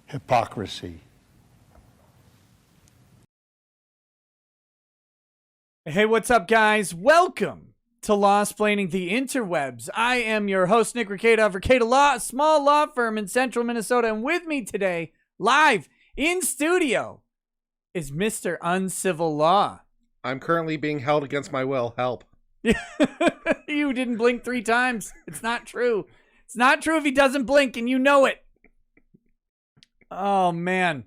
Hypocrisy. Hey, what's up, guys? Welcome to Law-Splaining the Interwebs. I am your host, Nick Ricada of Ricada Law, a small law firm in central Minnesota. And with me today, live in studio, is Mr. Uncivil Law. I'm currently being held against my will. Help. You didn't blink 3 times. It's not true. It's not true if he doesn't blink, and you know it. Oh, man.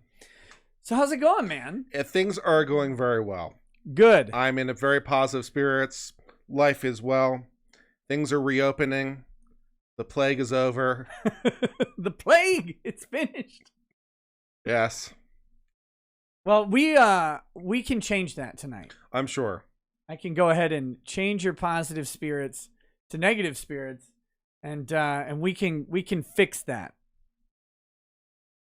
So how's it going, man? Things are going very well. Good. I'm in a very positive spirits. Life is well. Things are reopening. The plague is over. The plague. It's finished. Yes. Well, we can change that tonight. I'm sure. I can go ahead and change your positive spirits to negative spirits, and we can fix that.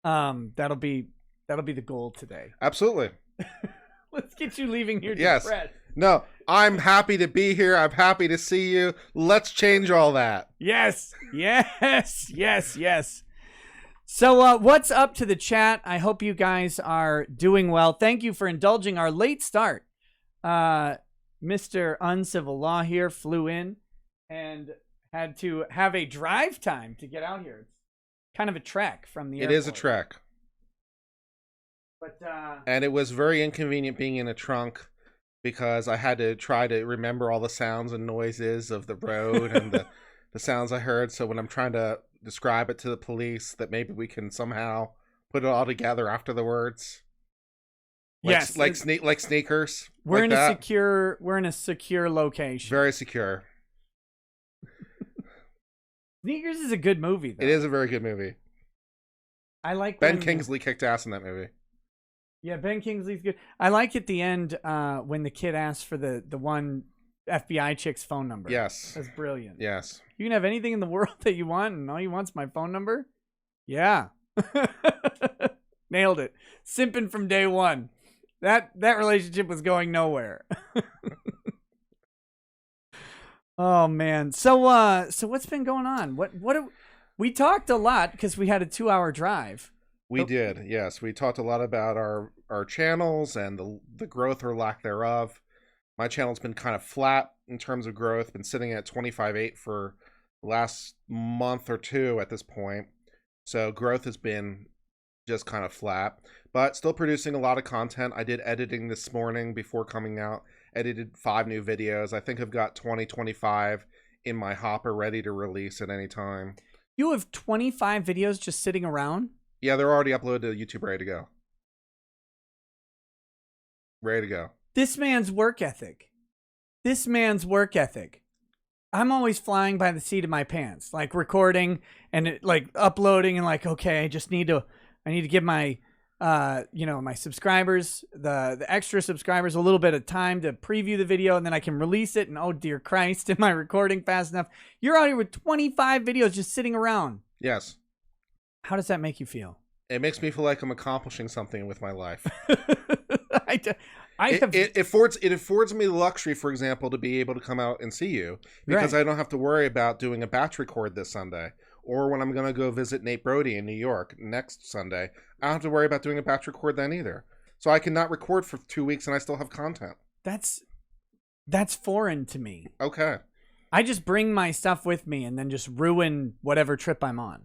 That'll be the goal today. Absolutely. Let's get you leaving here Yes. depressed. No, I'm happy to be here. I'm happy to see you. Let's change all that. Yes. So what's up to the chat? I hope you guys are doing well. Thank you for indulging our late start. Mr. Uncivil Law here flew in and had to have a drive time to get out here. It's kind of a trek from the airport. It is a trek. But And it was very inconvenient being in a trunk because I had to try to remember all the sounds and noises of the road and the sounds I heard. So when I'm trying to describe it to the police, that maybe we can somehow put it all together after the words. yes, like sneakers. we're like in that. we're in a secure location. Very secure. Sneakers is a good movie, though. It is a very good movie. I like Ben when- Kingsley kicked ass in that movie. Yeah, Ben Kingsley's good. I like at the end when the kid asks for the one FBI chick's phone number. Yes. That's brilliant. Yes. You can have anything in the world that you want, and all you want's my phone number? Yeah. Nailed it. Simping from day one. That relationship was going nowhere. Oh, man. So what's been going on? We talked a lot because we had a 2-hour drive. We did, yes. We talked a lot about our channels and the growth or lack thereof. My channel's been kind of flat in terms of growth. Been sitting at 25.8 for the last month or two at this point. So growth has been just kind of flat, but still producing a lot of content. I did editing this morning before coming out. Edited 5 new videos. I think I've got 25 in my hopper ready to release at any time. You have 25 videos just sitting around? Yeah, they're already uploaded to YouTube, ready to go. Ready to go. This man's work ethic. I'm always flying by the seat of my pants, like recording and like uploading and like, okay, I need to give my, my subscribers, the extra subscribers a little bit of time to preview the video, and then I can release it. And oh dear Christ, am I recording fast enough? You're out here with 25 videos just sitting around. Yes. How does that make you feel? It makes me feel like I'm accomplishing something with my life. It It affords me the luxury, for example, to be able to come out and see you because Right. I don't have to worry about doing a batch record this Sunday, or when I'm going to go visit Nate Brody in New York next Sunday. I don't have to worry about doing a batch record then either. So I can not record for 2 weeks and I still have content. That's foreign to me. Okay. I just bring my stuff with me and then just ruin whatever trip I'm on.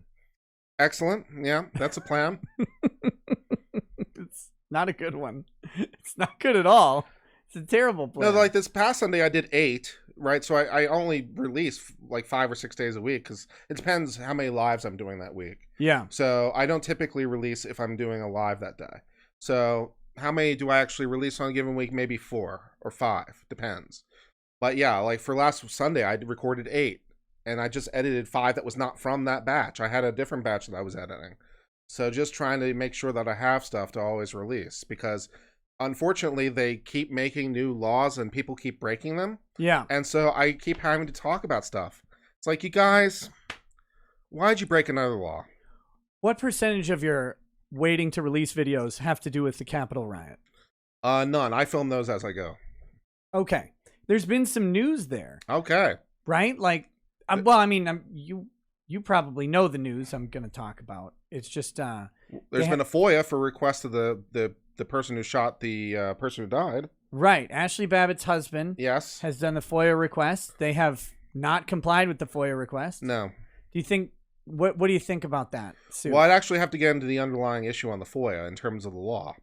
Excellent. Yeah, that's a plan. It's not a good one. It's not good at all. It's a terrible plan. No, like this past Sunday I did 8, right? So I only release like 5 or 6 days a week because it depends how many lives I'm doing that week. Yeah. So I don't typically release if I'm doing a live that day. So how many do I actually release on a given week? Maybe 4 or 5, depends. But yeah, like for last Sunday I recorded 8 and I just edited 5 that was not from that batch. I had a different batch that I was editing. So just trying to make sure that I have stuff to always release because unfortunately they keep making new laws and people keep breaking them. Yeah. And so I keep having to talk about stuff. It's like, you guys, why'd you break another law? What percentage of your waiting to release videos have to do with the Capitol riot? None. I film those as I go. Okay. there's been some news there. Okay. Right? Like, well, I mean, you probably know the news I'm going to talk about. It's just there's been a FOIA for request of the person who shot the person who died. Right. Ashley Babbitt's husband has done the FOIA request. They have not complied with the FOIA request. No. Do you think what do you think about that, Sue? Well, I'd actually have to get into the underlying issue on the FOIA in terms of the law.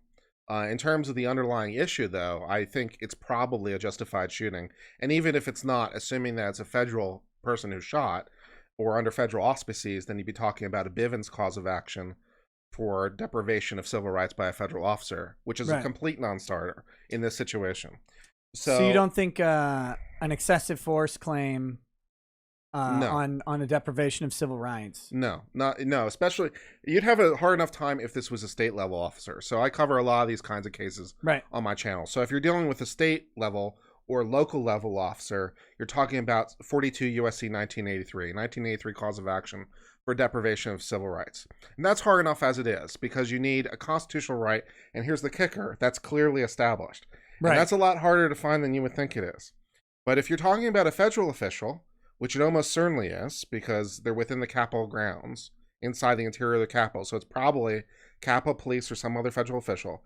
In terms of the underlying issue, though, I think it's probably a justified shooting. And even if it's not, assuming that it's a federal person who shot or under federal auspices, then you'd be talking about a Bivens cause of action for deprivation of civil rights by a federal officer, which is a complete non-starter in this situation. So you don't think an excessive force claim no. on a deprivation of civil rights? No, especially you'd have a hard enough time if this was a state level officer. So I cover a lot of these kinds of cases on my channel. So if you're dealing with a state level or local level officer, you're talking about 42 USC 1983 cause of action for deprivation of civil rights. And that's hard enough as it is because you need a constitutional right, and here's the kicker, that's clearly established. And that's a lot harder to find than you would think it is. But if you're talking about a federal official, which it almost certainly is because they're within the Capitol grounds, inside the interior of the Capitol, so it's probably Capitol Police or some other federal official,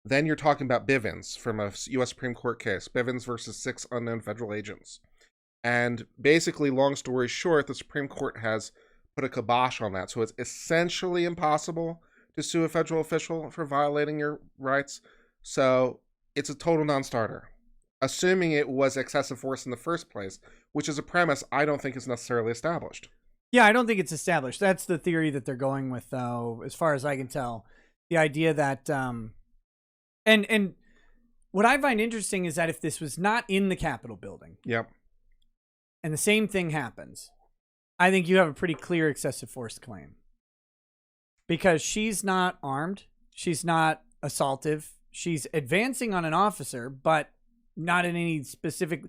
then you're talking about Bivens from a U.S. Supreme Court case, Bivens versus 6 unknown federal agents. And basically, long story short, the Supreme Court has put a kibosh on that. So it's essentially impossible to sue a federal official for violating your rights. So it's a total non-starter, assuming it was excessive force in the first place, which is a premise I don't think is necessarily established. Yeah, I don't think it's established. That's the theory that they're going with, though, as far as I can tell. The idea that, and what I find interesting is that if this was not in the Capitol building, and the same thing happens, I think you have a pretty clear excessive force claim. Because she's not armed, she's not assaultive, she's advancing on an officer, but not in any specific...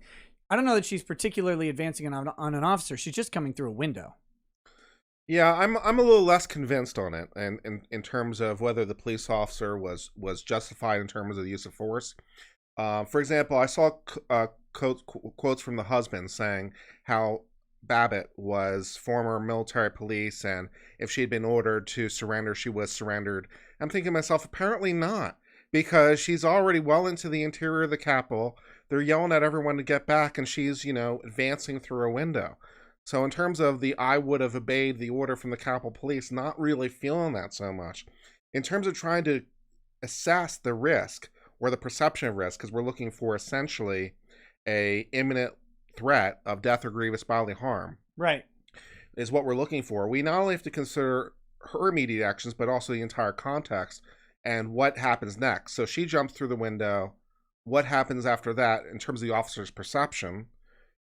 I don't know that she's particularly advancing on an officer. She's just coming through a window. Yeah, I'm a little less convinced on it, and in terms of whether the police officer was justified in terms of the use of force. For example, I saw quotes from the husband saying how Babbitt was former military police, and if she'd been ordered to surrender, she was surrendered. I'm thinking to myself, apparently not, because she's already well into the interior of the Capitol. They're yelling at everyone to get back, and she's, advancing through a window. So in terms of the I would have obeyed the order from the Capitol Police, not really feeling that so much. In terms of trying to assess the risk or the perception of risk, because we're looking for essentially a imminent threat of death or grievous bodily harm. Right. Is what we're looking for. We not only have to consider her immediate actions, but also the entire context and what happens next. So she jumps through the window. What happens after that in terms of the officer's perception?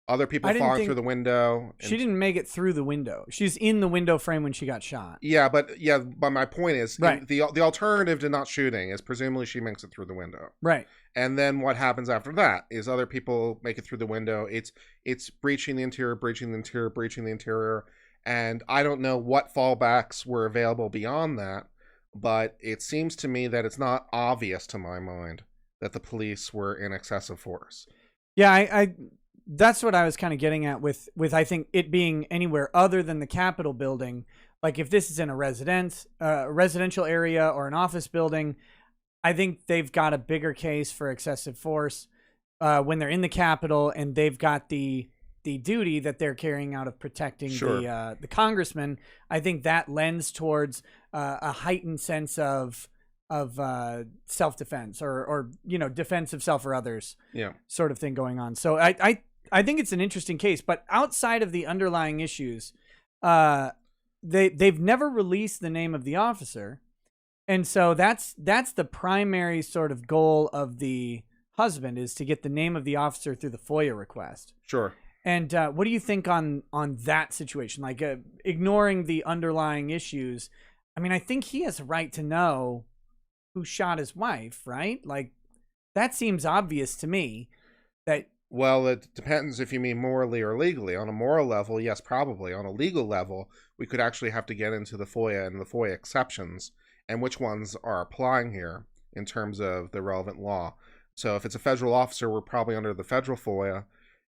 Other people falling through the window. She didn't make it through the window. She's in the window frame when she got shot. But my point is, the alternative to not shooting is presumably she makes it through the window. Right. And then what happens after that is other people make it through the window. It's breaching the interior. And I don't know what fallbacks were available beyond that, but it seems to me that it's not obvious to my mind that the police were in excessive force. Yeah, I that's what I was kind of getting at with I think it being anywhere other than the Capitol building. Like if this is in a residential area or an office building, I think they've got a bigger case for excessive force when they're in the Capitol and they've got the duty that they're carrying out of protecting the congressman. I think that lends towards a heightened sense of self-defense or defense of self or others sort of thing going on. So I think it's an interesting case, but outside of the underlying issues, they've never released the name of the officer. And so that's the primary sort of goal of the husband, is to get the name of the officer through the FOIA request. Sure. And what do you think on that situation? Like ignoring the underlying issues. I mean, I think he has a right to know who shot his wife, right? Like that seems obvious to me. Well, it depends if you mean morally or legally. On a moral level, yes, probably. On a legal level, we could actually have to get into the FOIA and the FOIA exceptions and which ones are applying here in terms of the relevant law. So if it's a federal officer, we're probably under the federal FOIA,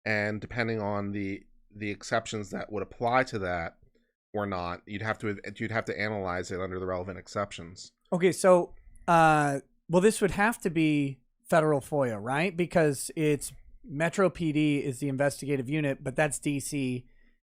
and depending on the exceptions that would apply to that or not, you'd have to analyze it under the relevant exceptions. Okay, so well, this would have to be federal FOIA, right? Because it's Metro PD is the investigative unit, but that's DC,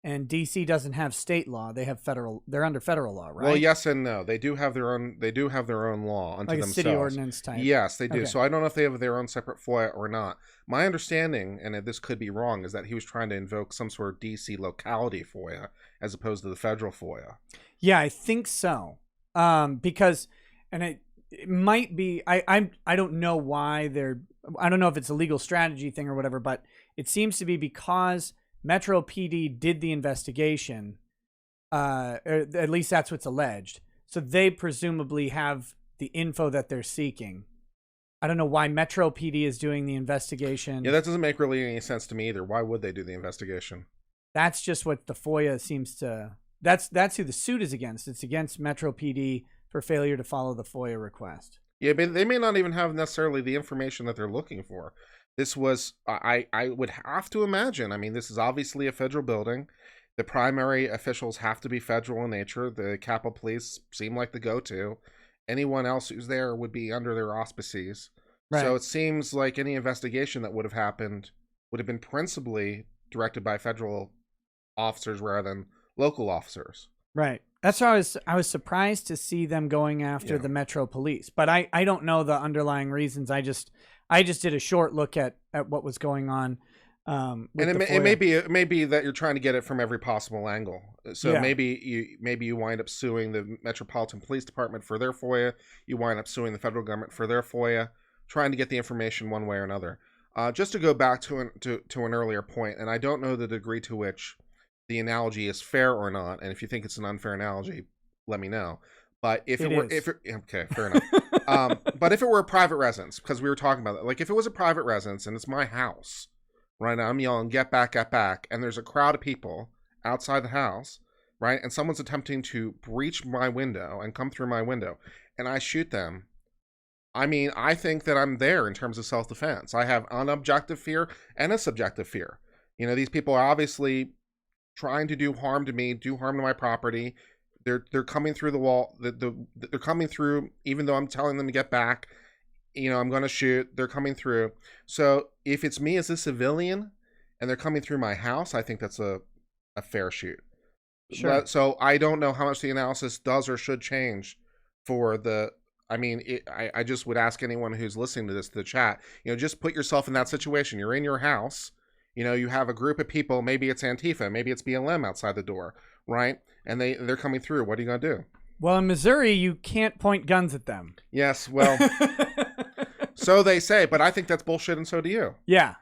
and DC doesn't have state law. They have federal. They're under federal law, right? Well, yes and no. They do have their own. They do have their own law unto like a themselves. city ordinance type. Yes, they do. Okay. So I don't know if they have their own separate FOIA or not. My understanding, and this could be wrong, is that he was trying to invoke some sort of DC locality FOIA as opposed to the federal FOIA. Yeah, I think so. Because, and it might be. I don't know why they're. I don't know if it's a legal strategy thing or whatever, but it seems to be because Metro PD did the investigation. Or at least that's what's alleged. So they presumably have the info that they're seeking. I don't know why Metro PD is doing the investigation. Yeah, that doesn't make really any sense to me either. Why would they do the investigation? That's just what the FOIA seems to. That's who the suit is against. It's against Metro PD for failure to follow the FOIA request. Yeah, but they may not even have necessarily the information that they're looking for. This was, I would have to imagine. I mean, this is obviously a federal building. The primary officials have to be federal in nature. The Capitol Police seem like the go-to. Anyone else who's there would be under their auspices. Right. So it seems like any investigation that would have happened would have been principally directed by federal officers rather than local officers. Right. That's why I was surprised to see them going after the Metro Police. But I don't know the underlying reasons. I just did a short look at what was going on. And it may be that you're trying to get it from every possible angle. So maybe you wind up suing the Metropolitan Police Department for their FOIA. You wind up suing the federal government for their FOIA, trying to get the information one way or another. Just to go back to an earlier point, and I don't know the degree to which the analogy is fair or not, and if you think it's an unfair analogy, let me know. But okay, fair enough. But if it were a private residence, because we were talking about that, like if it was a private residence and it's my house, right now I'm yelling, get back, and there's a crowd of people outside the house, right, and someone's attempting to breach my window and come through my window, and I shoot them. I mean, I think that I'm there in terms of self-defense. I have an objective fear and a subjective fear. You know, these people are obviously trying to do harm to me, do harm to my property. They're coming through the wall. They're coming through, even though I'm telling them to get back. You know, I'm going to shoot. They're coming through. So if it's me as a civilian and they're coming through my house, I think that's a fair shoot. Sure. So I don't know how much the analysis does or should change for the. I mean, I just would ask anyone who's listening to this, to the chat, you know, just put yourself in that situation. You're in your house. You know, you have a group of people, maybe it's Antifa, maybe it's BLM outside the door, right? And they're coming through. What are you going to do? Well, in Missouri, you can't point guns at them. Yes, well, so they say, but I think that's bullshit, and so do you. Yeah.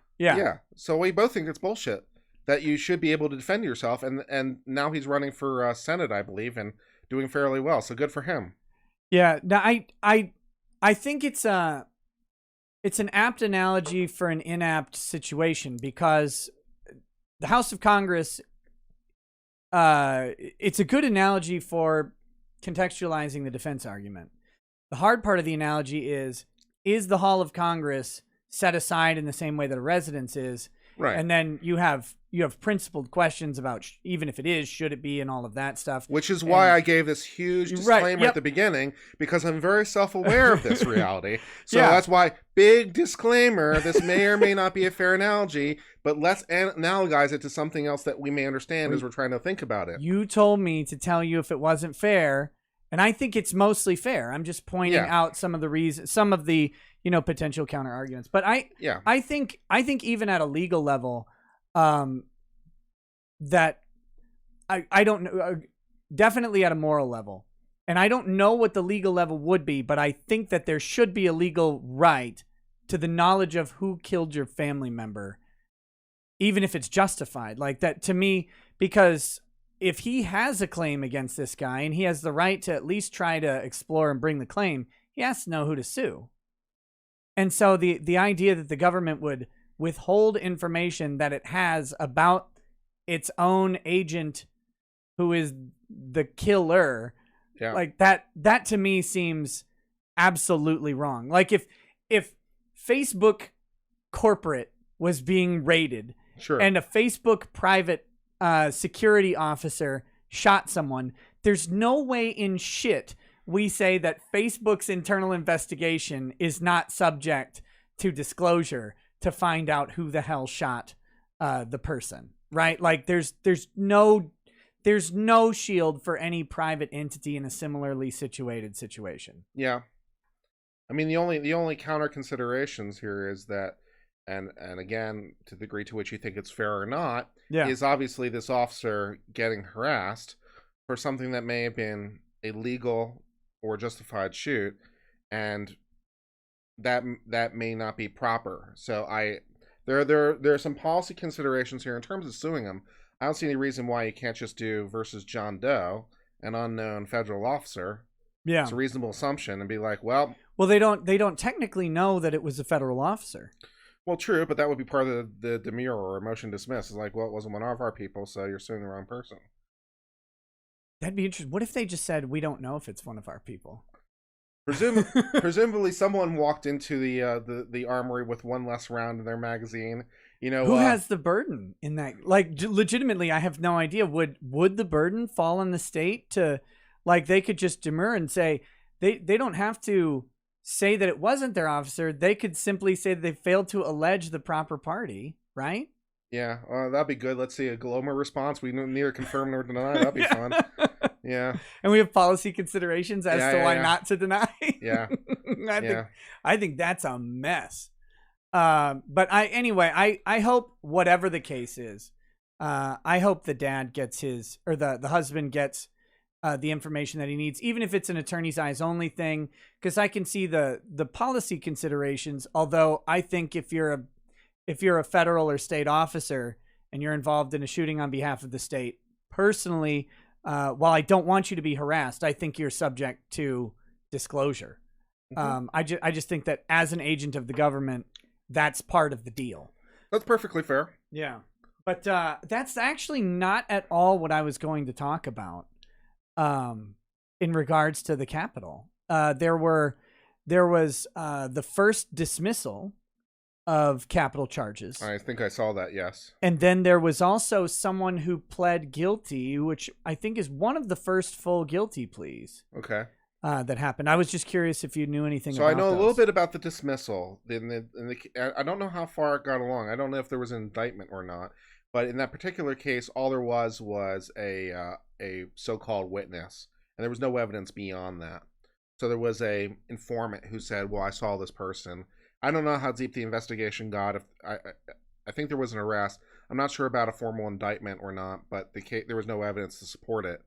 So we both think it's bullshit, that you should be able to defend yourself, and now he's running for Senate, I believe, and doing fairly well, so good for him. Yeah, now I think it's an apt analogy for an inapt situation, because the House of Congress, it's a good analogy for contextualizing the defense argument. The hard part of the analogy is the Hall of Congress set aside in the same way that a residence is? Right. And then you have principled questions about even if it is, should it be, and all of that stuff. Which is why I gave this huge disclaimer at the beginning, because I'm very self-aware of this reality. So that's why, big disclaimer, this may or may not be a fair analogy, but let's analogize it to something else that we may understand as we're trying to think about it. You told me to tell you if it wasn't fair, and I think it's mostly fair. I'm just pointing out some of the reasons, some of the potential counter arguments. But I think even at a legal level, that I don't know, definitely at a moral level, and I don't know what the legal level would be, but I think that there should be a legal right to the knowledge of who killed your family member, even if it's justified. Like that to me, because if he has a claim against this guy and he has the right to at least try to explore and bring the claim, he has to know who to sue. And so the idea that the government would withhold information that it has about its own agent who is the killer, like that to me seems absolutely wrong. Like if Facebook corporate was being raided, Sure. and a Facebook private security officer shot someone, there's no way in shit we say that Facebook's internal investigation is not subject to disclosure to find out who the hell shot the person, right? Like there's no shield for any private entity in a similarly situated situation. Yeah. I mean, the only counter considerations here is that, and again, to the degree to which you think it's fair or not, is obviously this officer getting harassed for something that may have been a legal or justified shoot, and that may not be proper. So there are some policy considerations here in terms of suing him. I don't see any reason why you can't just do versus John Doe, an unknown federal officer. Yeah, it's a reasonable assumption, and be like, well, they don't technically know that it was a federal officer. Well, true, but that would be part of the demurrer or motion dismiss. It's like, well, it wasn't one of our people, so you're suing the wrong person. That'd be interesting. What if they just said, we don't know if it's one of our people? Presumably someone walked into the armory with one less round in their magazine. You know, who has the burden in that? Like, legitimately, I have no idea. Would the burden fall on the state to, like, they could just demur and say they don't have to say that it wasn't their officer. They could simply say that they failed to allege the proper party, right? Yeah, that'd be good. Let's see a Gloma response. We neither confirm nor deny. That'd be fun. Yeah. And we have policy considerations as to why not to deny. Yeah. I think that's a mess. But I hope whatever the case is, I hope the dad gets the husband gets the information that he needs, even if it's an attorney's eyes only thing, because I can see the policy considerations. Although I think if you're a federal or state officer and you're involved in a shooting on behalf of the state, personally, while I don't want you to be harassed, I think you're subject to disclosure. Mm-hmm. I just think that as an agent of the government, that's part of the deal. That's perfectly fair. Yeah. But that's actually not at all what I was going to talk about in regards to the Capitol. There was the first dismissal of capital charges. I think I saw that, yes. And then there was also someone who pled guilty, which I think is one of the first full guilty pleas. Okay. That happened. I was just curious if you knew anything about So I know those. a little bit about the dismissal. I don't know how far it got along. I don't know if there was an indictment or not. But in that particular case, all there was a so-called witness. And there was no evidence beyond that. So there was a informant who said, well, I saw this person. I don't know how deep the investigation got. I think there was an arrest. I'm not sure about a formal indictment or not, but there was no evidence to support it.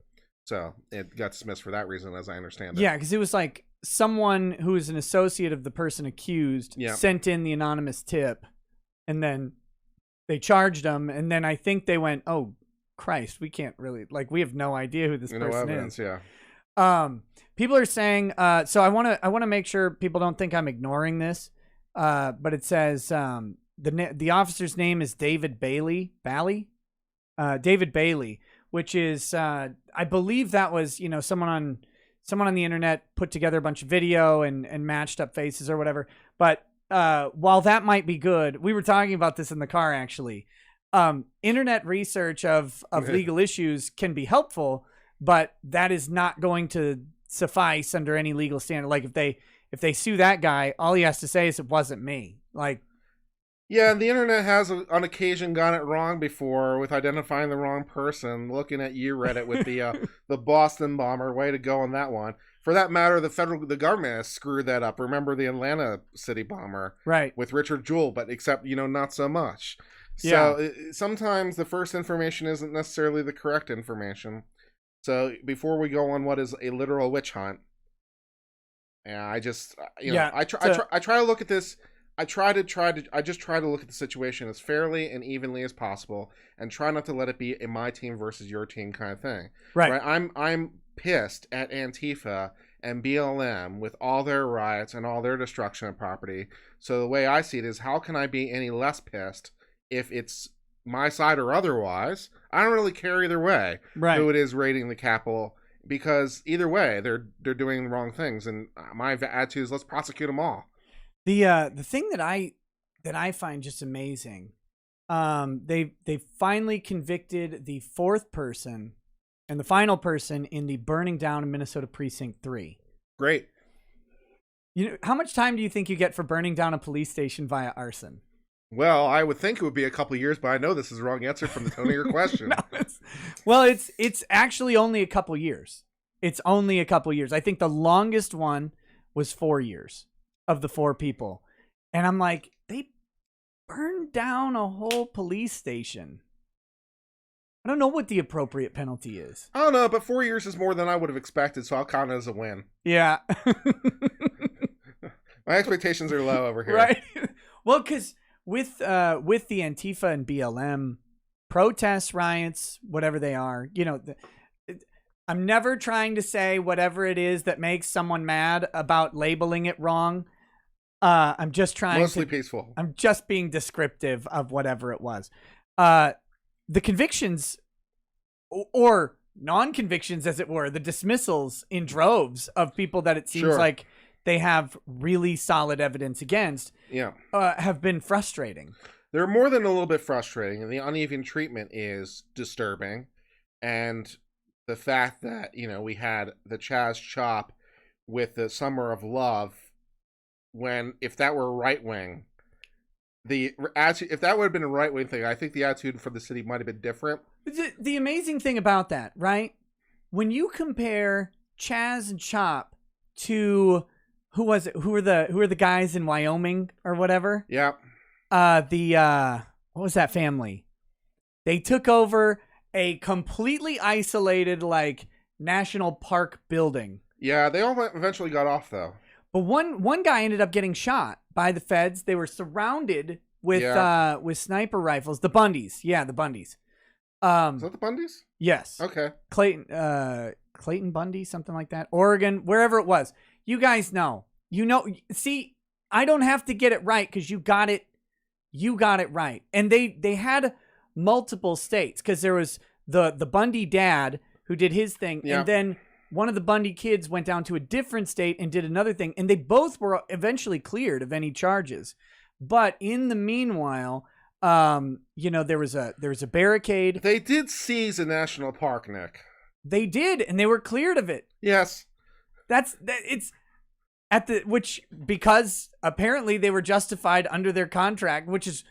So it got dismissed for that reason, as I understand it. Yeah, because it was like someone who is an associate of the person accused sent in the anonymous tip, and then they charged them, and then I think they went, oh, Christ, we can't really, like, we have no idea who this person is. Yeah. People are saying, so I want to make sure people don't think I'm ignoring this, but it says the officer's name is David Bailey, David Bailey, which is I believe that was someone on the internet put together a bunch of video and matched up faces or whatever. But while that might be good, we were talking about this in the car actually. Internet research of legal issues can be helpful, but that is not going to suffice under any legal standard. Like if they sue that guy, all he has to say is it wasn't me. Like. Yeah, and the internet has on occasion gotten it wrong before with identifying the wrong person. Looking at you, Reddit, with the Boston bomber. Way to go on that one. For that matter, the government has screwed that up. Remember the Atlanta city bomber, right? With Richard Jewell, but except not so much. So sometimes the first information isn't necessarily the correct information. So before we go on what is a literal witch hunt, I just I try to look at this. I just try to look at the situation as fairly and evenly as possible, and try not to let it be a my team versus your team kind of thing. Right? I'm pissed at Antifa and BLM with all their riots and all their destruction of property. So the way I see it is, how can I be any less pissed if it's my side or otherwise? I don't really care either way who it is raiding the Capitol, because either way they're doing the wrong things, and my attitude is let's prosecute them all. The thing that I find just amazing, they finally convicted the fourth person and the final person in the burning down of Minnesota Precinct 3. Great. You know, how much time do you think you get for burning down a police station via arson? Well, I would think it would be a couple of years, but I know this is the wrong answer from the tone of your question. No, it's actually only a couple years. It's only a couple years. I think the longest one was 4 years of the 4 people. And I'm like, they burned down a whole police station. I don't know what the appropriate penalty is. I don't know, but 4 years is more than I would have expected, so I'll count it as a win. Yeah. My expectations are low over here. Right. Well, because with the Antifa and BLM protests, riots, whatever they are, you know, I'm never trying to say whatever it is that makes someone mad about labeling it wrong. I'm just trying mostly peaceful. I'm just being descriptive of whatever it was. The convictions or non-convictions, as it were, the dismissals in droves of people that it seems like they have really solid evidence against, have been frustrating. They're more than a little bit frustrating, and the uneven treatment is disturbing. And the fact that, you know, we had the Chaz Chop with the Summer of Love, when if that were right wing, if that would have been a right wing thing, I think the attitude for the city might have been different. The amazing thing about that, right? When you compare Chaz and Chop to who was it? Who are the guys in Wyoming or whatever? Yeah. What was that family? They took over a completely isolated, like, national park building. Yeah, they all eventually got off though. But one guy ended up getting shot by the feds. They were surrounded with sniper rifles. The Bundys. Yeah, the Bundys. Is that the Bundys? Yes. Okay. Clayton Bundy, something like that. Oregon, wherever it was. You guys know. You know. See, I don't have to get it right because you got it. You got it right. And they had multiple states because there was the Bundy dad who did his thing, and then one of the Bundy kids went down to a different state and did another thing, and they both were eventually cleared of any charges. But in the meanwhile, you know, there was a barricade. They did seize a national park, Nick. They did, and they were cleared of it. Yes. It's at the which because apparently they were justified under their contract, which is,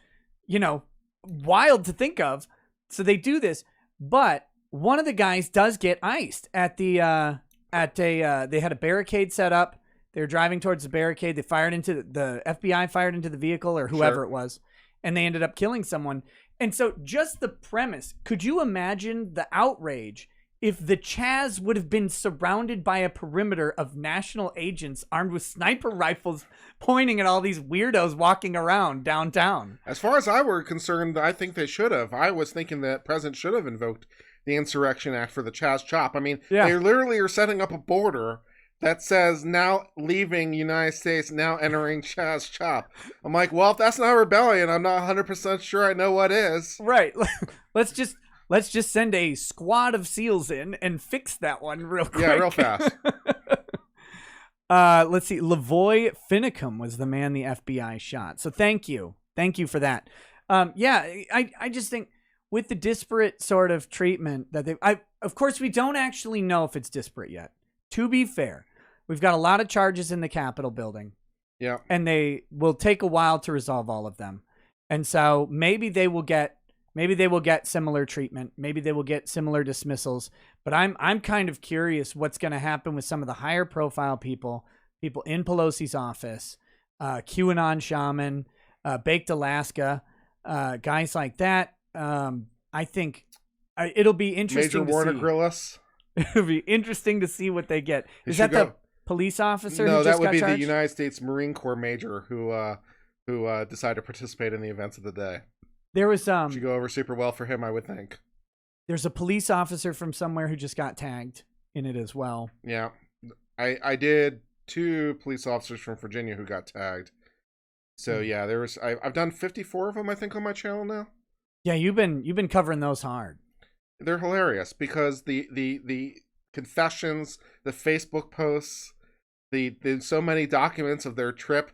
you know, wild to think of. So they do this, but one of the guys does get iced at they had a barricade set up. They were driving towards the barricade. They fired into the FBI fired into the vehicle or whoever it was, and they ended up killing someone. And so just the premise, could you imagine the outrage if the Chaz would have been surrounded by a perimeter of national agents armed with sniper rifles pointing at all these weirdos walking around downtown? As far as I were concerned, I think they should have. I was thinking that President should have invoked the Insurrection Act for the Chaz Chop. I mean, they literally are setting up a border that says now leaving United States, now entering Chaz Chop. I'm like, well, if that's not rebellion, I'm not 100% sure I know what is. Right. Let's just send a squad of SEALs in and fix that one real quick. Yeah, real fast. Let's see. Lavoy Finicum was the man the FBI shot. So thank you for that. I just think with the disparate sort of treatment that of course we don't actually know if it's disparate yet. To be fair, we've got a lot of charges in the Capitol building. Yeah. And they will take a while to resolve all of them. And so maybe they will get similar treatment. Maybe they will get similar dismissals. But I'm kind of curious what's going to happen with some of the higher profile people in Pelosi's office, QAnon shaman, Baked Alaska, guys like that. I think it'll be interesting. Major Warner Grillis. It'll be interesting to see what they get. Is that the police officer? No, who just that would got be charged? the United States Marine Corps major who decided to participate in the events of the day. There was should go over super well for him, I would think. There's a police officer from somewhere who just got tagged in it as well. Yeah, I did 2 police officers from Virginia who got tagged. So yeah, I've done 54 of them, I think, on my channel now. Yeah, you've been covering those hard. They're hilarious because the confessions, the Facebook posts, the so many documents of their trip.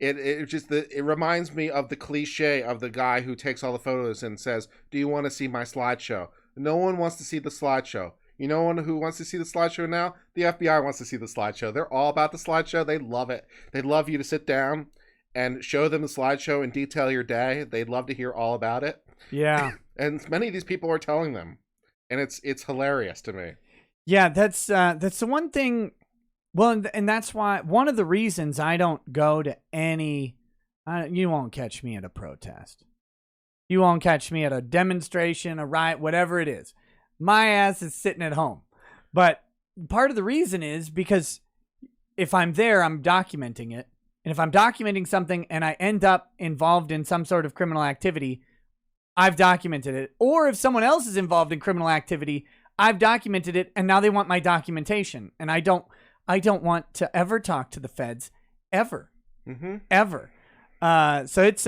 It reminds me of the cliche of the guy who takes all the photos and says, "Do you want to see my slideshow?" No one wants to see the slideshow. You know who wants to see the slideshow now? The FBI wants to see the slideshow. They're all about the slideshow. They love it. They'd love you to sit down and show them the slideshow and detail your day. They'd love to hear all about it. Yeah. And many of these people are telling them, and it's hilarious to me. Yeah, that's the one thing. Well, and that's why one of the reasons I don't go to any. You won't catch me at a protest. You won't catch me at a demonstration, a riot, whatever it is. My ass is sitting at home. But part of the reason is because if I'm there, I'm documenting it. And if I'm documenting something and I end up involved in some sort of criminal activity, I've documented it. Or if someone else is involved in criminal activity, I've documented it, and now they want my documentation. And I don't want to ever talk to the feds ever. Mm-hmm. Ever. So it's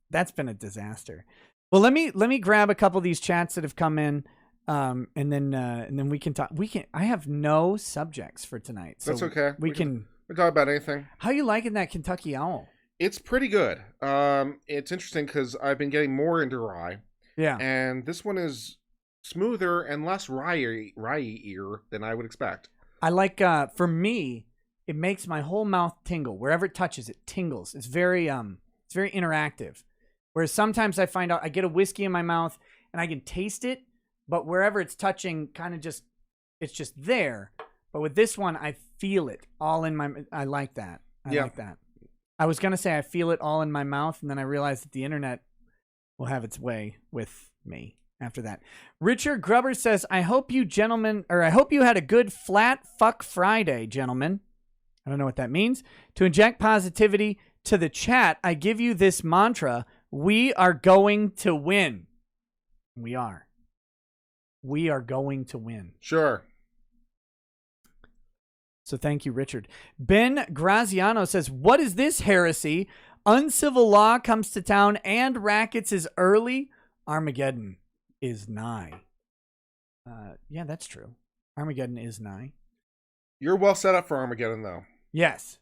that's been a disaster. Well, let me grab a couple of these chats that have come in, and then we can talk. I have no subjects for tonight, so that's okay. We can talk about anything. How you liking that Kentucky Owl? It's pretty good. It's interesting because I've been getting more into rye. Yeah, and this one is smoother and less rye-ier than I would expect. I like. For me, it makes my whole mouth tingle. Wherever it touches, it tingles. It's very interactive. Whereas sometimes I find out I get a whiskey in my mouth and I can taste it, but wherever it's touching, it's just there. But with this one, I feel it all in my. I like that. I like that. I was gonna say I feel it all in my mouth, and then I realized that the internet will have its way with me after that. Richard Grubber says, I hope you had a good flat fuck Friday, gentlemen. I don't know what that means. To inject positivity to the chat, I give you this mantra. We are going to win. We are. We are going to win. Sure. So thank you, Richard. Ben Graziano says, what is this heresy? Uncivil law comes to town and rackets is early. Armageddon is nigh. Yeah, that's true. Armageddon is nigh. You're well set up for Armageddon, though. Yes.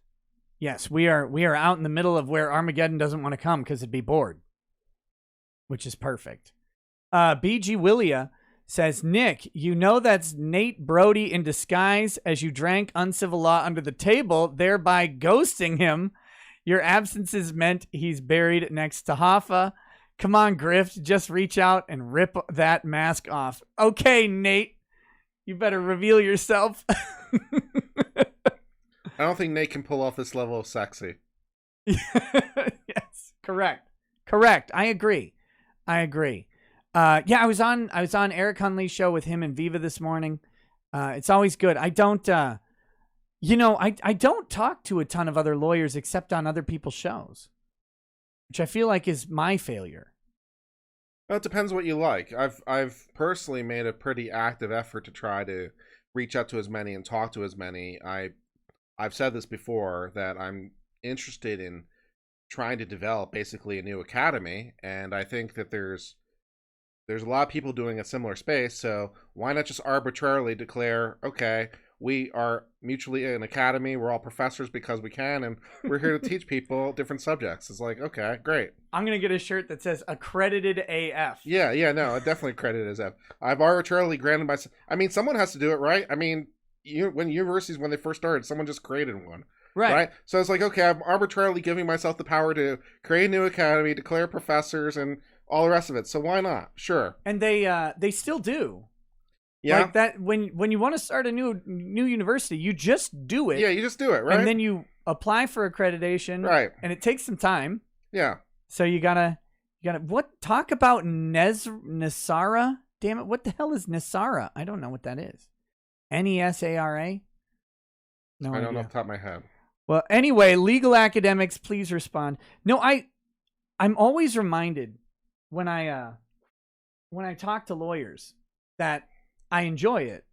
Yes, we are out in the middle of where Armageddon doesn't want to come because it'd be bored, which is perfect. BG Willia says, Nick, you know that's Nate Brody in disguise as you drank Uncivil Law under the table, thereby ghosting him. Your absences meant he's buried next to Hoffa. Come on, Grift, just reach out and rip that mask off. Okay, Nate, you better reveal yourself. I don't think Nate can pull off this level of sexy. Yes, correct. I agree. Yeah, I was on Eric Hunley's show with him and Viva this morning. It's always good. I don't, I don't talk to a ton of other lawyers except on other people's shows, which I feel like is my failure. Well, it depends what you like. I've personally made a pretty active effort to try to reach out to as many and talk to as many. I've said this before that I'm interested in trying to develop basically a new academy, and I think that there's a lot of people doing a similar space, so why not just arbitrarily declare, okay, we are mutually an academy, we're all professors because we can, and we're here to teach people different subjects. It's like, okay, great. I'm going to get a shirt that says accredited AF. Yeah, no, definitely accredited as F. I've arbitrarily granted myself, someone has to do it, right? When universities, when they first started, someone just created one. Right. So it's like, okay, I'm arbitrarily giving myself the power to create a new academy, declare professors, and all the rest of it. So why not? Sure. And they still do. Yeah. Like that when you want to start a new university, you just do it. Yeah, you just do it, right? And then you apply for accreditation. Right. And it takes some time. Yeah. So you gotta what? Talk about Nesara? Damn it! What the hell is Nesara? I don't know what that is. Nesara? No idea. I don't know off the top of my head. Well, anyway, legal academics, please respond. No, I'm always reminded when I talk to lawyers that I enjoy it,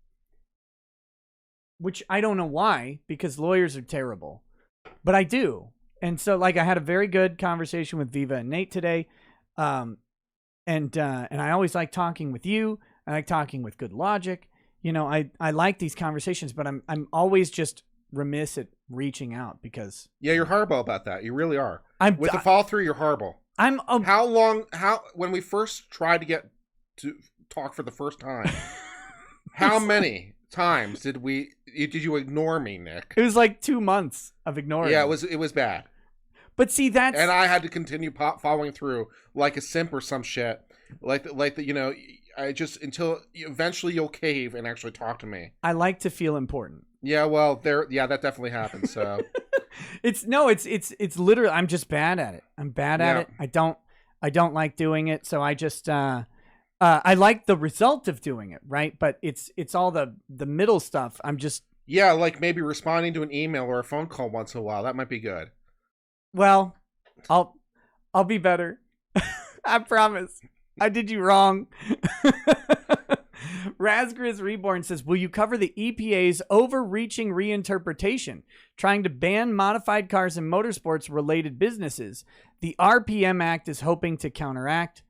which I don't know why, because lawyers are terrible, but I do. And so, like, I had a very good conversation with Viva and Nate today, and I always like talking with you. I like talking with good logic. I like these conversations, but I'm always just remiss at reaching out because Yeah, you're horrible about that. You really are. I'm With the follow through, you're horrible. When we first tried to get to talk for the first time, how many times did you ignore me, Nick? It was like 2 months of ignoring. Yeah, me. it was bad. But see, that's... And I had to continue following through like a simp or some shit. Like I just, until eventually you'll cave and actually talk to me. I like to feel important. Yeah, well, that definitely happens, so. It's literally, I'm just bad at it. I'm bad at it. I don't like doing it, so I just, I like the result of doing it, right? But it's all the middle stuff. I'm just... Yeah, like maybe responding to an email or a phone call once in a while. That might be good. Well, I'll be better. I promise. I did you wrong. Razgriz Reborn says, will you cover the EPA's overreaching reinterpretation, trying to ban modified cars and motorsports related businesses? The RPM Act is hoping to counteract.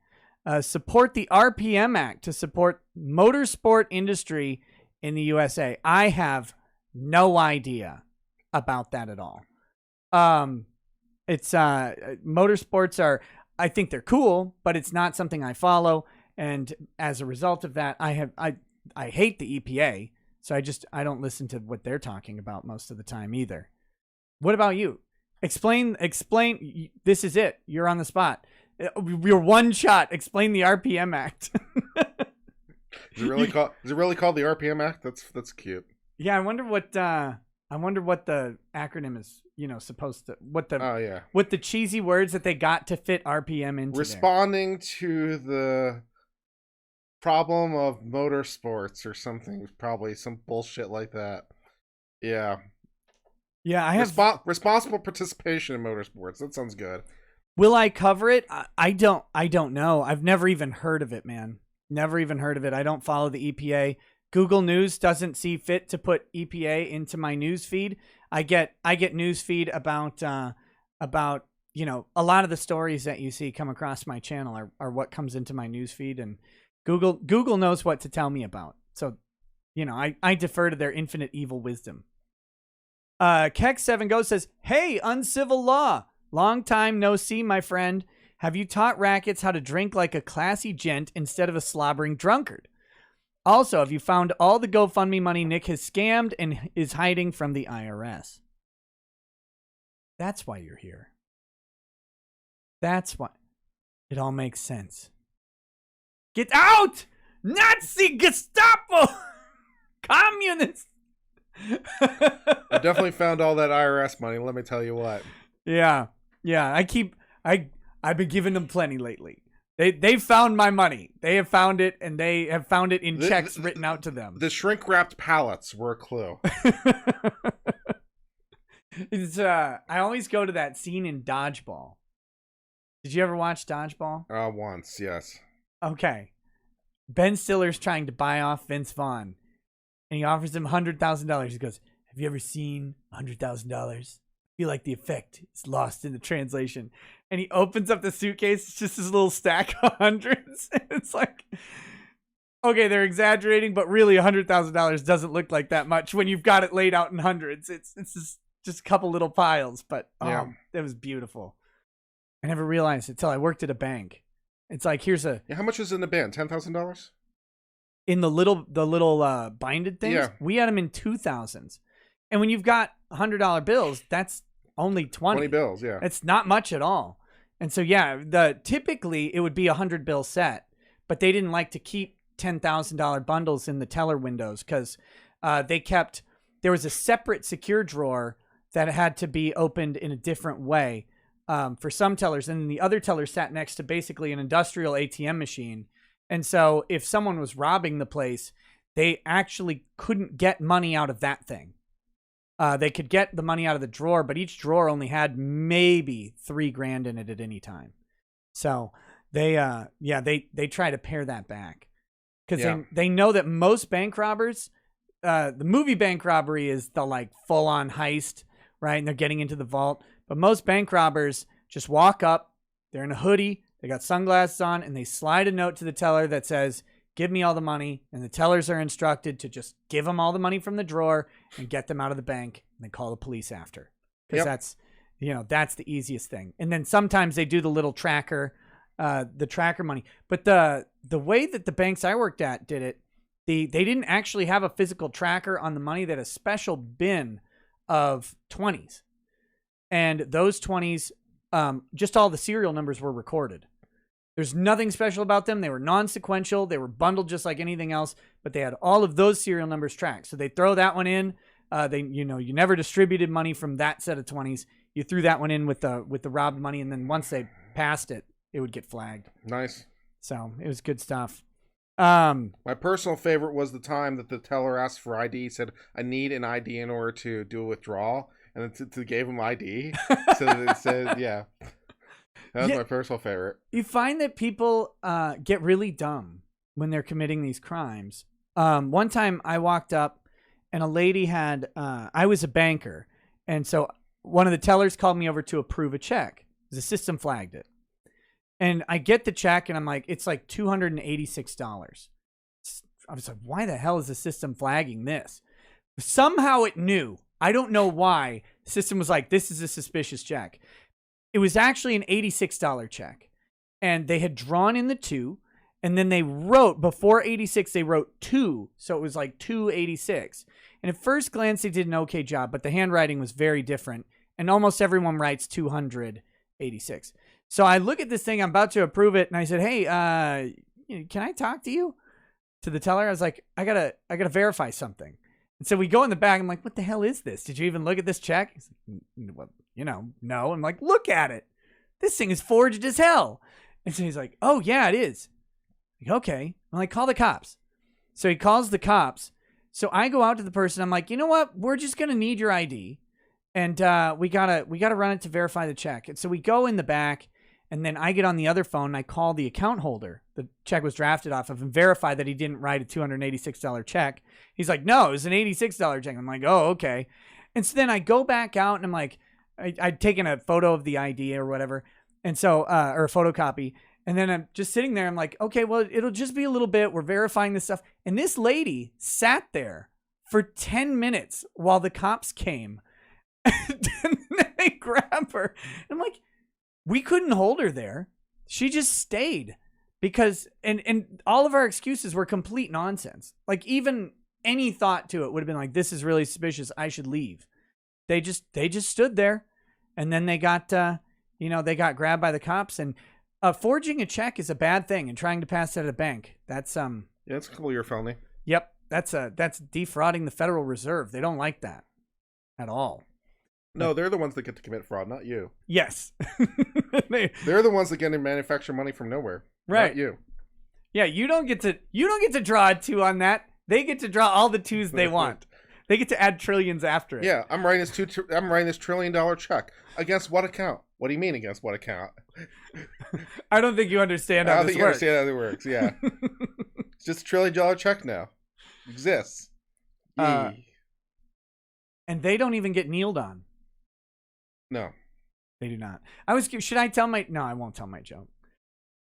Support the RPM Act to support motorsport industry in the USA. I have no idea about that at all. It's motorsports are, I think they're cool, but it's not something I follow. And as a result of that, I hate the EPA. So I don't listen to what they're talking about most of the time either. What about you? Explain. This is it. You're on the spot. You're one shot. Explain the RPM Act. Is it really called the RPM Act? That's cute. Yeah, I wonder what the acronym is, supposed to, what the cheesy words that they got to fit RPM into. Responding to the problem of motorsports or something, probably some bullshit like that. Yeah. Yeah, I have responsible participation in motorsports. That sounds good. Will I cover it? I don't know. I've never even heard of it, man. Never even heard of it. I don't follow the EPA. Google News doesn't see fit to put EPA into my news feed. I get news feed about a lot of the stories that you see come across my channel are what comes into my news feed, and Google knows what to tell me about. So, I defer to their infinite evil wisdom. Keck7Go says, "Hey, Uncivil Law. Long time no see, my friend. Have you taught rackets how to drink like a classy gent instead of a slobbering drunkard? Also, have you found all the GoFundMe money Nick has scammed and is hiding from the IRS?" That's why you're here. That's why. It all makes sense. Get out! Nazi Gestapo! Communist! I definitely found all that IRS money, let me tell you what. Yeah. I've been giving them plenty lately. They found my money. They have found it, and they have found it in checks written out to them. The shrink-wrapped pallets were a clue. I always go to that scene in Dodgeball. Did you ever watch Dodgeball? Once, yes. Okay. Ben Stiller's trying to buy off Vince Vaughn, and he offers him $100,000. He goes, "Have you ever seen $100,000? I feel like the effect is lost in the translation." And he opens up the suitcase. It's just this little stack of hundreds. It's like, okay, they're exaggerating, but really $100,000 doesn't look like that much when you've got it laid out in hundreds. It's just a couple little piles, but yeah, it was beautiful. I never realized it until I worked at a bank. It's like, here's a... Yeah, how much is in the band? $10,000? In the little binded things? Yeah. We had them in 2000s. And when you've got $100 bills, that's only 20 bills, yeah. It's not much at all. And so, yeah, typically it would be a 100-bill set, but they didn't like to keep $10,000 bundles in the teller windows because there was a separate secure drawer that had to be opened in a different way for some tellers. And the other teller sat next to basically an industrial ATM machine. And so if someone was robbing the place, they actually couldn't get money out of that thing. They could get the money out of the drawer, but each drawer only had maybe $3,000 in it at any time. So they try to pare that back because they know that most bank robbers, the movie bank robbery is the like full on heist, right? And they're getting into the vault. But most bank robbers just walk up, they're in a hoodie, they got sunglasses on, and they slide a note to the teller that says, give me all the money, and the tellers are instructed to just give them all the money from the drawer and get them out of the bank, and then call the police after. Because that's the easiest thing. And then sometimes they do the little tracker, the tracker money. But the way that the banks I worked at did it, they didn't actually have a physical tracker on the money. They had a special bin of 20s. And those 20s, just all the serial numbers were recorded. There's nothing special about them. They were non-sequential. They were bundled just like anything else, but they had all of those serial numbers tracked. So they throw that one in. You never distributed money from that set of 20s. You threw that one in with the robbed money, and then once they passed it, it would get flagged. Nice. So it was good stuff. My personal favorite was the time that the teller asked for ID. He said, "I need an ID in order to do a withdrawal," and then to gave him ID. So it said, "Yeah." That was my personal favorite. You find that people get really dumb when they're committing these crimes. One time I walked up and a lady had, I was a banker. And so one of the tellers called me over to approve a check. The system flagged it. And I get the check and I'm like, it's like $286. I was like, why the hell is the system flagging this? Somehow it knew. I don't know why. The system was like, this is a suspicious check. It was actually an $86 check, and they had drawn in the 2, and then they wrote, before 86, they wrote 2, so it was like 286. And at first glance, they did an okay job, but the handwriting was very different, and almost everyone writes 286. So I look at this thing, I'm about to approve it, and I said, hey, can I talk to you? To the teller, I was like, I gotta verify something. And so we go in the back. I'm like, what the hell is this? Did you even look at this check? He's like, well, no. I'm like, look at it. This thing is forged as hell. And so he's like, oh, yeah, it is. I'm like, okay. I'm like, call the cops. So he calls the cops. So I go out to the person. I'm like, you know what? We're just going to need your ID. And we gotta run it to verify the check. And so we go in the back. And then I get on the other phone and I call the account holder the check was drafted off of and verify that he didn't write a $286 check. He's like, no, it was an $86 check. I'm like, oh, okay. And so then I go back out and I'm like, I'd taken a photo of the ID or whatever. And so, or a photocopy. And then I'm just sitting there. I'm like, okay, well, it'll just be a little bit. We're verifying this stuff. And this lady sat there for 10 minutes while the cops came. And then they grab her. I'm like, we couldn't hold her there. She just stayed because, and all of our excuses were complete nonsense. Like even any thought to it would have been like, this is really suspicious. I should leave. They just stood there, and then they got, they got grabbed by the cops. And forging a check is a bad thing, and trying to pass that at a bank, that's yeah, it's a couple-year felony. Yep, that's defrauding the Federal Reserve. They don't like that at all. No, they're the ones that get to commit fraud, not you. Yes. They're the ones that get to manufacture money from nowhere. Right. Not you. Yeah, you don't get to draw a 2 on that. They get to draw all the 2s they want. They get to add trillions after it. Yeah, I'm writing this $1 trillion check. Against what account? What do you mean against what account? I don't think you understand how this works. I don't think you understand how it works, yeah. It's just $1 trillion check now. It exists. And they don't even get kneeled on. No. They do not. Should I tell my... No, I won't tell my joke.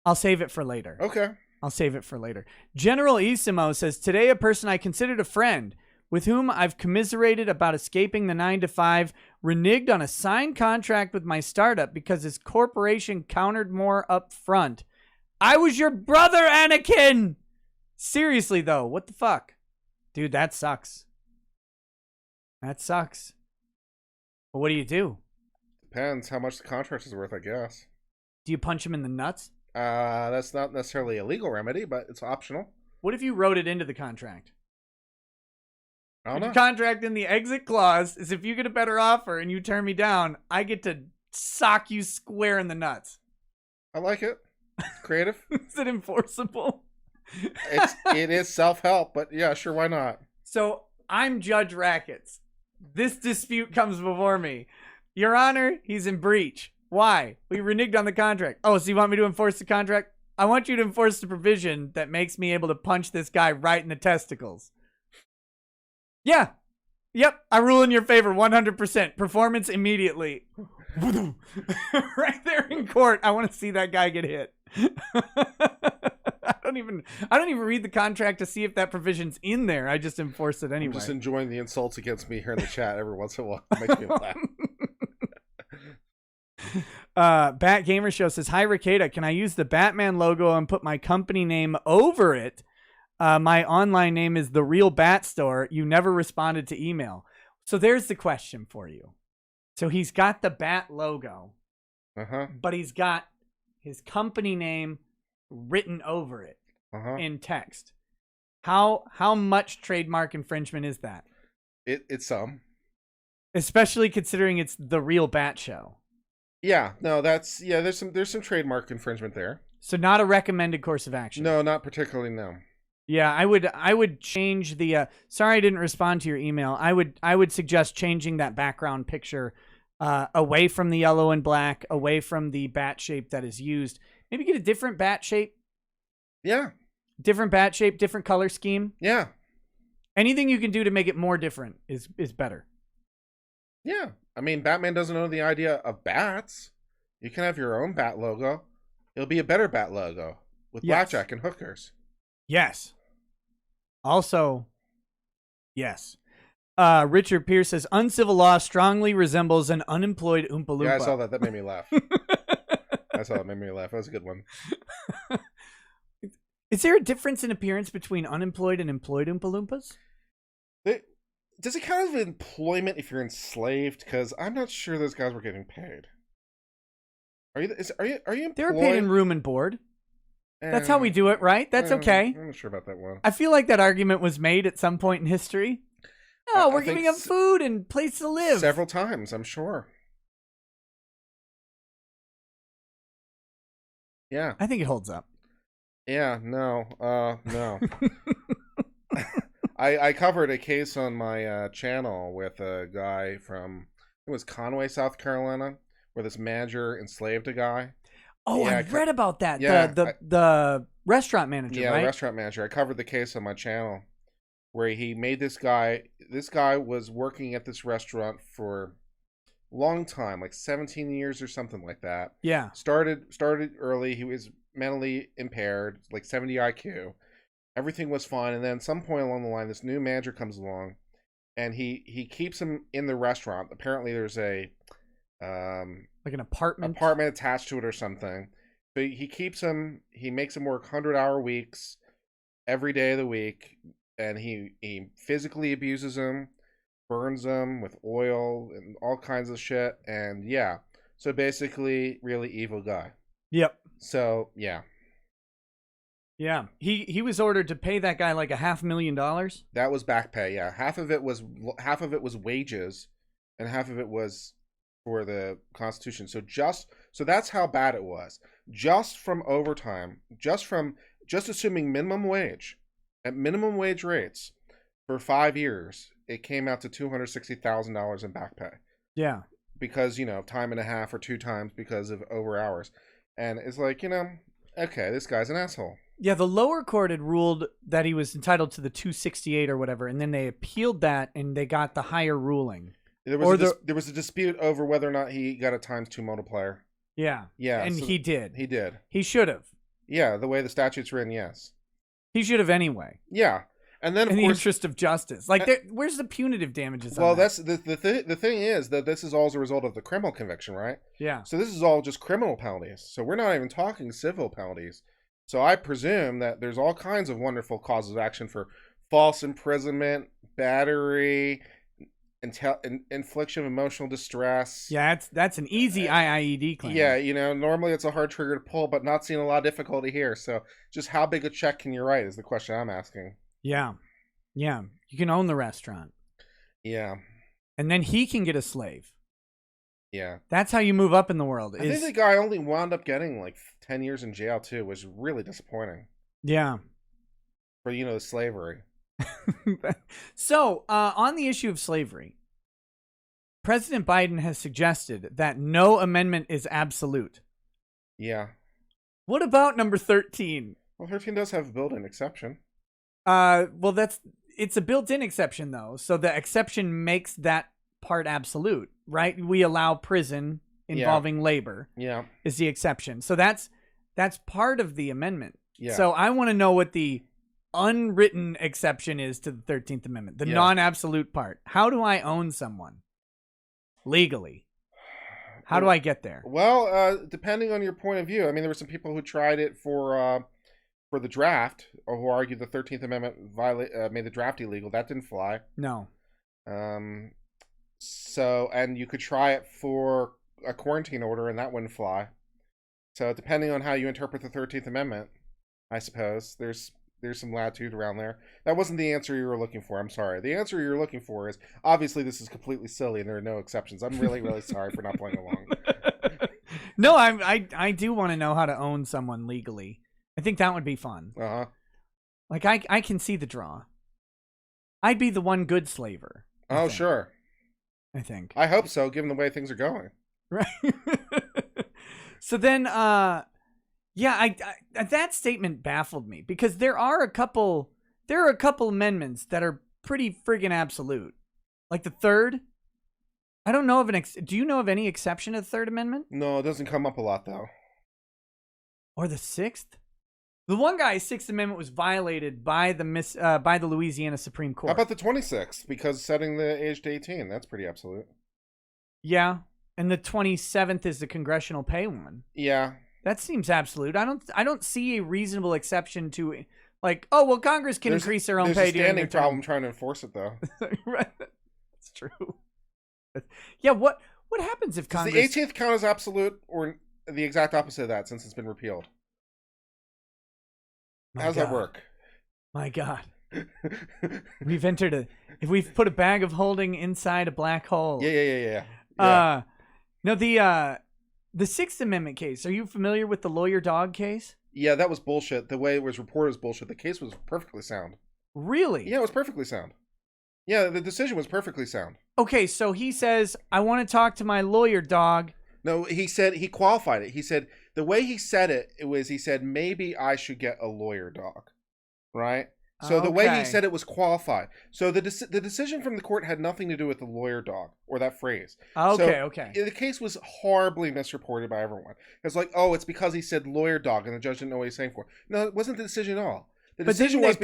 I'll save it for later. Okay. I'll save it for later. General Isimo says, today a person I considered a friend with whom I've commiserated about escaping the 9-to-5 reneged on a signed contract with my startup because his corporation countered more up front. I was your brother, Anakin! Seriously, though, what the fuck? Dude, that sucks. That sucks. But what do you do? Depends how much the contract is worth, I guess. Do you punch him in the nuts? That's not necessarily a legal remedy, but it's optional. What if you wrote it into the contract? I don't know. The contract in the exit clause is if you get a better offer and you turn me down, I get to sock you square in the nuts. I like it. Creative. Is it enforceable? It is self-help, but yeah, sure, why not? So I'm Judge Rackets. This dispute comes before me. Your Honor, he's in breach. Why? We reneged on the contract. Oh, so you want me to enforce the contract? I want you to enforce the provision that makes me able to punch this guy right in the testicles. Yeah. Yep. I rule in your favor 100%. Performance immediately. Right there in court. I want to see that guy get hit. I don't don't even read the contract to see if that provision's in there. I just enforce it anyway. I'm just enjoying the insults against me here in the chat every once in a while. It makes me laugh. Bat Gamer Show says, "Hi Ricada, can I use the Batman logo and put my company name over it? My online name is The Real Bat Store. You never responded to email." So there's the question for you. So he's got the Bat logo, but he's got his company name written over it in text. How much trademark infringement is that? It's some. Especially considering it's The Real Bat Show. Yeah, no, there's some trademark infringement there. So not a recommended course of action. No, not particularly, no. Yeah, I would change the sorry I didn't respond to your email. I would suggest changing that background picture away from the yellow and black, away from the bat shape that is used. Maybe get a different bat shape. Yeah. Different bat shape, different color scheme. Yeah. Anything you can do to make it more different is better. Yeah. I mean, Batman doesn't know the idea of bats. You can have your own bat logo. It'll be a better bat logo with blackjack and hookers. Yes. Also, yes. Richard Pierce says, "Uncivil law strongly resembles an unemployed Oompa Loompa." Yeah, I saw that. That made me laugh. That made me laugh. That was a good one. Is there a difference in appearance between unemployed and employed Oompa Loompas? Does it count as employment if you're enslaved? Because I'm not sure those guys were getting paid. Are you employed? They were paid in room and board. That's how we do it, right? That's okay. I'm not sure about that one. I feel like that argument was made at some point in history. Oh, we're giving them food and place to live. Several times, I'm sure. Yeah. I think it holds up. Yeah, no. I covered a case on my channel with a guy from, it was Conway, South Carolina, where this manager enslaved a guy. Oh, yeah, I read about that. Yeah, the restaurant manager, yeah, right? Yeah, the restaurant manager. I covered the case on my channel where he made this guy was working at this restaurant for a long time, like 17 years or something like that. Yeah. Started early. He was mentally impaired, like 70 IQ. Everything was fine, and then at some point along the line, this new manager comes along, and he keeps him in the restaurant. Apparently, there's a like an apartment attached to it or something. So he keeps him. He makes him work 100-hour weeks every day of the week, and he physically abuses him, burns him with oil and all kinds of shit. And yeah, so basically, really evil guy. Yep. So yeah. Yeah, he was ordered to pay that guy like $500,000. That was back pay. Yeah, half of it was wages, and half of it was for the Constitution. So that's how bad it was. Just from overtime, just assuming minimum wage, at minimum wage rates for 5 years, it came out to $260,000 in back pay. Yeah, because time and a half or 2 times because of over hours, and it's like okay, this guy's an asshole. Yeah, the lower court had ruled that he was entitled to the 268 or whatever, and then they appealed that, and they got the higher ruling. There was a dispute over whether or not he got a ×2 multiplier. Yeah. Yeah. And so he did. He did. He should have. Yeah, the way the statute's written, yes. He should have anyway. Yeah. And then, in the interest of justice. Like, where's the punitive damages on well, that? that's the thing is that this is all as a result of the criminal conviction, right? Yeah. So this is all just criminal penalties. So we're not even talking civil penalties. So I presume that there's all kinds of wonderful causes of action for false imprisonment, battery, infliction of emotional distress. Yeah, that's an easy IIED claim. Yeah, normally it's a hard trigger to pull, but not seeing a lot of difficulty here. So just how big a check can you write is the question I'm asking. Yeah. Yeah. You can own the restaurant. Yeah. And then he can get a slave. Yeah. That's how you move up in the world. I think the guy only wound up getting like 10 years in jail too, which was really disappointing. Yeah. For, the slavery. So, on the issue of slavery, President Biden has suggested that no amendment is absolute. Yeah. What about number 13? Well, 13 does have a built-in exception. Well, it's a built-in exception though. So the exception makes that part absolute, right? We allow prison involving labor. Yeah. Is the exception. So that's part of the amendment. Yeah. So I want to know what the unwritten exception is to the 13th Amendment, the non-absolute part. How do I own someone legally? How do I get there? Well, depending on your point of view. I mean, there were some people who tried it for the draft, or who argued the 13th Amendment made the draft illegal. That didn't fly. No. So, and you could try it for a quarantine order, and that wouldn't fly. So, depending on how you interpret the 13th Amendment, I suppose there's some latitude around there. That wasn't the answer you were looking for. I'm sorry. The answer you're looking for is, obviously this is completely silly and there are no exceptions. I'm really, really sorry for not playing along. No, I do want to know how to own someone legally. I think that would be fun. Uh-huh. Like, I can see the draw. I'd be the one good slaver. Oh, sure. I think. I hope so, given the way things are going. Right. So then, that statement baffled me because there are a couple amendments that are pretty friggin' absolute. Like the third. I don't know of do you know of any exception to the Third Amendment? No, it doesn't come up a lot though. Or the Sixth? The one guy's Sixth Amendment was violated by the Louisiana Supreme Court. How about the 26th? Because setting the age to 18, that's pretty absolute. Yeah, and the 27th is the congressional pay one. Yeah. That seems absolute. I don't see a reasonable exception to, like, oh well, Congress can increase their own pay. There's a standing problem trying to enforce it, though. Right, that's true. Yeah, what happens if Congress? Does the 18th count as absolute, or the exact opposite of that, since it's been repealed? How does that work? My God, we've put a bag of holding inside a black hole. Yeah. No, the Sixth Amendment case. Are you familiar with the lawyer dog case? Yeah, that was bullshit. The way it was reported was bullshit. The case was perfectly sound. Really? Yeah, it was perfectly sound. Yeah, the decision was perfectly sound. Okay, so he says, I want to talk to my lawyer dog. No, he qualified it. He said, the way he said it was, he said, maybe I should get a lawyer dog. Right? So the way he said it was qualified. So the decision from the court had nothing to do with the lawyer dog or that phrase. Okay. The case was horribly misreported by everyone. It's like, oh, it's because he said lawyer dog and the judge didn't know what he was saying for. No, it wasn't the decision at all. The decision was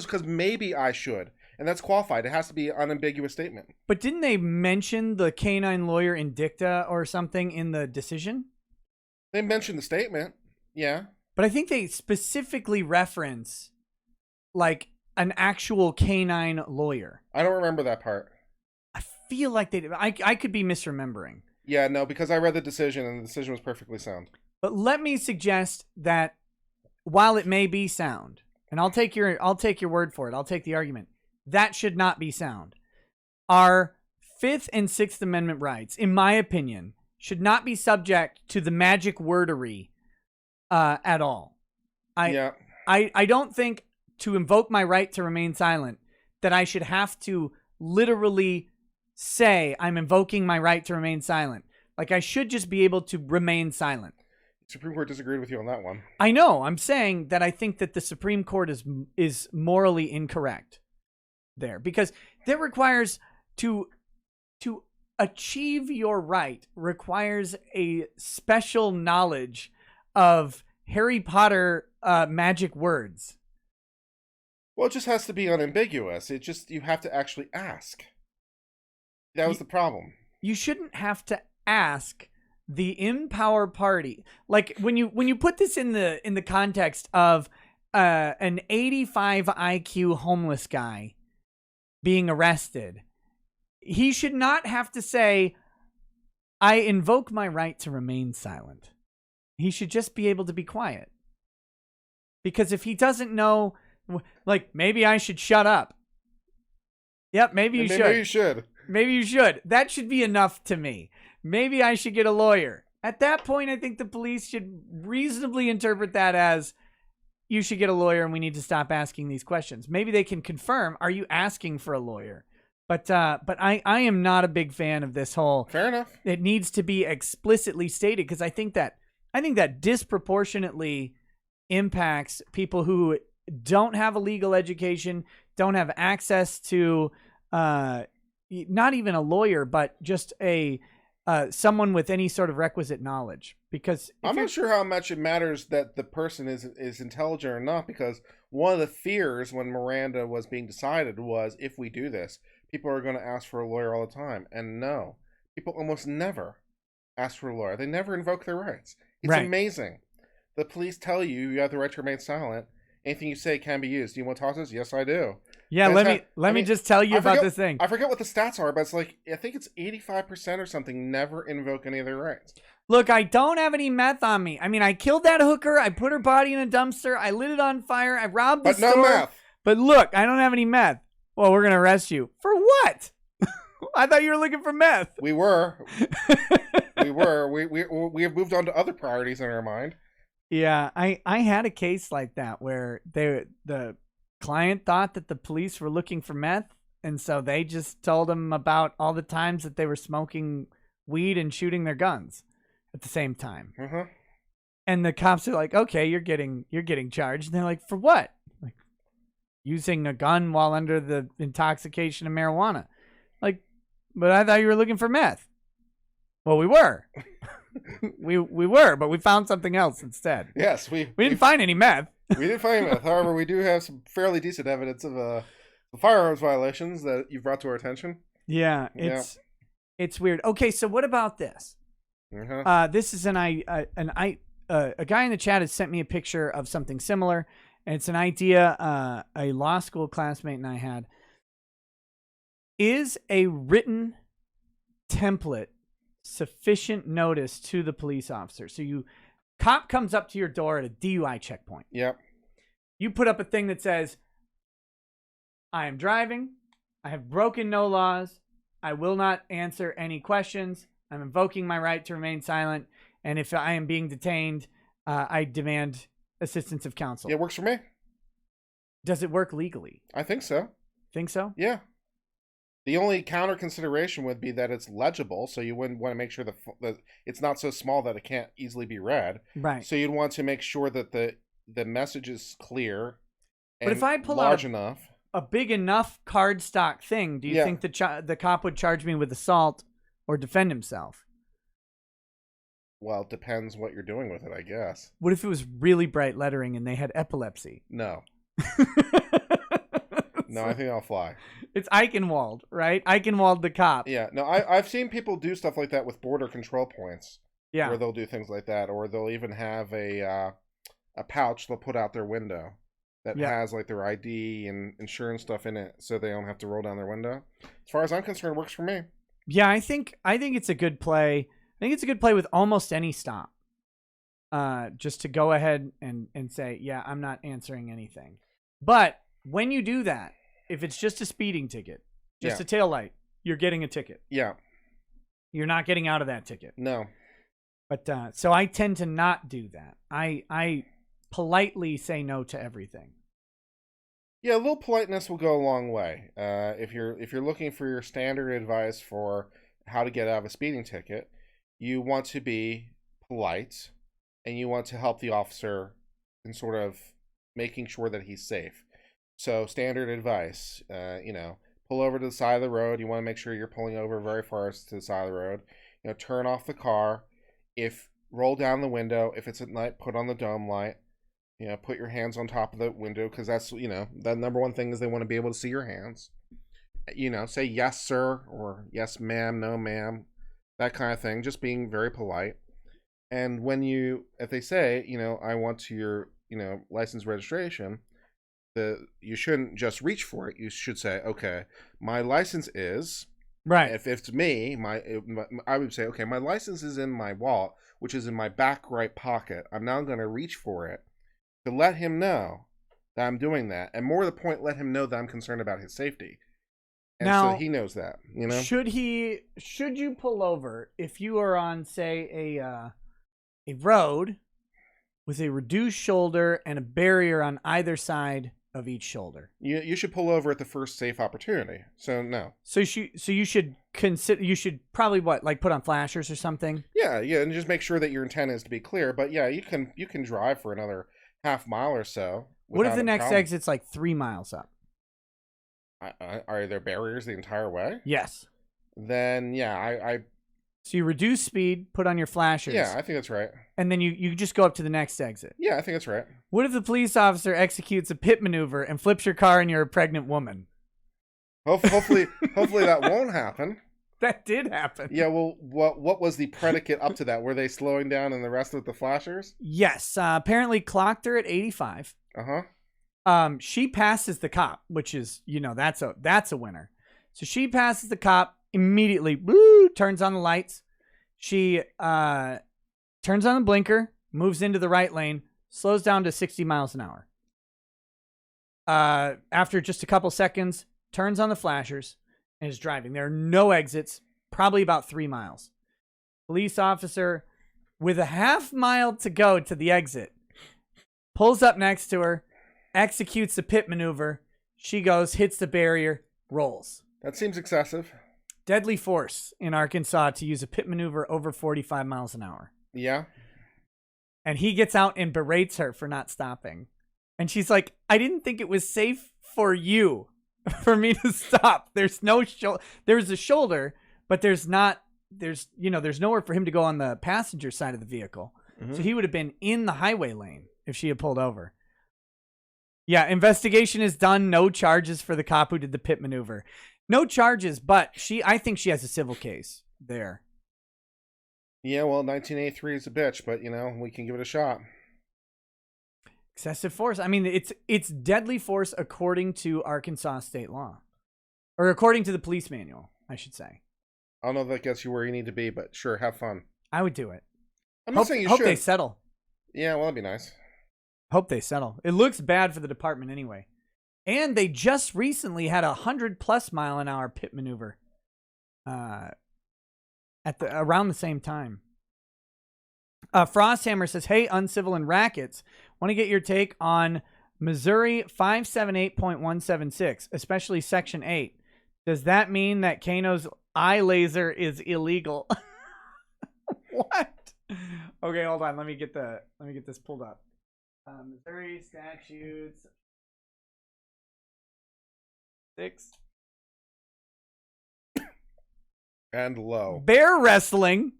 because maybe I should. And that's qualified. It has to be an unambiguous statement. But didn't they mention the canine lawyer in dicta or something in the decision? They mentioned the statement. Yeah. But I think they specifically reference like an actual canine lawyer. I don't remember that part. I feel like they did. I could be misremembering. Yeah, no, because I read the decision and the decision was perfectly sound. But let me suggest that while it may be sound, and I'll take your word for it, I'll take the argument, that should not be sound. Our Fifth and Sixth Amendment rights, in my opinion, should not be subject to the magic wordery at all. I don't think to invoke my right to remain silent that I should have to literally say I'm invoking my right to remain silent. Like, I should just be able to remain silent. Supreme Court disagreed with you on that one. I know. I'm saying that I think that the Supreme Court is morally incorrect there, because that requires to achieve your right requires a special knowledge of Harry Potter magic words. Well, it just has to be unambiguous. You have to actually ask. That was the problem. You shouldn't have to ask the in-power party. Like, when you put this in the context of an 85 IQ homeless guy being arrested, he should not have to say, I invoke my right to remain silent. He should just be able to be quiet. Because if he doesn't know, like, maybe I should shut up. Yep, maybe you should. Maybe you should. Maybe you should. That should be enough to me. Maybe I should get a lawyer. At that point, I think the police should reasonably interpret that as, you should get a lawyer and we need to stop asking these questions. Maybe they can confirm, are you asking for a lawyer? But I am not a big fan of this whole. Fair enough. It needs to be explicitly stated, because I think that disproportionately impacts people who don't have a legal education, don't have access to not even a lawyer, but just someone with any sort of requisite knowledge. Because I'm not sure how much it matters that the person is intelligent or not, because one of the fears when Miranda was being decided was, if we do this, people are going to ask for a lawyer all the time. And no, people almost never ask for a lawyer. They never invoke their rights. It's amazing. The police tell you you have the right to remain silent. Anything you say can be used. Do you want to talk to us? Yes, I do. Yeah, let me just tell you about this thing. I forget what the stats are, but it's like, I think it's 85% or something never invoke any of their rights. Look, I don't have any meth on me. I mean, I killed that hooker. I put her body in a dumpster. I lit it on fire. I robbed the store. But no meth. But look, I don't have any meth. Well, we're going to arrest you. For what? I thought you were looking for meth. We were. We have moved on to other priorities in our mind. Yeah, I had a case like that where the client thought that the police were looking for meth, and so they just told him about all the times that they were smoking weed and shooting their guns at the same time. Mm-hmm. And the cops are like, "Okay, you're getting charged." And they're like, "For what?" Like, using a gun while under the intoxication of marijuana. Like, but I thought you were looking for meth. Well, we were. we were, but we found something else instead. Yes, we didn't find any meth. We didn't find meth. However, we do have some fairly decent evidence of firearms violations that you've brought to our attention. Yeah, it's weird. Okay, so what about this? Uh-huh. This is a guy in the chat has sent me a picture of something similar, and it's an idea a law school classmate and I had. Is a written template sufficient notice to the police officer? So cop comes up to your door at a DUI checkpoint. Yep. You put up a thing that says, I am driving. I have broken no laws. I will not answer any questions. I'm invoking my right to remain silent. And if I am being detained, I demand assistance of counsel. Yeah, it works for me. Does it work legally? I think so. Think so? Yeah. The only counter consideration would be that it's legible, so you wouldn't want to make sure that it's not so small that it can't easily be read. Right. So you'd want to make sure that the message is clear and but if I pull large out enough. A big enough cardstock thing, do you think the cop would charge me with assault or defend himself? Well, it depends what you're doing with it, I guess. What if it was really bright lettering and they had epilepsy? No. No, I think I'll fly. It's Eichenwald, right? Eichenwald the cop. Yeah. No, I've seen people do stuff like that with border control points. Yeah. Where they'll do things like that, or they'll even have a pouch they'll put out their window that has like their ID and insurance stuff in it, so they don't have to roll down their window. As far as I'm concerned, it works for me. Yeah, I think it's a good play. I think it's a good play with almost any stop. Just to go ahead and say, yeah, I'm not answering anything. But when you do that, if it's just a speeding ticket, just a tail light, you're getting a ticket. Yeah. You're not getting out of that ticket. No. But so I tend to not do that. I politely say no to everything. Yeah, a little politeness will go a long way. If you're looking for your standard advice for how to get out of a speeding ticket, you want to be polite and you want to help the officer in sort of making sure that he's safe. So standard advice, pull over to the side of the road. You want to make sure you're pulling over very far to the side of the road. Turn off the car. Roll down the window. If it's at night, put on the dome light. Put your hands on top of the window, because that's, the number one thing is they want to be able to see your hands. Say yes, sir, or yes, ma'am, no, ma'am, that kind of thing. Just being very polite. And if they say, I want your, license registration, you shouldn't just reach for it. You should say, okay, my license is, right. If it's me, I would say, okay, my license is in my wallet, which is in my back right pocket. I'm now going to reach for it to let him know that I'm doing that. And more to the point, let him know that I'm concerned about his safety. And now, so he knows that, Should you pull over if you are on, say, a road with a reduced shoulder and a barrier on either side of each shoulder? You should pull over at the first safe opportunity. So no. So you should consider. You should probably put on flashers or something. Yeah, and just make sure that your intent is to be clear. But yeah, you can drive for another half mile or so. What if the next exit's like 3 miles up? Are there barriers the entire way? Yes. Then yeah, So you reduce speed, put on your flashers. Yeah, I think that's right. And then you just go up to the next exit. Yeah, I think that's right. What if the police officer executes a pit maneuver and flips your car and you're a pregnant woman? Hopefully that won't happen. That did happen. Yeah, well, what was the predicate up to that? Were they slowing down and the rest with the flashers? Yes. Apparently clocked her at 85. Uh-huh. She passes the cop, which is, that's a winner. So she passes the cop, immediately, woo, turns on the lights. She turns on the blinker, moves into the right lane, slows down to 60 miles an hour. After just a couple seconds, turns on the flashers and is driving. There are no exits, probably about 3 miles. Police officer, with a half mile to go to the exit, pulls up next to her, executes the pit maneuver. She goes, hits the barrier, rolls. That seems excessive. Deadly force in Arkansas to use a pit maneuver over 45 miles an hour. Yeah. And he gets out and berates her for not stopping. And she's like, I didn't think it was safe for you for me to stop. There's no there's a shoulder, but there's nowhere for him to go on the passenger side of the vehicle. Mm-hmm. So he would have been in the highway lane if she had pulled over. Yeah, investigation is done. No charges for the cop who did the pit maneuver. No charges, but I think she has a civil case there. Yeah, well, 1983 is a bitch, but, we can give it a shot. Excessive force. I mean, it's deadly force according to Arkansas state law. Or according to the police manual, I should say. I don't know if that gets you where you need to be, but sure, have fun. I would do it. I'm not saying you should. Hope they settle. Yeah, well, that'd be nice. Hope they settle. It looks bad for the department anyway. And they just recently had 100+ mile an hour pit maneuver around the same time. Frosthammer says, hey, Uncivil and Rackets, want to get your take on Missouri 578.176, especially Section 8. Does that mean that Kano's eye laser is illegal? What? Okay, hold on. Let me get this pulled up. Missouri statutes 6 and low. Bear wrestling.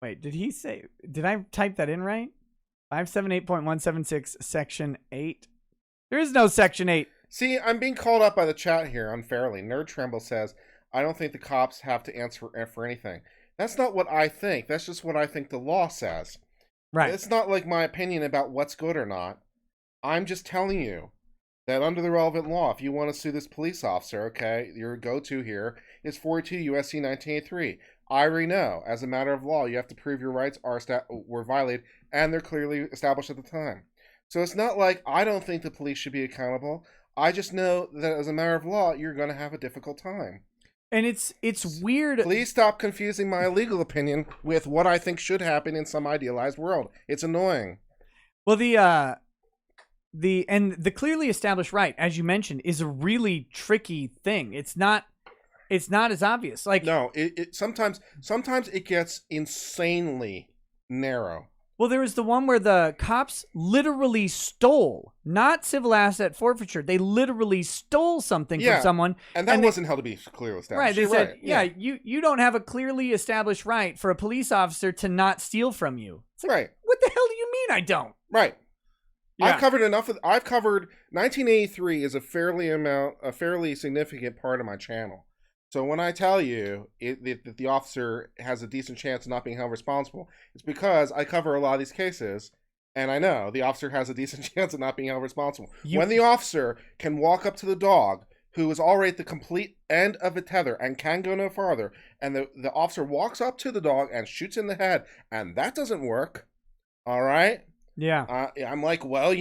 Wait, did I type that in right? 578.176 Section 8. There is no Section 8. See, I'm being called up by the chat here unfairly. Nerd Tremble says, I don't think the cops have to answer for anything. That's not what I think. That's just what I think the law says. Right. It's not like my opinion about what's good or not. I'm just telling you that under the relevant law, if you want to sue this police officer, okay, your go-to here is 42 USC 1983. I already know, as a matter of law, you have to prove your rights were violated, and they're clearly established at the time. So it's not like I don't think the police should be accountable. I just know that as a matter of law, you're going to have a difficult time. And it's weird. Please stop confusing my legal opinion with what I think should happen in some idealized world. It's annoying. Well, the clearly established right, as you mentioned, is a really tricky thing. It's not as obvious. Like, no, it sometimes it gets insanely narrow. Well, there was the one where the cops literally stole, not civil asset forfeiture. They literally stole something from someone. And that wasn't held to be clearly established. Right. They said, you don't have a clearly established right for a police officer to not steal from you. It's like, right. What the hell do you mean I don't? Right. Yeah. I've covered 1983 is a fairly significant part of my channel. So when I tell you that the officer has a decent chance of not being held responsible, it's because I cover a lot of these cases, and I know the officer has a decent chance of not being held responsible. When the officer can walk up to the dog, who is already at the complete end of a tether and can go no farther, and the officer walks up to the dog and shoots in the head, and that doesn't work, all right? Yeah. I'm like, well,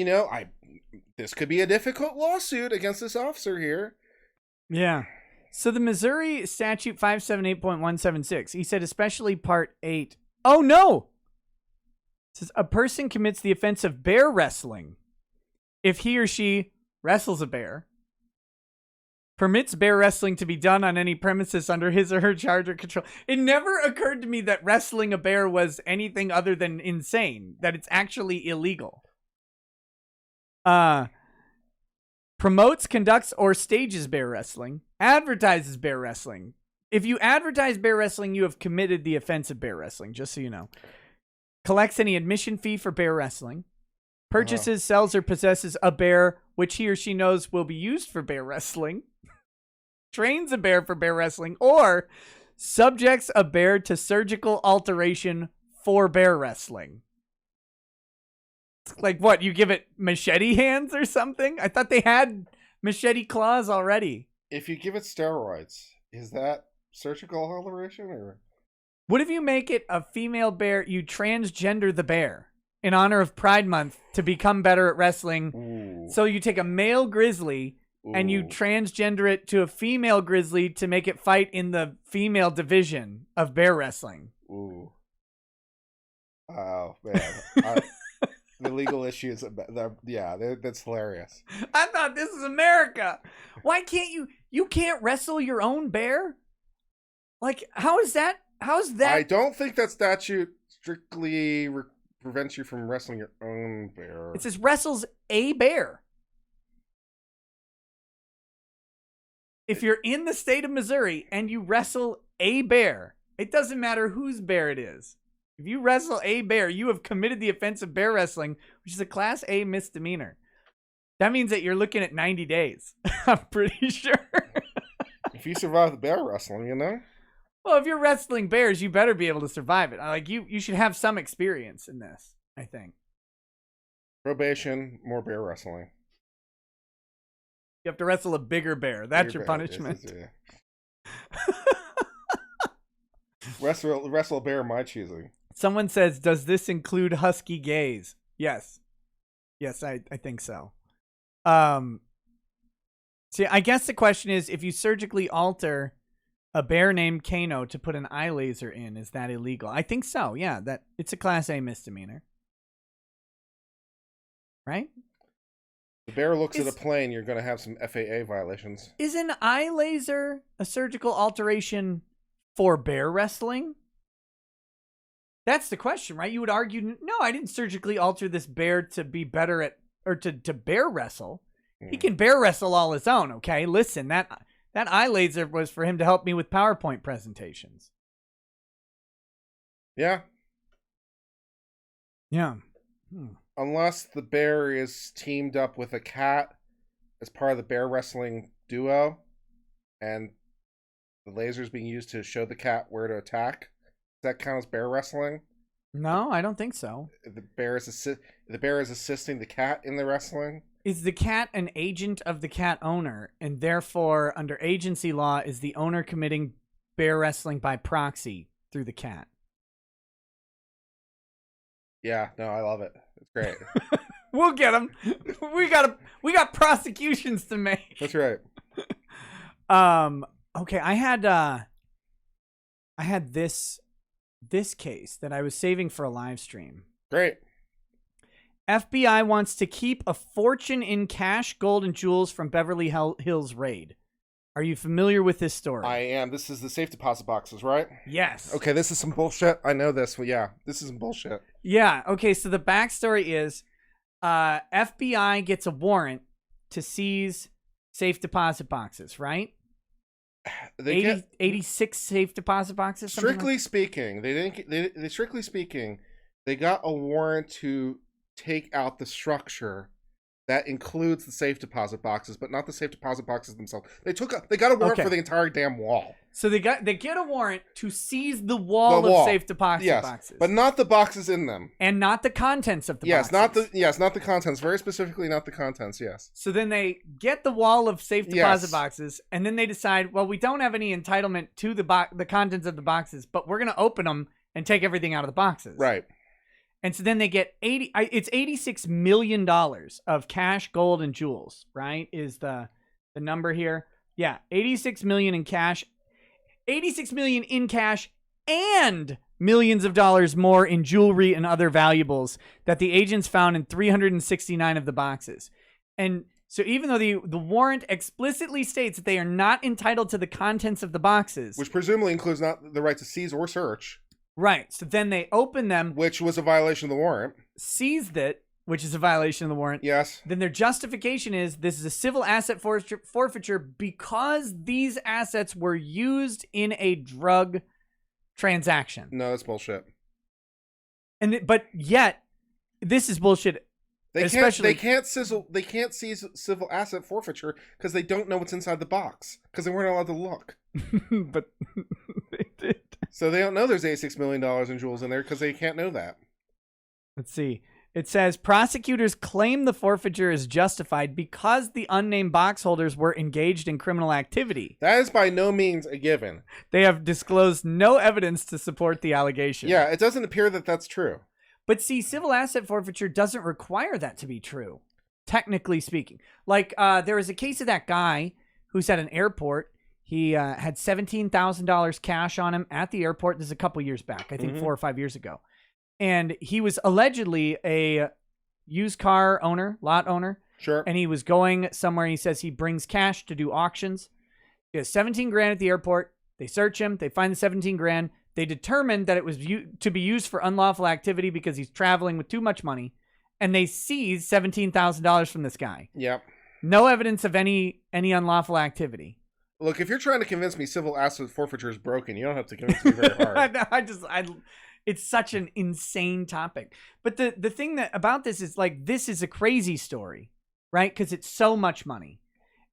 this could be a difficult lawsuit against this officer here. Yeah. So the Missouri statute 578.176, he said especially part 8. Oh, no! It says a person commits the offense of bear wrestling if he or she wrestles a bear, permits bear wrestling to be done on any premises under his or her charge or control. It never occurred to me that wrestling a bear was anything other than insane, that it's actually illegal. promotes, conducts, or stages bear wrestling, advertises bear wrestling. If you advertise bear wrestling, you have committed the offense of bear wrestling, just so you know. Collects any admission fee for bear wrestling. Purchases, sells, or possesses a bear which he or she knows will be used for bear wrestling. Trains a bear for bear wrestling, or subjects a bear to surgical alteration for bear wrestling. Like what? You give it machete hands or something? I thought they had machete claws already. If you give it steroids, is that surgical alteration or? What if you make it a female bear? You transgender the bear in honor of Pride Month to become better at wrestling. Ooh. So you take a male grizzly and you transgender it to a female grizzly to make it fight in the female division of bear wrestling. Ooh. Oh, man. The legal issues, that's hilarious. I thought this is America. Why can't you can't wrestle your own bear? Like, how is that? I don't think that statute strictly prevents you from wrestling your own bear. It says wrestles a bear. If you're in the state of Missouri and you wrestle a bear, it doesn't matter whose bear it is. If you wrestle a bear, you have committed the offense of bear wrestling, which is a Class A misdemeanor. That means that you're looking at 90 days. I'm pretty sure. If you survive the bear wrestling, you know? Well, if you're wrestling bears, you better be able to survive it. Like you should have some experience in this, I think. Probation, more bear wrestling. You have to wrestle a bigger bear. That's your punishment. Wrestle a bear of my choosing. Someone says, does this include husky gays? Yes. Yes, I think so. See, I guess the question is, if you surgically alter a bear named Kano to put an eye laser in, is that illegal? I think so, yeah. That it's a Class A misdemeanor. Right? The bear looks at a plane, you're going to have some FAA violations. Is an eye laser a surgical alteration for bear wrestling? That's the question, right? You would argue, no, I didn't surgically alter this bear to be better at, or to bear wrestle. He can bear wrestle all his own, okay? Listen, that eye laser was for him to help me with PowerPoint presentations. Yeah. Yeah. Unless the bear is teamed up with a cat as part of the bear wrestling duo, and the laser's being used to show the cat where to attack. Does that count as bear wrestling? No, I don't think so. The bear is assisting the cat in the wrestling. Is the cat an agent of the cat owner, and therefore, under agency law, is the owner committing bear wrestling by proxy through the cat? Yeah, no, I love it. It's great. We'll get them. We got prosecutions to make. That's right. Okay, I had this case that I was saving for a live stream. Great. FBI wants to keep a fortune in cash, gold, and jewels from Beverly Hills raid. Are you familiar with this story? I am. This is the safe deposit boxes, right? Yes. Okay, this is some bullshit. I know this. Well, yeah, this is some bullshit. Yeah. Okay, so the backstory is FBI gets a warrant to seize safe deposit boxes, right? 86 safe deposit boxes? Strictly speaking, they got a warrant to take out the structure that includes the safe deposit boxes, but not the safe deposit boxes themselves. They got a warrant for the entire damn wall. So they get a warrant to seize the wall of safe deposit boxes, but not the boxes in them, and not the contents of the boxes. Not the contents. Very specifically, not the contents. Yes. So then they get the wall of safe deposit boxes, and then they decide, well, we don't have any entitlement to the contents of the boxes, but we're going to open them and take everything out of the boxes. Right. And so then they get it's $86 million of cash, gold, and jewels, right? Is the number here. Yeah, $86 million in cash. $86 million in cash and millions of dollars more in jewelry and other valuables that the agents found in 369 of the boxes. And so even though the warrant explicitly states that they are not entitled to the contents of the boxes, which presumably includes not the right to seize or search. Right. So then they open them, which was a violation of the warrant. Seized it, which is a violation of the warrant. Yes. Then their justification is this is a civil asset forfeiture because these assets were used in a drug transaction. No, that's bullshit. But yet, this is bullshit. They can't seize civil asset forfeiture because they don't know what's inside the box because they weren't allowed to look. But they did. So they don't know there's $86 million in jewels in there because they can't know that. Let's see. It says prosecutors claim the forfeiture is justified because the unnamed box holders were engaged in criminal activity. That is by no means a given. They have disclosed no evidence to support the allegation. Yeah, it doesn't appear that that's true. But see, civil asset forfeiture doesn't require that to be true, technically speaking. Like, there was a case of that guy who's at an airport. He had $17,000 cash on him at the airport. This is a couple years back, I think 4 or 5 years ago. And he was allegedly a used car owner, lot owner. Sure. And he was going somewhere. He says he brings cash to do auctions. He has 17 grand at the airport. They search him. They find the 17 grand. They determined that it was to be used for unlawful activity because he's traveling with too much money. And they seize $17,000 from this guy. Yep. No evidence of any unlawful activity. Look, if you're trying to convince me civil asset forfeiture is broken, you don't have to convince me very hard. It's such an insane topic. But the thing about this is, like, this is a crazy story, right? Because it's so much money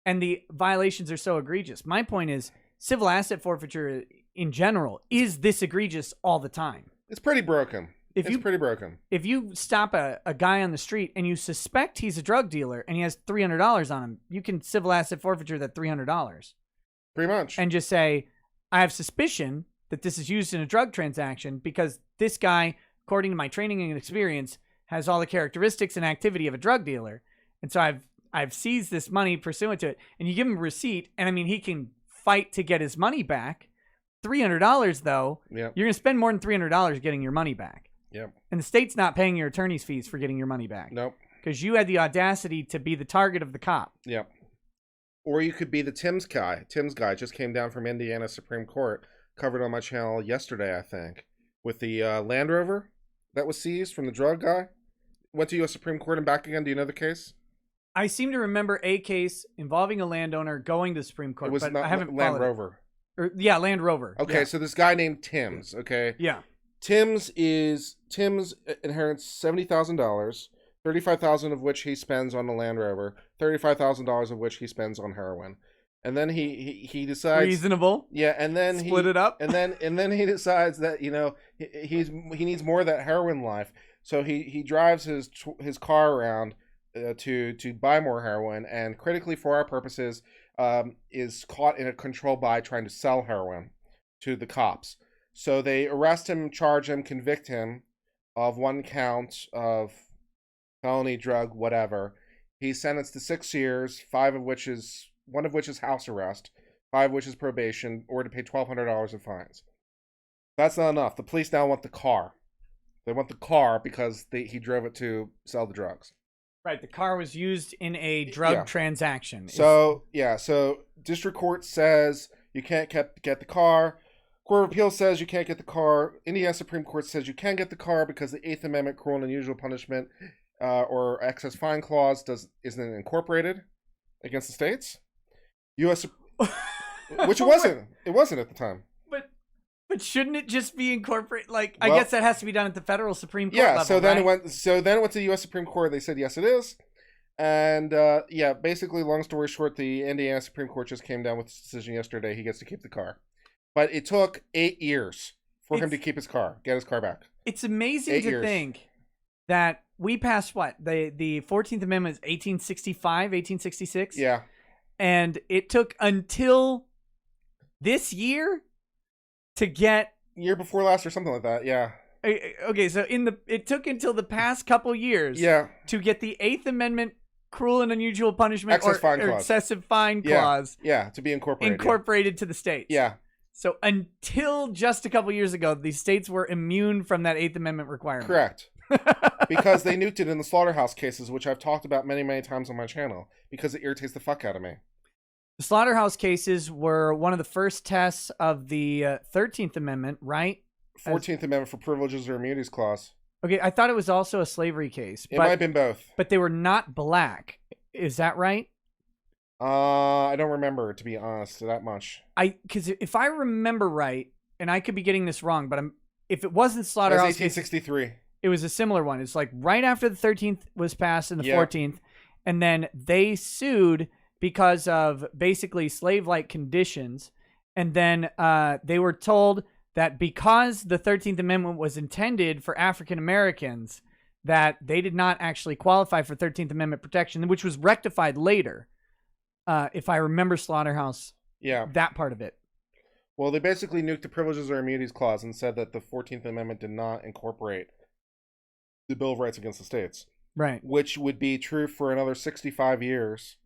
and the violations are so egregious. My point is civil asset forfeiture in general is this egregious all the time. It's pretty broken. It's pretty broken. If you stop a guy on the street and you suspect he's a drug dealer and he has $300 on him, you can civil asset forfeiture that $300. Pretty much. And just say, I have suspicion that this is used in a drug transaction because this guy, according to my training and experience, has all the characteristics and activity of a drug dealer. And so I've seized this money pursuant to it. And you give him a receipt, and I mean, he can fight to get his money back. $300, though, you're going to spend more than $300 getting your money back. Yep. And the state's not paying your attorney's fees for getting your money back. Nope. Because you had the audacity to be the target of the cop. Yep. Or you could be the Tim's guy. Tim's guy just came down from Indiana Supreme Court, covered on my channel yesterday, I think, with the Land Rover that was seized from the drug guy. Went to U.S. Supreme Court and back again. Do you know the case? I seem to remember a case involving a landowner going to the Supreme Court, it was but not I haven't Land Rover. Land Rover. Okay, yeah. So this guy named Tim's, okay? Yeah. Tim's inherits $70,000, $35,000 of which he spends on the Land Rover, $35,000 of which he spends on heroin. And then he decides reasonable. Yeah, and then split it up. And then he decides that, you know, he needs more of that heroin life. So he drives his car around to buy more heroin, and critically for our purposes is caught in a control buy trying to sell heroin to the cops. So they arrest him, charge him, convict him of 1 count of felony drug whatever. He's sentenced to 6 years, 1 of which is house arrest, 5 of which is probation, or to pay $1,200 in fines. That's not enough. The police now want the car. They want the car because he drove it to sell the drugs. Right, the car was used in a drug transaction. So district court says you can't get the car. Court of Appeals says you can't get the car. Indiana Supreme Court says you can get the car because the 8th Amendment cruel and unusual punishment or excess fine clause isn't incorporated against the states. Which it wasn't. It wasn't at the time. But shouldn't it just be incorporated? Like, I guess that has to be done at the federal Supreme Court level, so then right? it went to the U.S. Supreme Court. They said yes, it is. And basically, long story short, the Indiana Supreme Court just came down with this decision yesterday. He gets to keep the car, but it took 8 years for him to keep his car, get his car back. It's amazing to think that we passed what the 14th Amendment is 1865, 1866. Yeah, and it took until this year to get year before last or something like that. Yeah. Okay, so it took until the past couple years to get the 8th Amendment cruel and unusual punishment or excessive fine clause to be incorporated to the states. Yeah. So until just a couple years ago, the states were immune from that 8th Amendment requirement. Correct. Because they nuked it in the slaughterhouse cases, which I've talked about many, many times on my channel, because it irritates the fuck out of me. The slaughterhouse cases were one of the first tests of the 13th Amendment, right? 14th Amendment for privileges or immunities clause. Okay, I thought it was also a slavery case. It might have been both. But they were not black. Is that right? I don't remember, to be honest, that much. Because if I remember right, and I could be getting this wrong, but if it wasn't Slaughterhouse Case, 1863. it was a similar one. It's like right after the 13th was passed and the 14th, and then they sued because of basically slave-like conditions, and then they were told that because the 13th Amendment was intended for African Americans, that they did not actually qualify for 13th Amendment protection, which was rectified later. If I remember Slaughterhouse, that part of it. Well, they basically nuked the Privileges or Immunities Clause and said that the 14th Amendment did not incorporate the Bill of Rights against the states. Right. Which would be true for another 65 years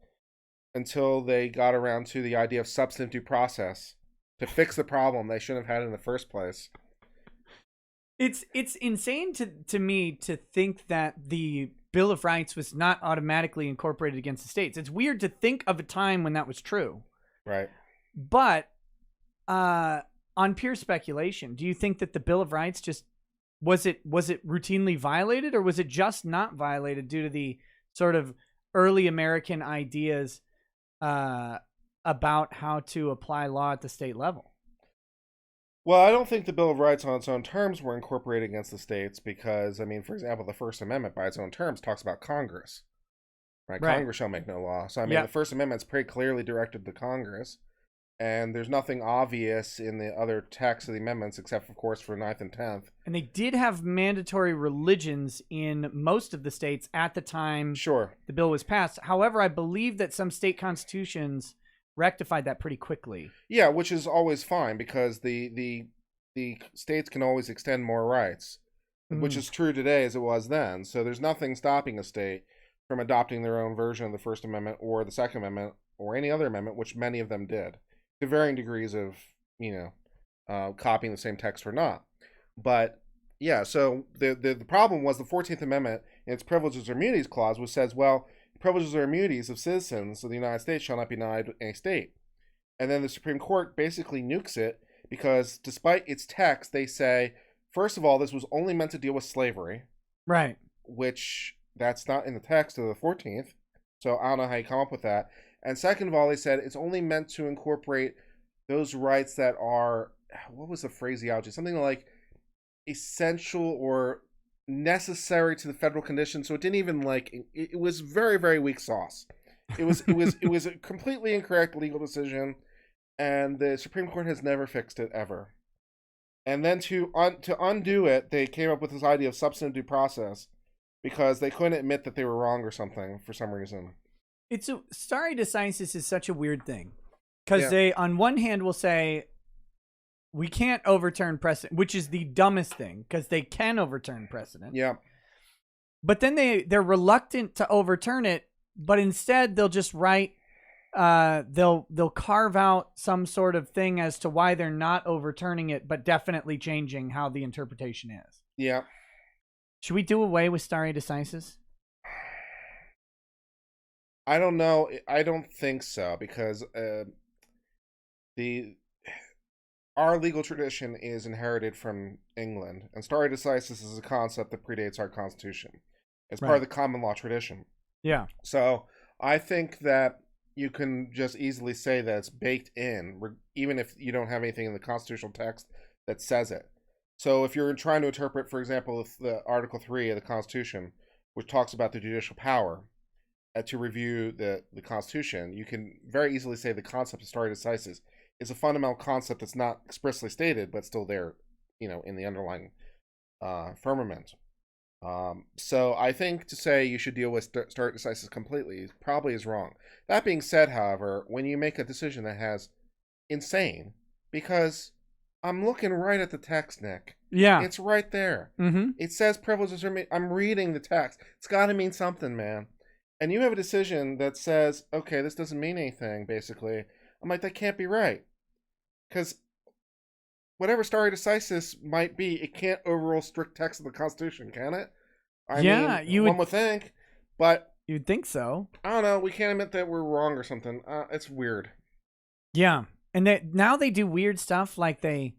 until they got around to the idea of substantive due process to fix the problem they shouldn't have had in the first place. It's insane to me to think that the Bill of Rights was not automatically incorporated against the states. It's weird to think of a time when that was true. Right. But on pure speculation, do you think that the Bill of Rights just was it routinely violated, or was it just not violated due to the sort of early American ideas about how to apply law at the state level? Well, I don't think the Bill of Rights on its own terms were incorporated against the states because, I mean, for example, the First Amendment by its own terms talks about Congress. Right? Congress shall make no law. So, I mean, the First Amendment's pretty clearly directed to Congress, and there's nothing obvious in the other texts of the amendments except, of course, for 9th and 10th. And they did have mandatory religions in most of the states at the time the bill was passed. However, I believe that some state constitutions rectified that pretty quickly. Yeah, which is always fine because the states can always extend more rights, which is true today as it was then. So there's nothing stopping a state from adopting their own version of the First Amendment or the Second Amendment or any other amendment, which many of them did, to varying degrees of, copying the same text or not. But yeah, so the problem was the 14th Amendment in its Privileges or Immunities Clause, which says, well, privileges or immunities of citizens of the United States shall not be denied to any state. And then the Supreme Court basically nukes it because despite its text, they say, first of all, this was only meant to deal with slavery. Right. Which that's not in the text of the 14th. So I don't know how you come up with that. And second of all, they said it's only meant to incorporate those rights that are, what was the phraseology? Something like essential or necessary to the federal condition. So it didn't even it was very, very weak sauce. It was a completely incorrect legal decision, and the Supreme Court has never fixed it ever. And then to undo it, they came up with this idea of substantive due process because they couldn't admit that they were wrong or something for some reason. Stare decisis is such a weird thing because they, on one hand, will say we can't overturn precedent, which is the dumbest thing because they can overturn precedent. Yeah. But then they're reluctant to overturn it, but instead they'll just write, they'll carve out some sort of thing as to why they're not overturning it, but definitely changing how the interpretation is. Yeah. Should we do away with stare decisis? I don't know. I don't think so because our legal tradition is inherited from England, and stare decisis is a concept that predates our Constitution. It's part of the common law tradition. Yeah. So I think that you can just easily say that it's baked in, even if you don't have anything in the constitutional text that says it. So if you're trying to interpret, for example, the Article 3 of the Constitution, which talks about the judicial power to review the Constitution, you can very easily say the concept of stare decisis is a fundamental concept that's not expressly stated, but still there, in the underlying firmament. So I think to say you should deal with stare decisis completely probably is wrong. That being said, however, when you make a decision that has insane, because I'm looking right at the text, Nick. Yeah. It's right there. Mm-hmm. It says privileges are I'm reading the text. It's got to mean something, man. And you have a decision that says, okay, this doesn't mean anything, basically. I'm like, that can't be right. Because whatever stare decisis might be, it can't overrule strict text of the Constitution, can it? I mean, one would think, but you'd think so. I don't know. We can't admit that we're wrong or something. It's weird. Yeah, and now they do weird stuff, like they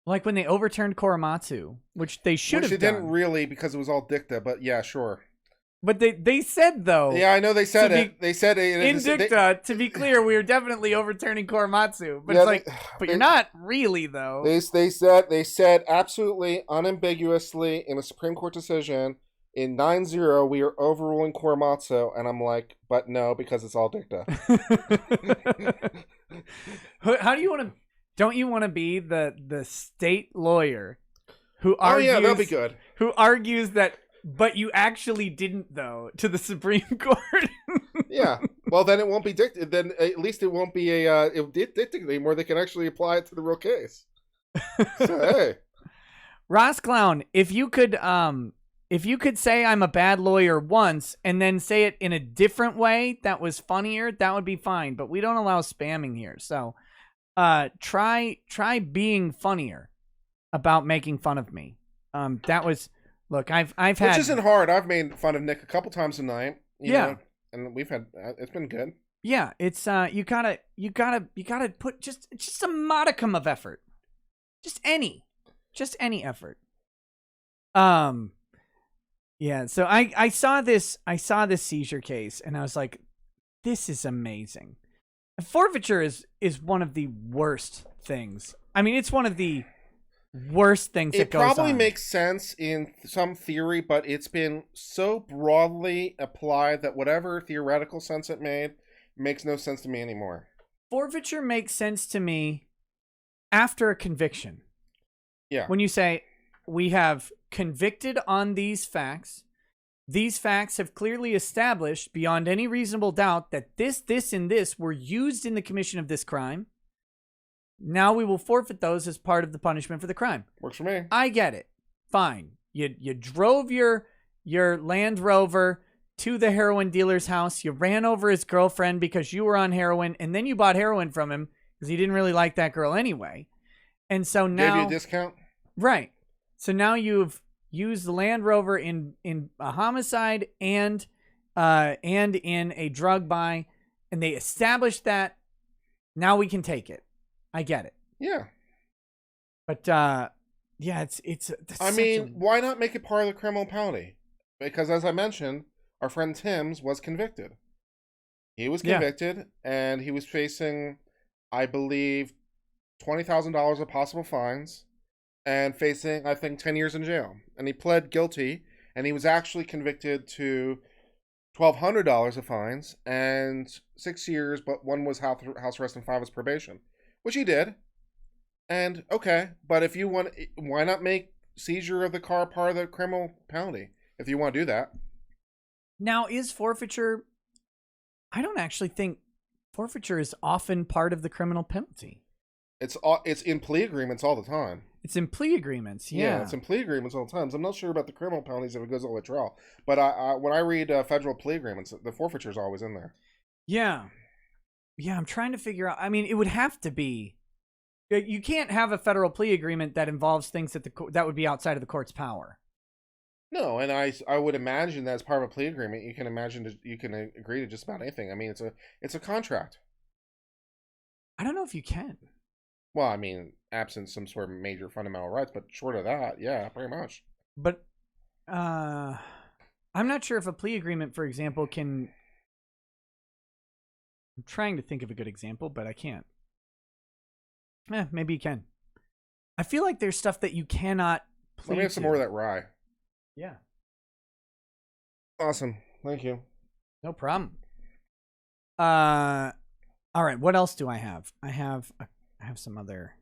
Like when they overturned Korematsu, which they should have Which they done. didn't really, because it was all dicta, but yeah, sure. But they said, though. Yeah, I know they said it. They said it. In dicta, to be clear, we were definitely overturning Korematsu. But yeah, it's like, but you're not really, though. They said absolutely, unambiguously in a Supreme Court decision, in 9-0, we are overruling Korematsu. And I'm like, but no, because it's all dicta. How do you want to... Don't you want to be the state lawyer who argues... Oh, yeah, that'd be good. Who argues that... But you actually didn't, though, to the Supreme Court. Yeah. Well, then it won't be dictated. Then at least it won't be a dictated anymore. They can actually apply it to the real case. So, hey, Ross Clown, if you could say I'm a bad lawyer once and then say it in a different way that was funnier, that would be fine. But we don't allow spamming here, so try being funnier about making fun of me. That was. Look, I've had... Which isn't hard. I've made fun of Nick a couple times a night. You know, and we've had... It's been good. Yeah, it's... You gotta put just a modicum of effort. Just any effort. Yeah, so I saw this seizure case, and I was like, this is amazing. Forfeiture is one of the worst things. I mean, it's one of the... worst things that goes on. It probably makes sense in some theory, but it's been so broadly applied that whatever theoretical sense it made makes no sense to me anymore. Forfeiture makes sense to me after a conviction. Yeah. When you say, we have convicted on these facts have clearly established beyond any reasonable doubt that this, and this were used in the commission of this crime. Now we will forfeit those as part of the punishment for the crime. Works for me. I get it. Fine. You drove your Land Rover to the heroin dealer's house. You ran over his girlfriend because you were on heroin, and then you bought heroin from him because he didn't really like that girl anyway. And so now... Gave you a discount? Right. So now you've used the Land Rover in a homicide and in a drug buy, and they established that. Now we can take it. I get it. Yeah. But, yeah, it's I mean, why not make it part of the criminal penalty? Because, as I mentioned, our friend Tim's was convicted. He was convicted, and he was facing, I believe, $20,000 of possible fines, and facing, I think, 10 years in jail. And he pled guilty, and he was actually convicted to $1,200 of fines, and 6 years, but one was house arrest and 5 was probation. Which he did. And, okay, but if you want, why not make seizure of the car part of the criminal penalty, if you want to do that? Now, is forfeiture... I don't actually think forfeiture is often part of the criminal penalty. It's in plea agreements all the time. It's in plea agreements, yeah. It's in plea agreements all the time. So I'm not sure about the criminal penalties if it goes all the way to trial. But when I read federal plea agreements, the forfeiture is always in there. Yeah. Yeah, I'm trying to figure out. I mean, it would have to be. You can't have a federal plea agreement that involves things that would be outside of the court's power. No, and I would imagine that as part of a plea agreement, you can agree to just about anything. I mean, it's a contract. I don't know if you can. Well, I mean, absent some sort of major fundamental rights, but short of that, yeah, pretty much. But I'm not sure if a plea agreement, for example, can... I'm trying to think of a good example, but I can't. Maybe you can. I feel like there's stuff that you cannot plead Let me have some more of that rye. Yeah. Awesome. Thank you. No problem. All right. What else do I have? I have some other.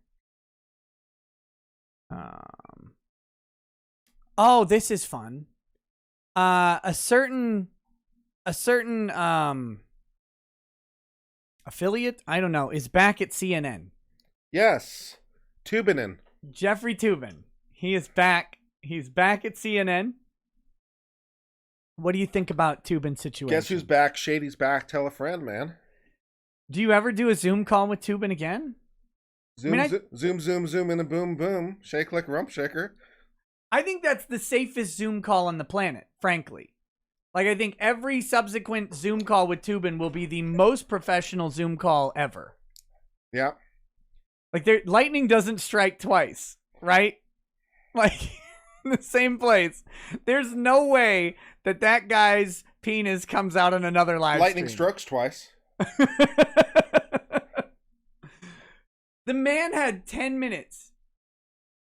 Oh, this is fun. A certain affiliate, I don't know, is back at CNN. Yes. Tubin. Jeffery Tubin. He is back. He's back at CNN. What do you think about Tubin's situation? Guess who's back? Shady's back. Tell a friend, man. Do you ever do a Zoom call with Tubin again? Zoom, and a boom, boom. Shake like a rump shaker. I think that's the safest Zoom call on the planet, frankly. Like, I think every subsequent Zoom call with Tubin will be the most professional Zoom call ever. Yeah. Like, lightning doesn't strike twice. right? Like, in the same place. There's no way that guy's penis comes out in another live Lightning stream. strokes twice. The man had 10 minutes.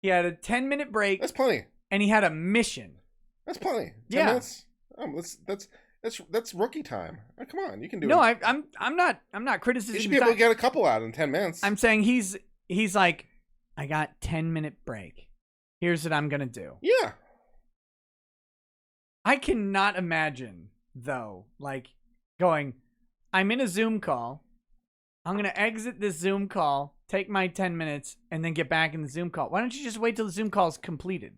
He had a 10-minute break. That's plenty. And he had a mission. That's plenty. 10 Yeah. minutes. That's rookie time. Oh, come on, you can do No, it. I'm not criticizing. You should be able to get a couple out in 10 minutes. I'm saying he's like, I got 10-minute break. Here's what I'm gonna do. Yeah. I cannot imagine though, like going, I'm in a Zoom call. I'm gonna exit this Zoom call, take my 10 minutes, and then get back in the Zoom call. Why don't you just wait till the Zoom call is completed?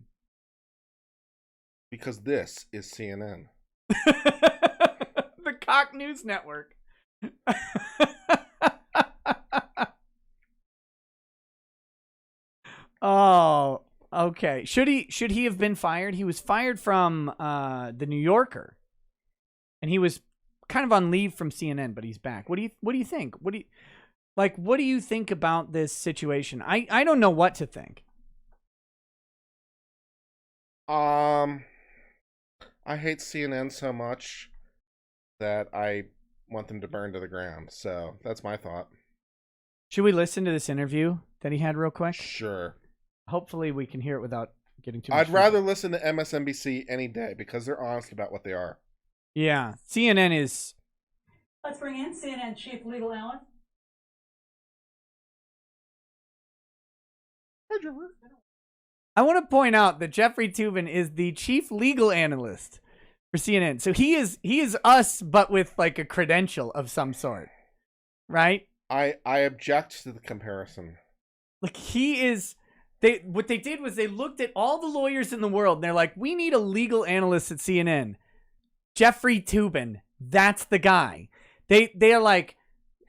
Because this is CNN. The Cock News Network. Oh, okay. Should he have been fired? He was fired from the New Yorker, and he was kind of on leave from CNN, but he's back. What do you think? What do you think about this situation? I don't know what to think. I hate CNN so much that I want them to burn to the ground. So that's my thought. Should we listen to this interview that he had real quick? Sure. Hopefully we can hear it without getting too much. I'd rather listen to MSNBC any day because they're honest about what they are. Yeah. CNN is... Let's bring in CNN Chief Legal Analyst. I want to point out that Jeffery Tubin is the chief legal analyst for CNN. So he is us, but with like a credential of some sort, right? I object to the comparison. Like he is. What they did was they looked at all the lawyers in the world and they're like, we need a legal analyst at CNN. Jeffery Tubin, that's the guy. They are like,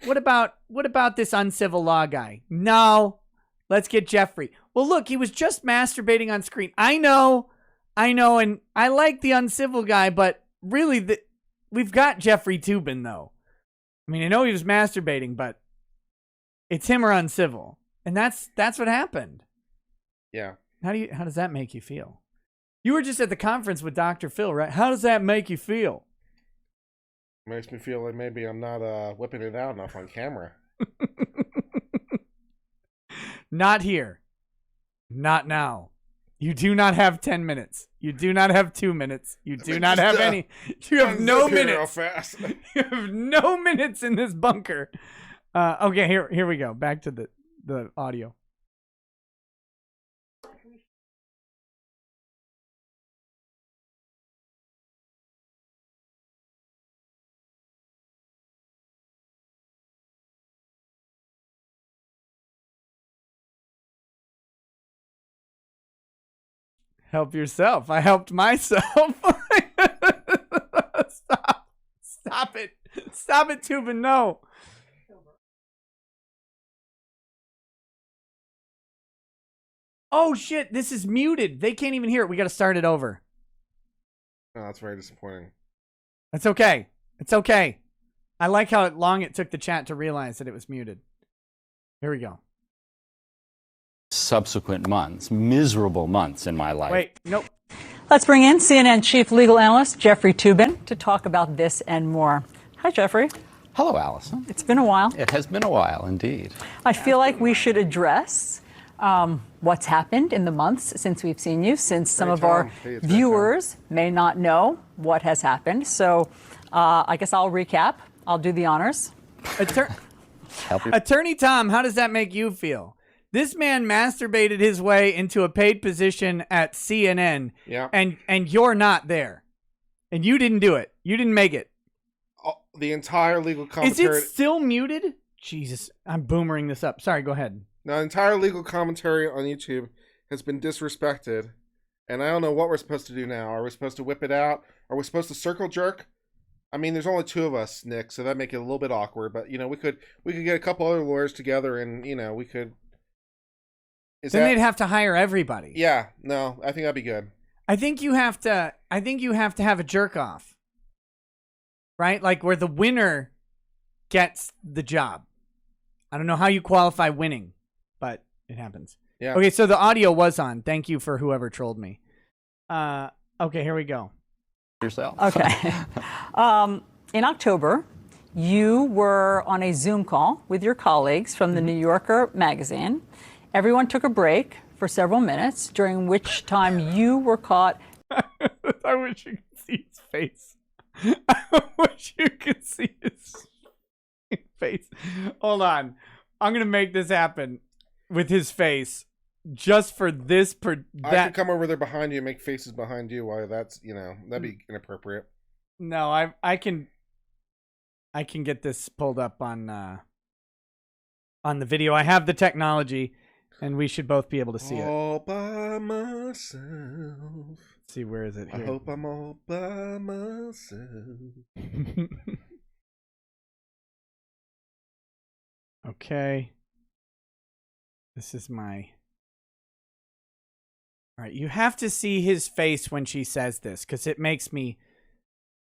what about this uncivil law guy? No, let's get Jeffery. Well, look, he was just masturbating on screen. I know, and I like the uncivil guy, but really, we've got Jeffery Tubin, though. I mean, I know he was masturbating, but it's him or uncivil, and that's what happened. Yeah. How does that make you feel? You were just at the conference with Dr. Phil, right? How does that make you feel? Makes me feel like maybe I'm not whipping it out enough on camera. Not here. Not now. You do not have 10 minutes. You do not have 2 minutes. You do not have any. You have no minutes. Fast. You have no minutes in this bunker. Okay, here we go. Back to the audio. Help yourself. I helped myself. Stop it. Stop it, Tubin. No. Oh, shit. This is muted. They can't even hear it. We got to start it over. Oh, that's very disappointing. That's okay. It's okay. I like how long it took the chat to realize that it was muted. Here we go. Subsequent months, miserable months in my life. Wait, nope. Let's bring in CNN Chief Legal Analyst Jeffery Tubin to talk about this and more. Hi, Jeffery. Hello, Allison. It's been a while. It has been a while, indeed. I feel like we should address what's happened in the months since we've seen you, since some of our viewers may not know what has happened. So I guess I'll recap. I'll do the honors. Attorney Tom, how does that make you feel? This man masturbated his way into a paid position at CNN, yeah, and you're not there. And you didn't do it. You didn't make it. The entire legal commentary... Is it still muted? Jesus, I'm boomering this up. Sorry, go ahead. Now, the entire legal commentary on YouTube has been disrespected, and I don't know what we're supposed to do now. Are we supposed to whip it out? Are we supposed to circle jerk? I mean, there's only two of us, Nick, so that make it a little bit awkward. But you know, we could get a couple other lawyers together, and you know, we could. They'd have to hire everybody. Yeah, no, I think that'd be good. I think you have to have a jerk off, right? Like where the winner gets the job. I don't know how you qualify winning, but it happens. Yeah. Okay, so the audio was on. Thank you for whoever trolled me. Okay, here we go. Yourself. Okay. In October, you were on a Zoom call with your colleagues from the New Yorker magazine. Everyone took a break for several minutes, during which time you were caught. I wish you could see his face. I wish you could see his face. Hold on. I'm going to make this happen with his face just for this. I could come over there behind you and make faces behind you while that's, that'd be inappropriate. No, I can get this pulled up on the video. I have the technology, and we should both be able to see it. All by myself. Let's see, where is it here? I hope I'm all by myself. Okay. This is my... All right, you have to see his face when she says this, because it makes me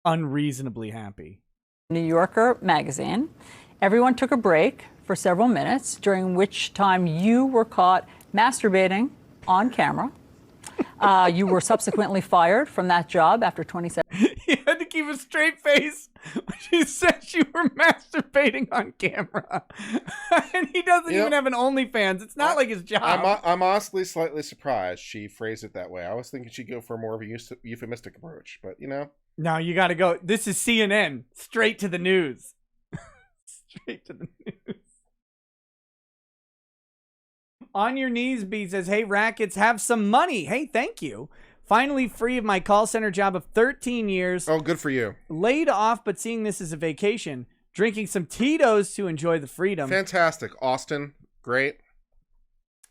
unreasonably happy. New Yorker magazine. Everyone took a break for several minutes, during which time you were caught masturbating on camera. You were subsequently fired from that job after 27. He had to keep a straight face when she said you were masturbating on camera. And he doesn't even have an OnlyFans. It's not like his job. I'm honestly slightly surprised she phrased it that way. I was thinking she'd go for more of a euphemistic approach, but No, you got to go. This is CNN. Straight to the news. Straight to the news. On your knees, B says, hey, Rackets, have some money. Hey, thank you. Finally free of my call center job of 13 years. Oh, good for you. Laid off, but seeing this as a vacation. Drinking some Tito's to enjoy the freedom. Fantastic. Austin, great.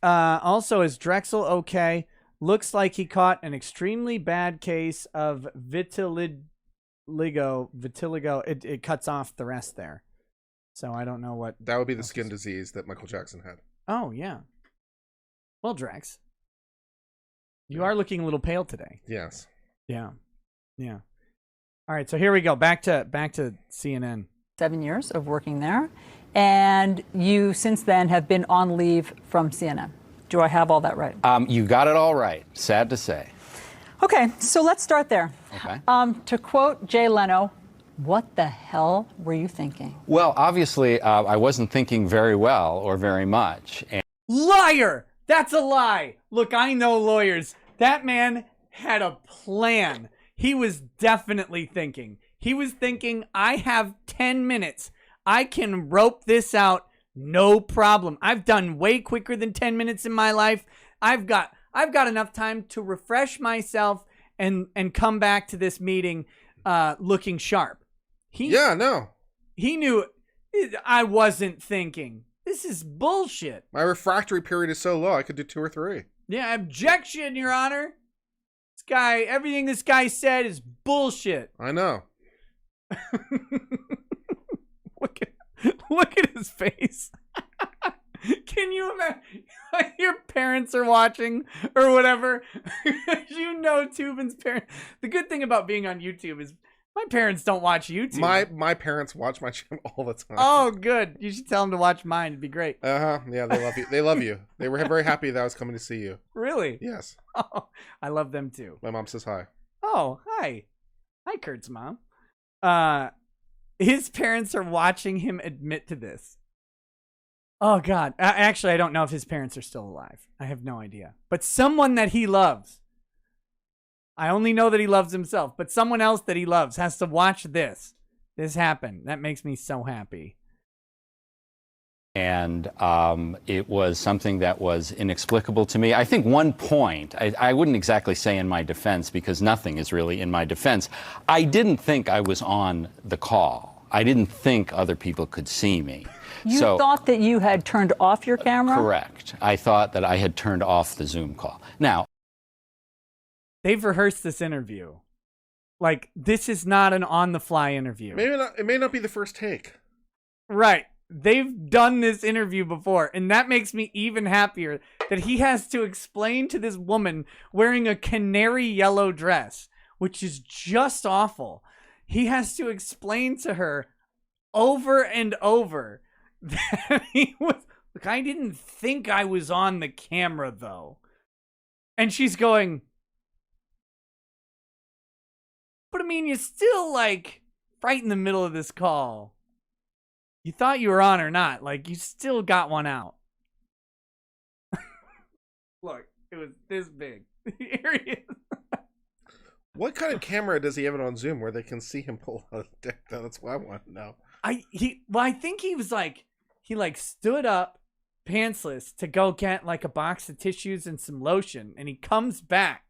Also, is Drexel okay? Looks like he caught an extremely bad case of vitiligo. It cuts off the rest there. So I don't know what... That would be the skin disease that Michael Jackson had. Oh, yeah. Well, Drex, you are looking a little pale today. Yes. Yeah. Yeah. All right, so here we go. Back to CNN. 7 years of working there. And you, since then, have been on leave from CNN. Do I have all that right? You got it all right. Sad to say. Okay, so let's start there. Okay. To quote Jay Leno, what the hell were you thinking? Well, obviously, I wasn't thinking very well or very much. And Liar! That's a lie. Look, I know lawyers. That man had a plan. He was definitely thinking. He was thinking, I have 10 minutes. I can rope this out. No problem. I've done way quicker than 10 minutes in my life. I've got enough time to refresh myself and come back to this meeting looking sharp. He knew I wasn't thinking. This is bullshit. My refractory period is so low, I could do 2 or 3. Yeah, objection, Your Honor. Everything this guy said is bullshit. I know. Look at his face. Can you imagine? Your parents are watching or whatever. Tubin's parents. The good thing about being on YouTube is my parents don't watch YouTube. My parents watch my channel all the time. Oh, good. You should tell them to watch mine. It'd be great. Yeah, they love you. They love you. They were very happy that I was coming to see you. Really? Yes. Oh, I love them too. My mom says hi. Oh, hi. Hi, Kurt's mom. His parents are watching him admit to this. Oh, God. Actually, I don't know if his parents are still alive. I have no idea. But someone that he loves. I only know that he loves himself, but someone else that he loves has to watch this happen. That makes me so happy. And it was something that was inexplicable to me. I think one point, I wouldn't exactly say in my defense, because nothing is really in my defense. I didn't think I was on the call. I didn't think other people could see me. You thought that you had turned off your camera? Correct. I thought that I had turned off the Zoom call. Now, they've rehearsed this interview. Like, this is not an on-the-fly interview. Maybe not. It may not be the first take. Right. They've done this interview before, and that makes me even happier that he has to explain to this woman wearing a canary yellow dress, which is just awful. He has to explain to her over and over that he was Look, I didn't think I was on the camera, though. And she's going, but I mean, you're still, like, right in the middle of this call. You thought you were on or not. Like, you still got one out. Look, it was this big. Here he is. What kind of camera does he have it on Zoom where they can see him pull out a dick? That's what I want to know. I think he was like, he like stood up, pantsless, to go get like a box of tissues and some lotion, and he comes back,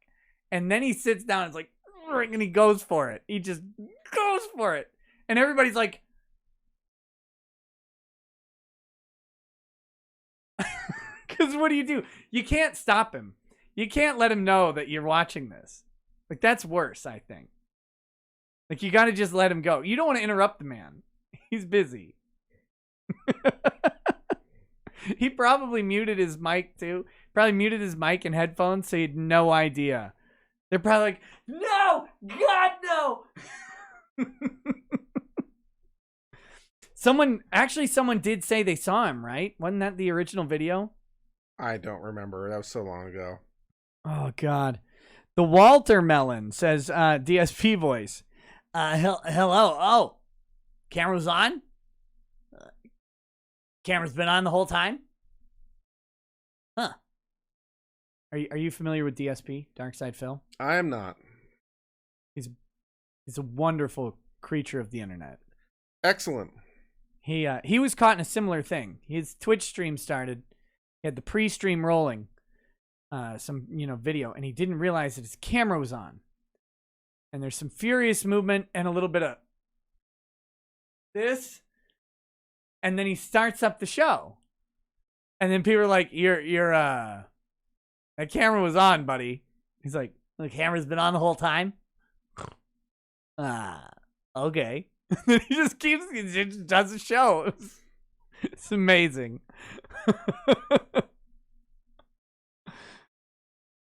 and then he sits down and is like, and he goes for it. He just goes for it, and everybody's like, because what do? You can't stop him. You can't let him know that you're watching this. Like, that's worse, I think. Like, you got to just let him go. You don't want to interrupt the man. He's busy. He probably muted his mic, too. Probably muted his mic and headphones, so he had no idea. They're probably like, no! God, no! Someone did say they saw him, right? Wasn't that the original video? I don't remember. That was so long ago. Oh, God. The Walter Melon says, DSP voice. Hello. Oh, camera's on? Camera's been on the whole time? Huh. Are you familiar with DSP, Dark Side Phil? I am not. He's a wonderful creature of the internet. Excellent. He was caught in a similar thing. His Twitch stream started. He had the pre-stream rolling. Some video, and he didn't realize that his camera was on, and there's some furious movement and a little bit of this, and then he starts up the show, and then people are like, you're that camera was on, buddy. He's like, the camera's been on the whole time. Okay. Then he just does the show. It's amazing.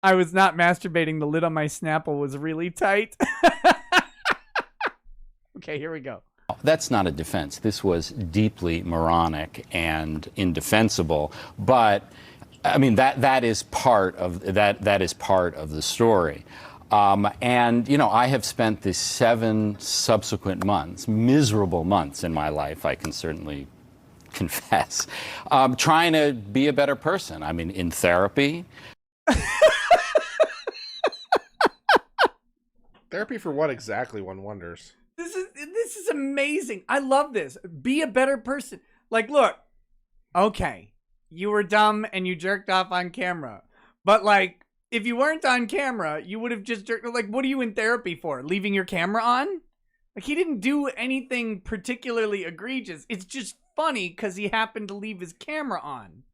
I was not masturbating. The lid on my Snapple was really tight. Okay, here we go. That's not a defense. This was deeply moronic and indefensible. But I mean, that is part of that is part of the story. And I have spent the 7 subsequent months, miserable months in my life, I can certainly confess, trying to be a better person. I mean, in therapy. Therapy for what exactly, one wonders. This is amazing. I love this. Be a better person. Like, look, okay, you were dumb and you jerked off on camera. But, like, if you weren't on camera, you would have just jerked. Like, what are you in therapy for? Leaving your camera on? Like, he didn't do anything particularly egregious. It's just funny because he happened to leave his camera on.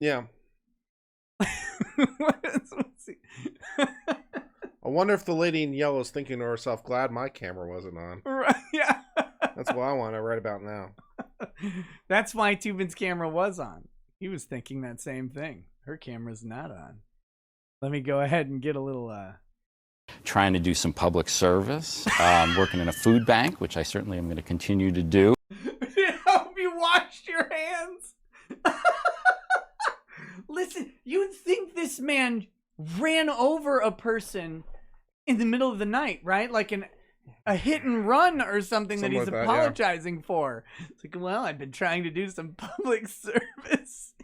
Yeah. Let's see. I wonder if the lady in yellow is thinking to herself, glad my camera wasn't on. Right, yeah. That's what I want to write about now. That's why Tubin's camera was on. He was thinking that same thing. Her camera's not on. Let me go ahead and get a little... Trying to do some public service, working in a food bank, which I certainly am going to continue to do. Hope you washed your hands. Listen, you'd think this man ran over a person in the middle of the night, right? Like a hit and run or something that he's like that, apologizing for. It's like, well, I've been trying to do some public service.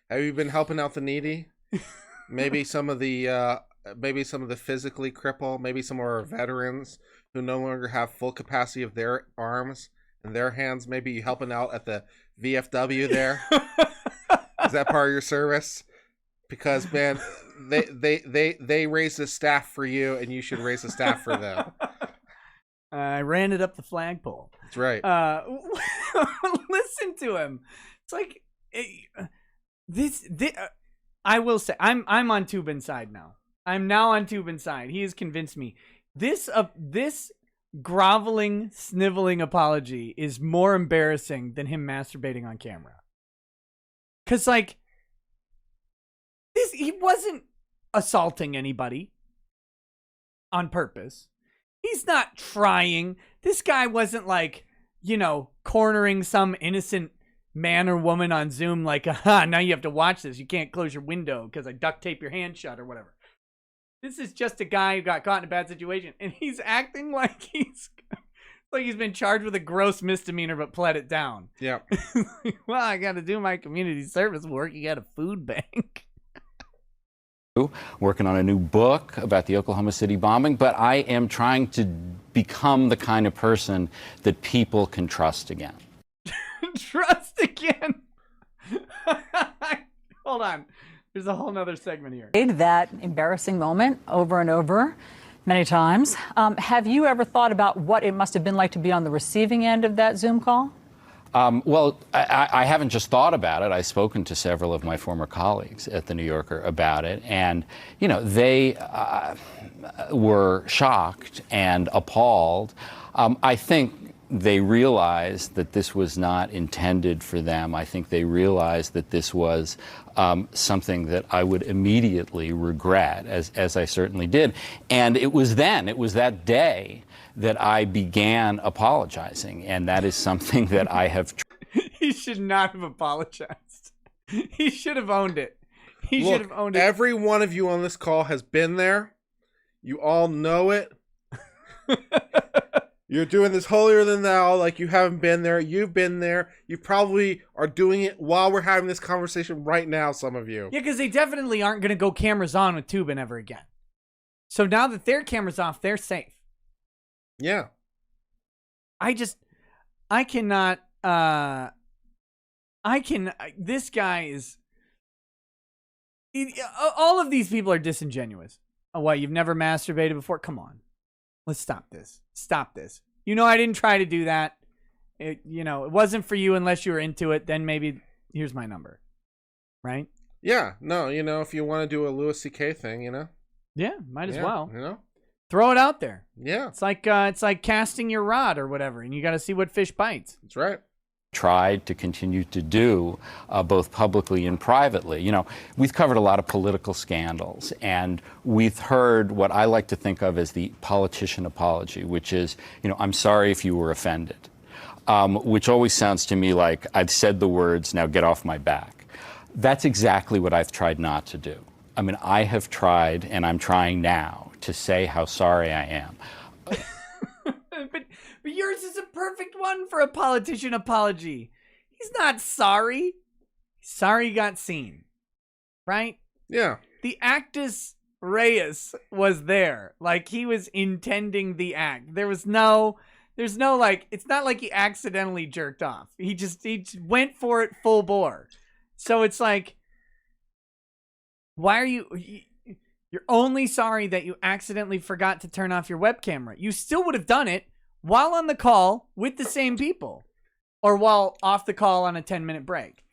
Have you been helping out the needy? Maybe some of the physically crippled, maybe some of our veterans who no longer have full capacity of their arms and their hands. Maybe you helping out at the VFW there. Is that part of your service? Because, man, they raise the staff for you, and you should raise the staff for them. I ran it up the flagpole. That's right. Listen to him. It's like this. I will say, I'm on Tubin's side now. I'm now on Tubin's side. He has convinced me. This groveling, sniveling apology is more embarrassing than him masturbating on camera. 'Cause like. He wasn't assaulting anybody on purpose. He's not trying. This guy wasn't like, cornering some innocent man or woman on Zoom like, aha, now you have to watch this. You can't close your window because I duct tape your hand shut or whatever. This is just a guy who got caught in a bad situation, and he's acting like he's been charged with a gross misdemeanor but pled it down. Yeah. Well, I got to do my community service work. You got a food bank. Working on a new book about the Oklahoma City bombing, but I am trying to become the kind of person that people can trust again. Trust again. Hold on. There's a whole nother segment here. That embarrassing moment over and over many times. Have you ever thought about what it must have been like to be on the receiving end of that Zoom call? Well, I haven't just thought about it. I've spoken to several of my former colleagues at The New Yorker about it. And, you know, they were shocked and appalled. I think they realized that this was not intended for them. I think they realized that this was something that I would immediately regret, as I certainly did. And it was that day that I began apologizing, and that is something that I have. He should not have apologized. He should have owned it. He Look, should have owned it. Every one of you on this call has been there. You all know it. You're doing this holier than thou like you haven't been there. You've been there. You probably are doing it while we're having this conversation right now, some of you. Yeah, because they definitely aren't going to go cameras on with Tubin ever again. So now that their cameras off, they're safe. Yeah. This guy is, all of these people are disingenuous. Oh, what, you've never masturbated before? Come on. Let's stop this. Stop this. You know, I didn't try to do that. It wasn't for you unless you were into it. Then maybe here's my number. Right? Yeah. No, if you want to do a Louis C.K. thing, Yeah, might as well. Throw it out there. Yeah. It's like casting your rod or whatever, and you got to see what fish bites. That's right. Tried to continue to do both publicly and privately. We've covered a lot of political scandals, and we've heard what I like to think of as the politician apology, which is, I'm sorry if you were offended, which always sounds to me like I've said the words, now get off my back. That's exactly what I've tried not to do. I mean, I have tried, and I'm trying now, to say how sorry I am. But yours is a perfect one for a politician apology. He's not sorry. He's sorry he got seen. Right? Yeah. The actus reus was there. Like, he was intending the act. There's no like, it's not like he accidentally jerked off. He just went for it full bore. So it's like, why are you're only sorry that you accidentally forgot to turn off your web camera. You still would have done it while on the call with the same people, or while off the call on a 10-minute break.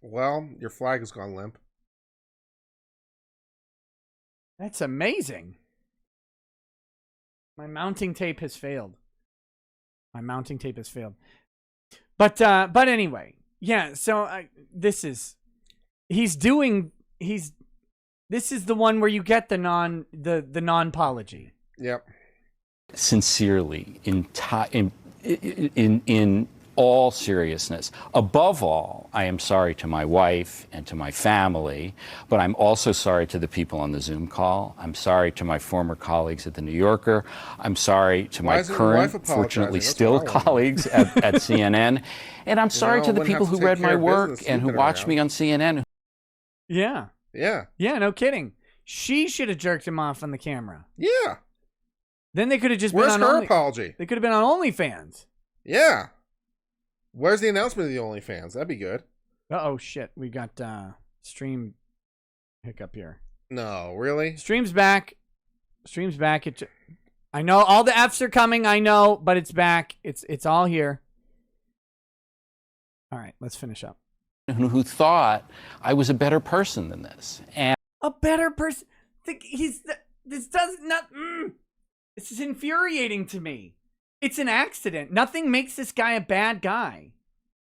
Well, your flag has gone limp. That's amazing. My mounting tape has failed. But anyway, yeah, so this is the one where you get the non-apology. Yep. Sincerely, in all seriousness. Above all, I am sorry to my wife and to my family, but I'm also sorry to the people on the Zoom call. I'm sorry to my former colleagues at The New Yorker. I'm sorry to my current, fortunately still colleagues at CNN. And I'm sorry to the people who read my work and who watched me on CNN. Yeah. Yeah. Yeah, no kidding. She should have jerked him off on the camera. Yeah. Then they could have just Where's been on her apology? They could have been on OnlyFans. Yeah. Where's the announcement of the OnlyFans? That'd be good. Oh shit, we got stream hiccup here. No, really? Stream's back. I know all the F's are coming. I know, but it's back. It's all here. All right, let's finish up. Who thought I was a better person than this? And a better person? This does not. This is infuriating to me. It's an accident. Nothing makes this guy a bad guy.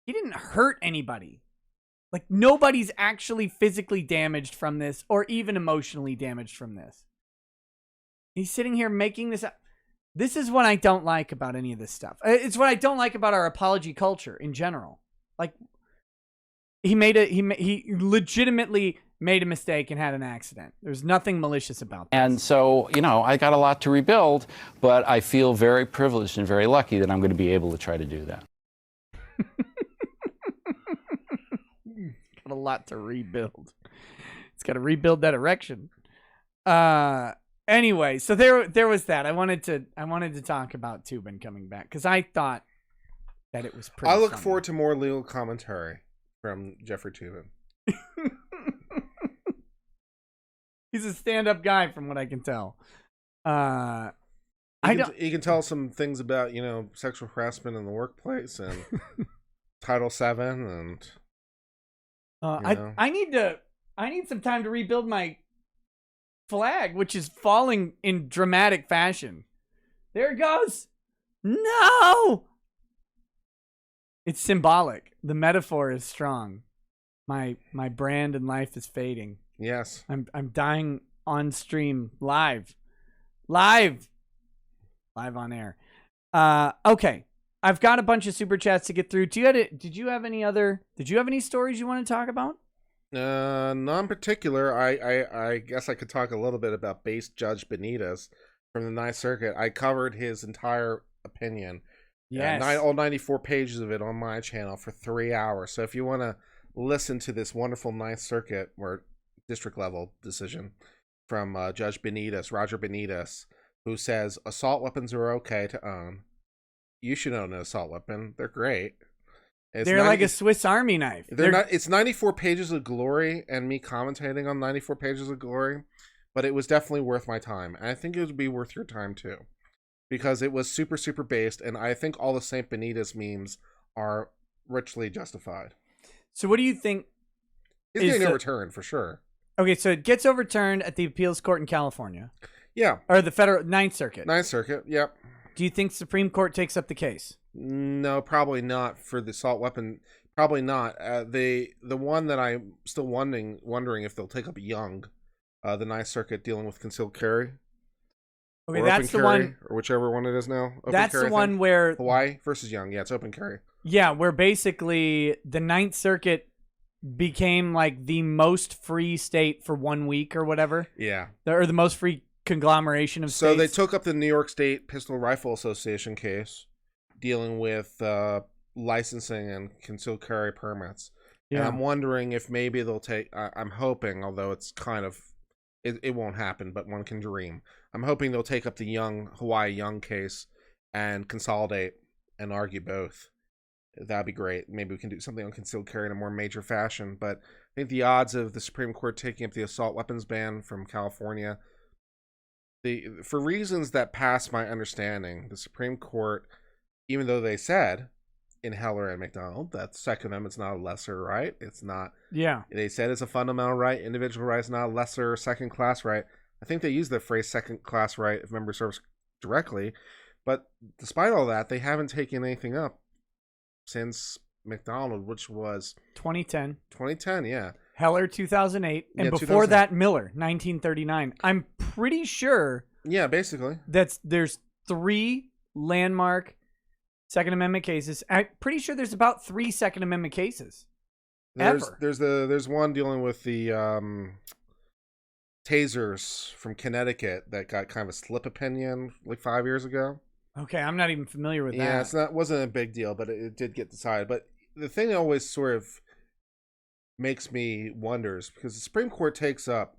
He didn't hurt anybody. Like, nobody's actually physically damaged from this or even emotionally damaged from this. He's sitting here making this up. This is what I don't like about any of this stuff. It's what I don't like about our apology culture in general. Like, he legitimately made a mistake and had an accident. There's nothing malicious about that. And so, I got a lot to rebuild, but I feel very privileged and very lucky that I'm going to be able to try to do that. Got a lot to rebuild. It's got to rebuild that erection. Anyway, so there was that. I wanted to talk about Tubin coming back because I thought that it was pretty. I look funny. forward to more legal commentary from Jeffery Tubin. He's a stand-up guy, from what I can tell. You can tell some things about sexual harassment in the workplace and Title VII and. I need some time to rebuild my flag, which is falling in dramatic fashion. There it goes. No. It's symbolic. The metaphor is strong. My brand and life is fading. Yes. I'm dying on stream live on air. Okay. I've got a bunch of super chats to get through. Did you have any stories you want to talk about? None particular. I guess I could talk a little bit about base Judge Benitez from the Ninth Circuit. I covered his entire opinion. Yes. All 94 pages of it on my channel for 3 hours. So if you want to listen to this wonderful Ninth Circuit or district level decision from Judge Benitez, Roger Benitez, who says assault weapons are okay to own. You should own an assault weapon. They're great. They're like a Swiss Army knife. It's 94 pages of glory and me commentating on 94 pages of glory, but it was definitely worth my time. And I think it would be worth your time too, because it was super, super based. And I think all the St. Benitez memes are richly justified. So what do you think? It's getting overturned for sure. Okay, so it gets overturned at the appeals court in California. Yeah. Or the federal Ninth Circuit. Ninth Circuit, yep. Do you think Supreme Court takes up the case? No, probably not for the assault weapon. Probably not. The one that I'm still wondering if they'll take up Young, the Ninth Circuit dealing with concealed carry. Okay, that's the one, or whichever one it is now. That's the one where Hawaii versus Young. Yeah, it's open carry. Yeah, where basically the Ninth Circuit became like the most free state for 1 week or whatever. Yeah, or the most free conglomeration of states. So they took up the New York State Pistol Rifle Association case dealing with licensing and concealed carry permits. Yeah. And I'm wondering if maybe they'll take, I'm hoping, although it's kind of, it won't happen, but one can dream. I'm hoping they'll take up the Hawaii Young case and consolidate and argue both. That'd be great. Maybe we can do something on concealed carry in a more major fashion. But I think the odds of the Supreme Court taking up the assault weapons ban from California, for reasons that pass my understanding, the Supreme Court, even though they said in Heller and McDonald that Second Amendment's not a lesser right, it's not. Yeah. They said it's a fundamental right. Individual rights not a lesser second-class right. I think they used the phrase second-class right if member serves directly. But despite all that, they haven't taken anything up since McDonald, which was 2010. 2010, yeah. Heller 2008, and Yeah, before 2008. that Miller 1939. I'm pretty sure Yeah, basically. there's 3 landmark Second Amendment cases. I'm pretty sure there's about 3 Second Amendment cases. Ever. There's one dealing with the tasers from Connecticut that got kind of a slip opinion like 5 years ago. Okay, I'm not even familiar with Yeah, that. wasn't a big deal, but it did get decided. But the thing that always sort of makes me wonder is because the Supreme Court takes up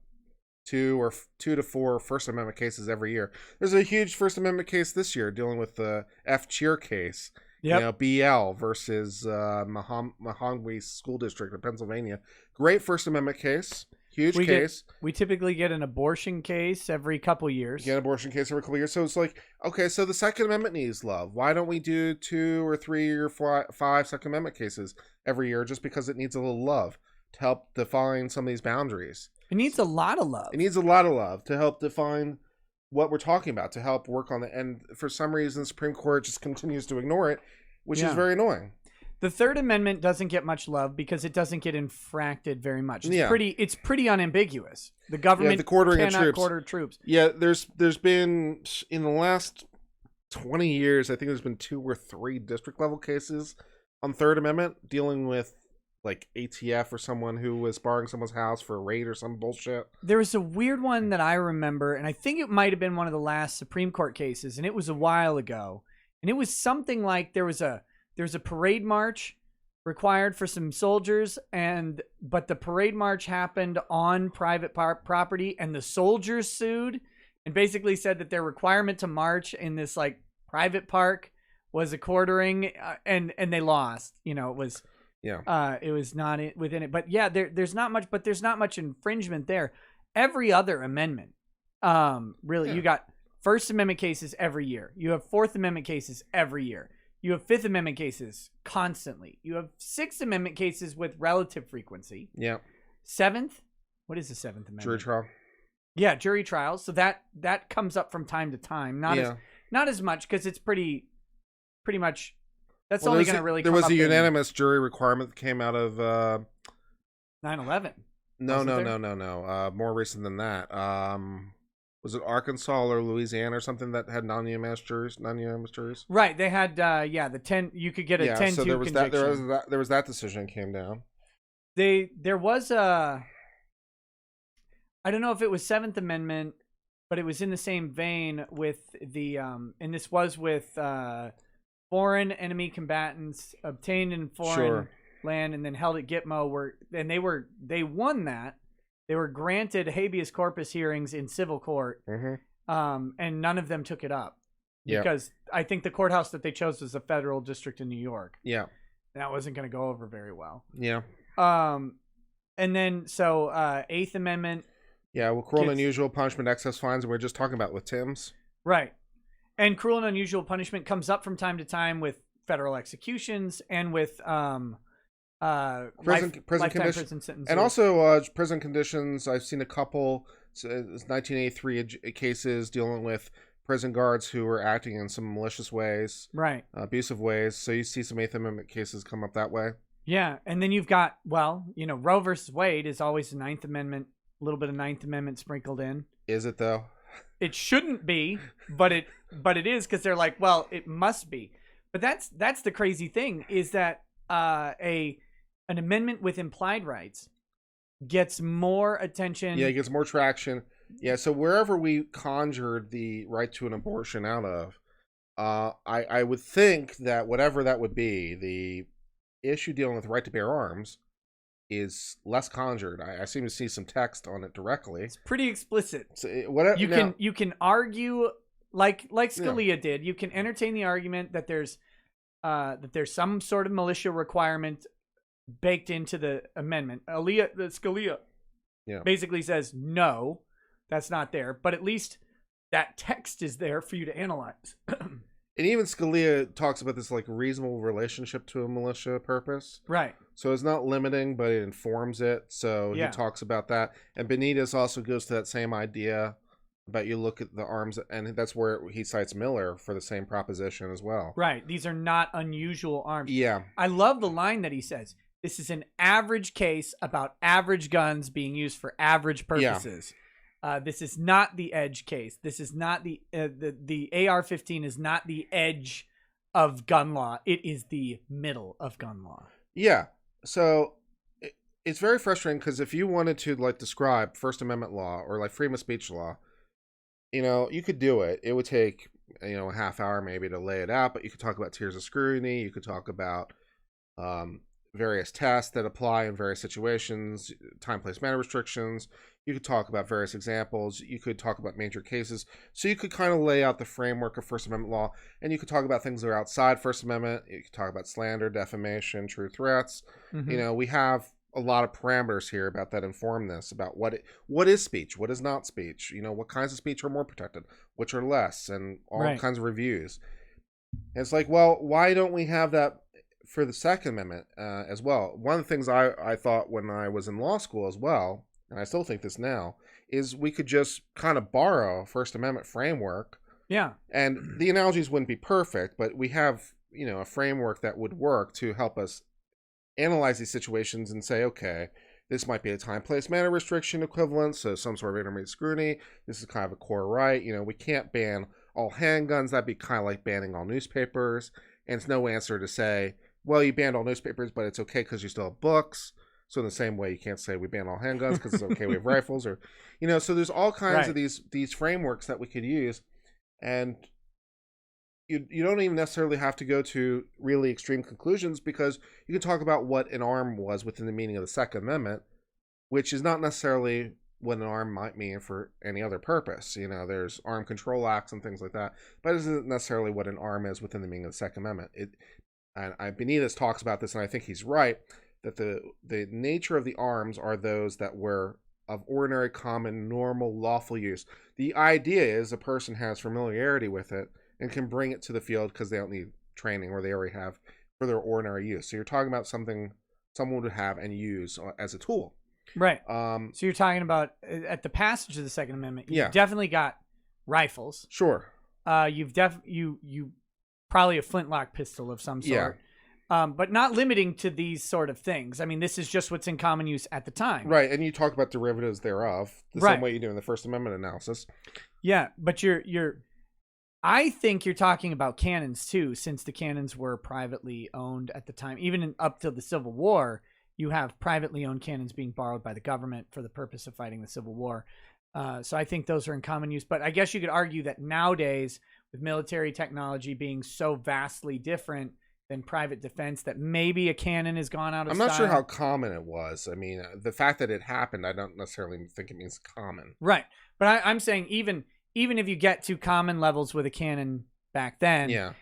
2 to 4 First Amendment cases every year. There's a huge First Amendment case this year dealing with the F. Cheer case. Yep. BL versus Mahogany School District of Pennsylvania. Great First Amendment case. Huge case. We typically get an abortion case every couple years. Get an abortion case every couple years. So it's like, okay, so the Second Amendment needs love. Why don't we do 2 or 3 or 5 Second Amendment cases every year just because it needs a little love to help define some of these boundaries? It needs a lot of love. It needs a lot of love to help define what we're talking about, to help work on it. And for some reason, the Supreme Court just continues to ignore it, which is very annoying. The Third Amendment doesn't get much love because it doesn't get infracted very much. It's pretty unambiguous. The government the quartering cannot of troops. quarter troops. Yeah, there's been in the last 20 years, I think there's been 2 or 3 district level cases on Third Amendment dealing with like ATF or someone who was borrowing someone's house for a raid or some bullshit. There was a weird one that I remember, and I think it might have been one of the last Supreme Court cases, and it was a while ago. And it was something like there was a parade march required for some soldiers, but the parade march happened on private property, and the soldiers sued and basically said that their requirement to march in this like private park was a quartering, and they lost. You know, it was. Yeah. It was not within it. But yeah, there's not much infringement there. Every other amendment, really, you got First Amendment cases every year. You have Fourth Amendment cases every year. You have Fifth Amendment cases constantly. You have Sixth Amendment cases with relative frequency. Yeah. Seventh, what is the Seventh Amendment? Jury trial. Yeah, jury trials. So that comes up from time to time. Not as much because it's pretty much. That's only going to really. There was a unanimous jury requirement that came out of 9/11. No. More recent than that. Was it Arkansas or Louisiana or something that had non-unanimous juries? Right. They had the 10. You could get a 10-2 so there was conviction. There was that decision came down. There was a. I don't know if it was Seventh Amendment, but it was in the same vein with the and this was with foreign enemy combatants obtained in foreign land and then held at Gitmo, they won that. They were granted habeas corpus hearings in civil court, and none of them took it up because I think the courthouse that they chose was a federal district in New York. Yeah, that wasn't going to go over very well. Yeah. And then Eighth Amendment. Yeah, well, cruel and unusual punishment, excess fines, we're just talking about with Tim's. Right. And cruel and unusual punishment comes up from time to time with federal executions and with prison lifetime conditions, prison sentences. and also prison conditions. I've seen a couple 1983 cases dealing with prison guards who were acting in some malicious ways, right, abusive ways. So you see some Eighth Amendment cases come up that way. Yeah, and then you've got Roe versus Wade is always the Ninth Amendment, a little bit of Ninth Amendment sprinkled in. Is it though? It shouldn't be, but it is because they're like, well, it must be. But that's the crazy thing is that an amendment with implied rights gets more attention. Yeah, it gets more traction. Yeah, so wherever we conjured the right to an abortion out of, I would think that whatever that would be, the issue dealing with right to bear arms is less conjured. I seem to see some text on it directly. It's pretty explicit. So you can argue like Scalia did. You can entertain the argument that there's some sort of militia requirement baked into the amendment. Scalia basically says no, that's not there. But at least that text is there for you to analyze. And even Scalia talks about this like reasonable relationship to a militia purpose. Right. So it's not limiting, but it informs it. So he talks about that. And Benitez also goes to that same idea about you look at the arms, and that's where he cites Miller for the same proposition as well. Right. These are not unusual arms. Yeah. I love the line that he says. This is an average case about average guns being used for average purposes. Yeah. This is not the edge case. This is not the AR-15 is not the edge of gun law. It is the middle of gun law. Yeah. So it's very frustrating because if you wanted to like describe First Amendment law or like freedom of speech law, you could do it. It would take a half hour maybe to lay it out, but you could talk about tiers of scrutiny. You could talk about various tests that apply in various situations, time, place, manner restrictions. You could talk about various examples. You could talk about major cases. So you could kind of lay out the framework of First Amendment law, and you could talk about things that are outside First Amendment. You could talk about slander, defamation, true threats. Mm-hmm. We have a lot of parameters here about that inform this, about what is speech, what is not speech, what kinds of speech are more protected, which are less, and all kinds of reviews. And it's like, well, why don't we have that for the Second Amendment as well? One of the things I thought when I was in law school as well, and I still think this now, is we could just kind of borrow First Amendment framework. Yeah. And the analogies wouldn't be perfect, but we have, a framework that would work to help us analyze these situations and say, okay, this might be a time, place, manner restriction equivalent, so some sort of intermediate scrutiny. This is kind of a core right. We can't ban all handguns, that'd be kind of like banning all newspapers. And it's no answer to say, well, you banned all newspapers, but it's okay because you still have books. So in the same way, you can't say we ban all handguns because it's okay we have rifles, or so there's all kinds of these frameworks that we could use, and you don't even necessarily have to go to really extreme conclusions, because you can talk about what an arm was within the meaning of the Second Amendment, which is not necessarily what an arm might mean for any other purpose. There's armed control acts and things like that, but it isn't necessarily what an arm is within the meaning of the Second Amendment. And Benitez talks about this, and I think he's right, that the nature of the arms are those that were of ordinary, common, normal, lawful use. The idea is a person has familiarity with it and can bring it to the field because they don't need training, or they already have for their ordinary use. So you're talking about something someone would have and use as a tool. Right. So you're talking about at the passage of the Second Amendment, you've definitely got rifles. Sure. You've you probably a flintlock pistol of some sort. But not limiting to these sort of things. I mean, this is just what's in common use at the time. Right, and you talk about derivatives thereof, the same way you do in the First Amendment analysis. Yeah, but I think you're talking about cannons too, since the cannons were privately owned at the time. Even up till the Civil War, you have privately owned cannons being borrowed by the government for the purpose of fighting the Civil War. So I think those are in common use. But I guess you could argue that nowadays, with military technology being so vastly different than private defense, that maybe a cannon has gone out of style. I'm not sure how common it was. I mean, the fact that it happened, I don't necessarily think it means common. Right. But I'm saying even if you get to common levels with a cannon back then,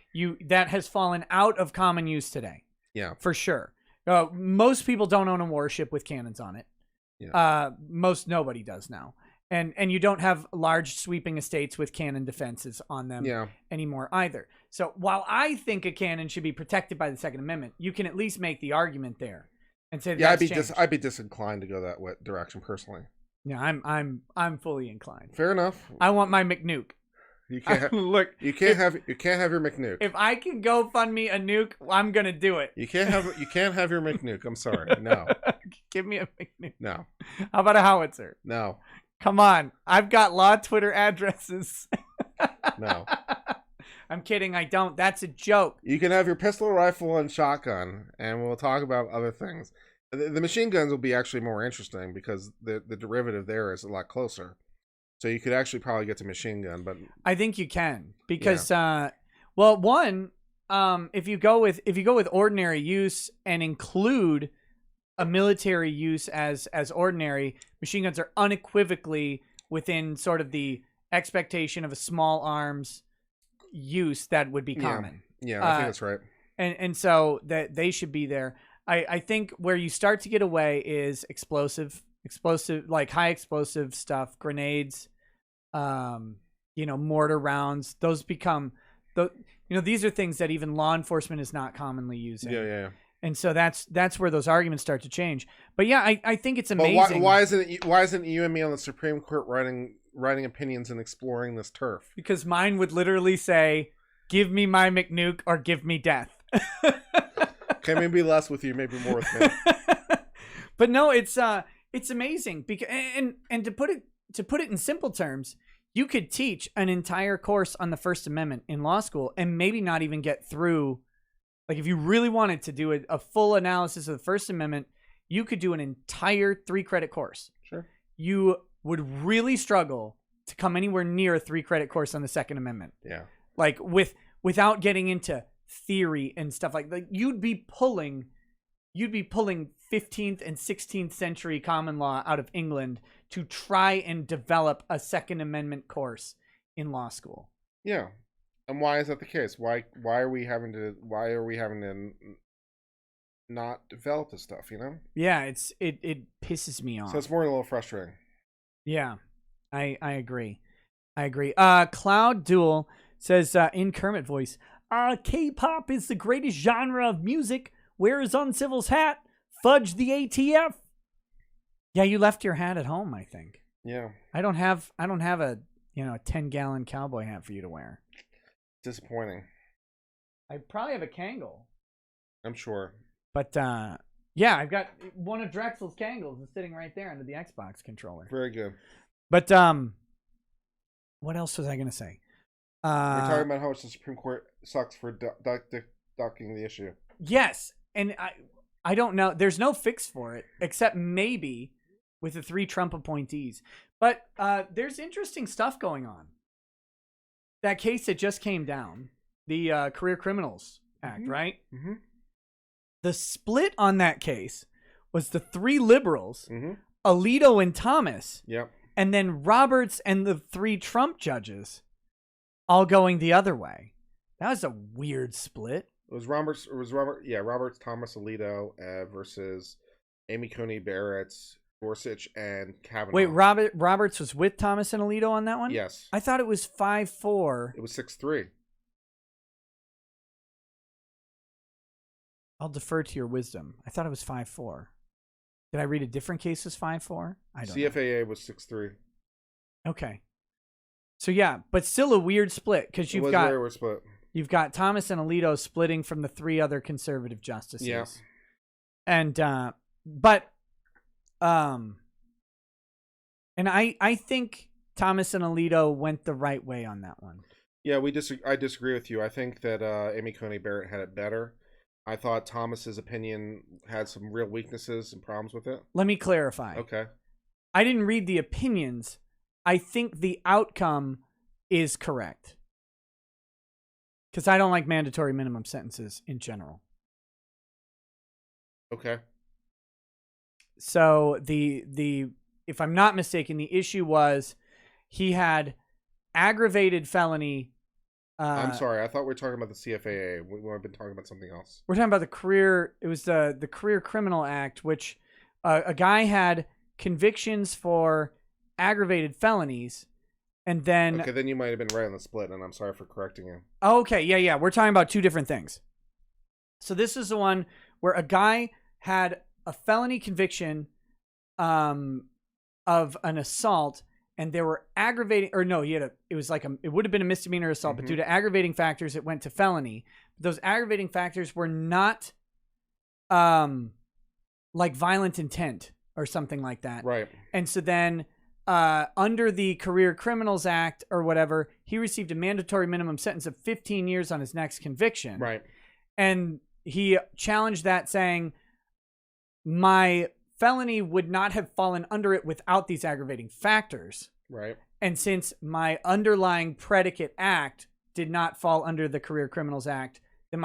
that has fallen out of common use today. Yeah. For sure. Most people don't own a warship with cannons on it. Yeah. Nobody does now. And you don't have large sweeping estates with cannon defenses on them anymore either. So while I think a cannon should be protected by the Second Amendment, you can at least make the argument there and say that I'd be disinclined to go that direction personally. Yeah, I'm fully inclined. Fair enough. I want my McNuke. You can't look. You can't have your McNuke. If I can go fund me a nuke, I'm gonna do it. You can't have your McNuke. I'm sorry. No. Give me a McNuke. No. How about a howitzer? No. Come on. I've got law Twitter addresses. No. I'm kidding. I don't. That's a joke. You can have your pistol, rifle, and shotgun, and we'll talk about other things. The machine guns will be actually more interesting because the derivative there is a lot closer. So you could actually probably get to machine gun, but I think you can because, if you go with ordinary use and include a military use as ordinary, machine guns are unequivocally within sort of the expectation of a small arms use that would be common. Yeah, I think that's right. And so that they should be there. I think where you start to get away is explosive, like high explosive stuff, grenades, mortar rounds. Those become these are things that even law enforcement is not commonly using. Yeah. And so that's where those arguments start to change. But yeah, I think it's amazing. But why isn't you and me on the Supreme Court writing opinions and exploring this turf? Because mine would literally say, "Give me my McNuke or give me death." Okay, maybe less with you, maybe more with me. But no, it's amazing because and to put it in simple terms, you could teach an entire course on the First Amendment in law school and maybe not even get through. Like if you really wanted to do a full analysis of the First Amendment, you could do an entire 3-credit course. Sure. You would really struggle to come anywhere near a 3-credit course on the Second Amendment. Yeah. Like without getting into theory and stuff like you'd be pulling 15th and 16th century common law out of England to try and develop a Second Amendment course in law school. Yeah. And why is that the case? Why are we having to not develop this stuff, Yeah, it pisses me off. So it's more a little frustrating. Yeah. I agree. Cloud Duel says in Kermit voice, K-pop is the greatest genre of music. Where is Uncivil's hat? Fudge the ATF. Yeah, you left your hat at home, I think. Yeah. I don't have a 10-gallon cowboy hat for you to wear. Disappointing. I probably have a Kangol. I'm sure. But yeah, I've got one of Drexel's Kangles is sitting right there under the Xbox controller. Very good. But what else was I going to say? We're talking about how much the Supreme Court sucks for ducking the issue. Yes, and I don't know. There's no fix for it, except maybe with the 3 Trump appointees. But there's interesting stuff going on. That case that just came down, the Career Criminals Act, right? Mm-hmm. The split on that case was the 3 liberals, Alito and Thomas, and then Roberts and the 3 Trump judges all going the other way. That was a weird split. It was Roberts, Thomas, Alito versus Amy Coney Barrett, Gorsuch, and Kavanaugh. Wait, Roberts was with Thomas and Alito on that one? Yes. I thought it was 5-4. It was 6-3. I'll defer to your wisdom. I thought it was 5-4. Did I read a different case as 5-4? I don't know. CFAA was 6-3. Okay. So yeah, but still a weird split because you've got Thomas and Alito splitting from the 3 other conservative justices. Yeah. And and I think Thomas and Alito went the right way on that one. Yeah, I disagree with you. I think that Amy Coney Barrett had it better. I thought Thomas's opinion had some real weaknesses and problems with it. Let me clarify. Okay. I didn't read the opinions. I think the outcome is correct. Because I don't like mandatory minimum sentences in general. Okay. So if I'm not mistaken, the issue was he had aggravated felony. I'm sorry. I thought we were talking about the CFAA. We've been talking about something else. We're talking about the career. It was the Career Criminal Act, which a guy had convictions for aggravated felonies, and then okay, then you might have been right on the split, and I'm sorry for correcting you. Okay, yeah. We're talking about 2 different things. So this is the one where a guy had a felony conviction of an assault, and there were aggravating, or no, it would have been a misdemeanor assault, but due to aggravating factors, it went to felony. Those aggravating factors were not like violent intent or something like that. Right. And so then under the Career Criminals Act or whatever, he received a mandatory minimum sentence of 15 years on his next conviction. Right. And he challenged that, saying, my felony would not have fallen under it without these aggravating factors. Right. And since my underlying predicate act did not fall under the Career Criminals Act, then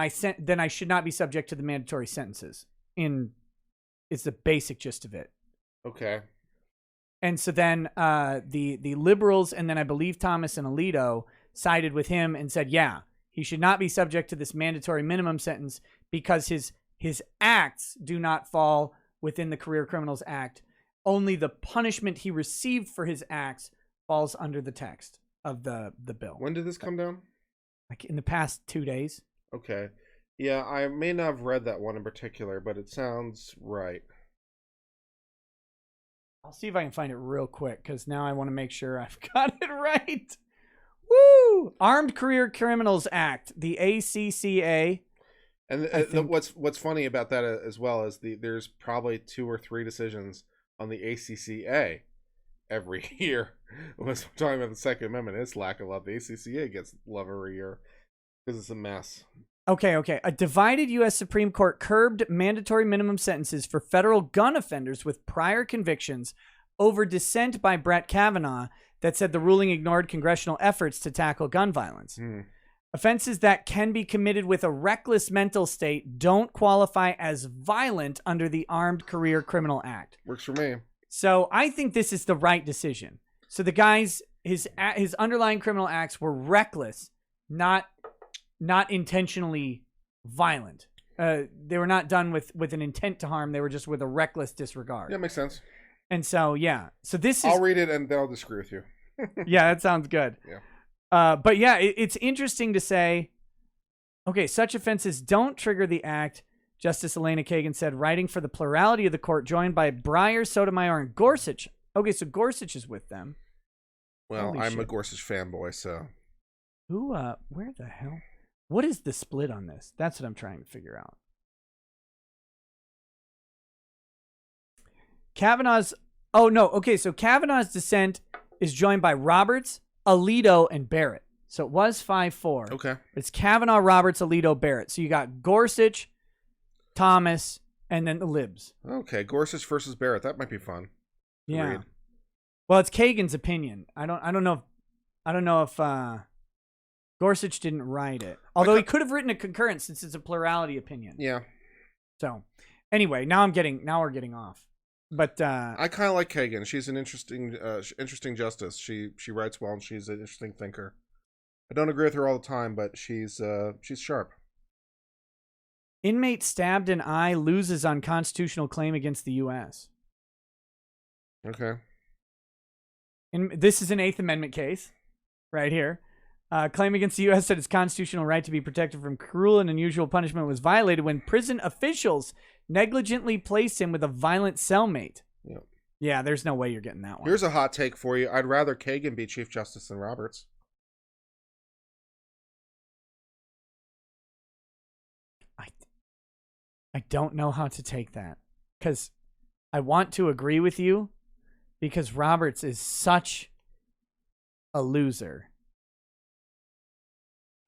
I should not be subject to the mandatory sentences. It's the basic gist of it. Okay. And so then the liberals, and then I believe Thomas and Alito, sided with him and said, yeah, he should not be subject to this mandatory minimum sentence because his acts do not fall within the Career Criminals Act. Only the punishment he received for his acts falls under the text of the bill. When did this come down? Like in the past 2 days. Okay. Yeah, I may not have read that one in particular, but it sounds right. I'll see if I can find it real quick, because now I want to make sure I've got it right. Woo! Armed Career Criminals Act, the ACCA. And what's funny about that as well is there's probably 2 or 3 decisions on the ACCA every year. When we're talking about the Second Amendment, it's lack of love. The ACCA gets love every year because it's a mess. Okay. A divided U.S. Supreme Court curbed mandatory minimum sentences for federal gun offenders with prior convictions over dissent by Brett Kavanaugh that said the ruling ignored congressional efforts to tackle gun violence. Offenses that can be committed with a reckless mental state don't qualify as violent under the Armed Career Criminal Act. Works for me. So I think this is the right decision. So the guy's his underlying criminal acts were reckless, not intentionally violent. They were not done with an intent to harm. They were just with a reckless disregard. Yeah, makes sense. And so, yeah. So this is... I'll read it and then I'll disagree with you. Yeah, that sounds good. Yeah. But yeah, it's interesting to say, okay, such offenses don't trigger the act. Justice Elena Kagan said, writing for the plurality of the court, joined by Breyer, Sotomayor, and Gorsuch. Okay, so Gorsuch is with them. Well, Holy I'm shit. a Gorsuch fanboy, so... Who, where the hell? What is the split on this? That's what I'm trying to figure out. Kavanaugh's... Oh, no. Okay, so Kavanaugh's dissent is joined by Roberts, Alito, and Barrett. So it was 5-4. Okay. It's Kavanaugh, Roberts, Alito, Barrett. So you got Gorsuch, Thomas, and then the libs. Okay, Gorsuch versus Barrett. That might be fun. Yeah. Read. Well, it's Kagan's opinion. I don't know if Gorsuch didn't write it. Although he could have written a concurrence since it's a plurality opinion. Yeah. So, anyway, now we're getting off. But I kind of like Kagan. She's an interesting justice. She writes well and she's an interesting thinker. I don't agree with her all the time, but she's sharp. Inmate stabbed in eye loses on constitutional claim against the U.S. Okay. And this is an Eighth Amendment case, right here. Claim against the U.S. that its constitutional right to be protected from cruel and unusual punishment was violated when prison officials negligently placed him with a violent cellmate. Yep. Yeah, there's no way you're getting that one. Here's a hot take for you. I'd rather Kagan be Chief Justice than Roberts. I don't know how to take that because I want to agree with you because Roberts is such a loser.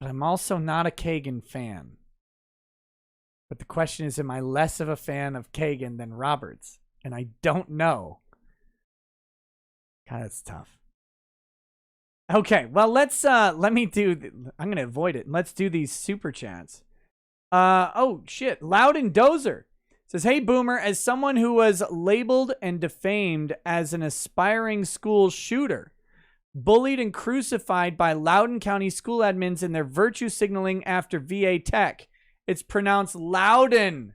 But I'm also not a Kagan fan. But the question is, am I less of a fan of Kagan than Roberts? And I don't know. God, it's tough. Okay, well, I'm going to avoid it. Let's do these super chats. Oh, shit. Loudon Dozer says, hey, Boomer, as someone who was labeled and defamed as an aspiring school shooter, bullied and crucified by Loudoun County school admins in their virtue signaling after VA Tech. It's pronounced Loudon.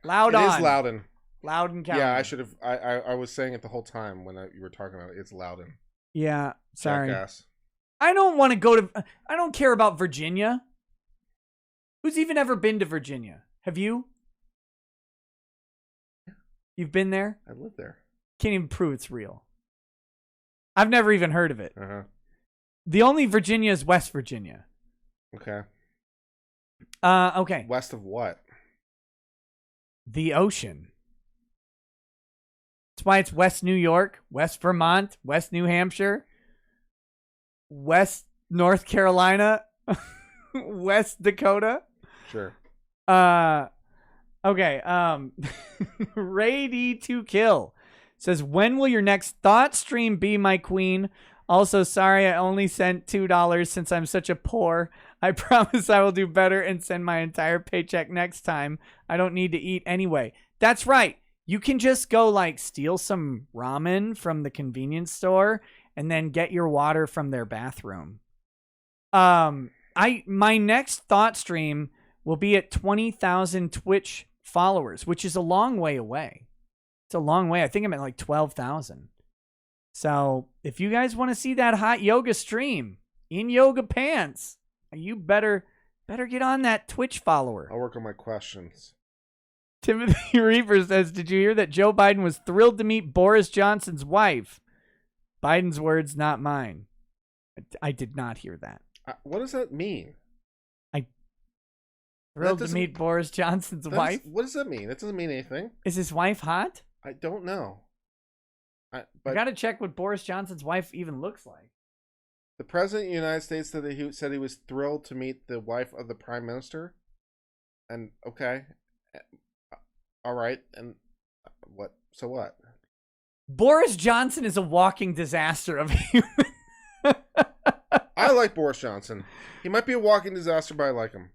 Loudon. It is Loudon. Loudoun County. Yeah, I should have. I was saying it the whole time when you were talking about it. It's Loudon. Yeah, sorry. Jackass. I don't want to go to. I don't care about Virginia. Who's even ever been to Virginia? Have you? You've been there? I live there. Can't even prove it's real. I've never even heard of it. Uh-huh. The only Virginia is West Virginia. Okay. Okay. West of what? The ocean. That's why it's West New York, West Vermont, West New Hampshire, West North Carolina, West Dakota. Sure. Okay. Ray D2Kill says, when will your next thought stream be, my queen? Also, sorry I only sent $2 since I'm such a poor. I promise I will do better and send my entire paycheck next time. I don't need to eat anyway. That's right. You can just go steal some ramen from the convenience store and then get your water from their bathroom. My next thought stream will be at 20,000 Twitch followers, which is a long way away. It's a long way. I think I'm at 12,000. So if you guys want to see that hot yoga stream in yoga pants, you better get on that Twitch follower. I'll work on my questions. Timothy Reaper says, did you hear that Joe Biden was thrilled to meet Boris Johnson's wife? Biden's words, not mine. I did not hear that. What does that mean? Thrilled to meet Boris Johnson's wife? What does that mean? That doesn't mean anything. Is his wife hot? I don't know. I got to check what Boris Johnson's wife even looks like. The President of the United States said he was thrilled to meet the wife of the Prime Minister. And, okay. All right. And what? So what? Boris Johnson is a walking disaster of human. I like Boris Johnson. He might be a walking disaster, but I like him.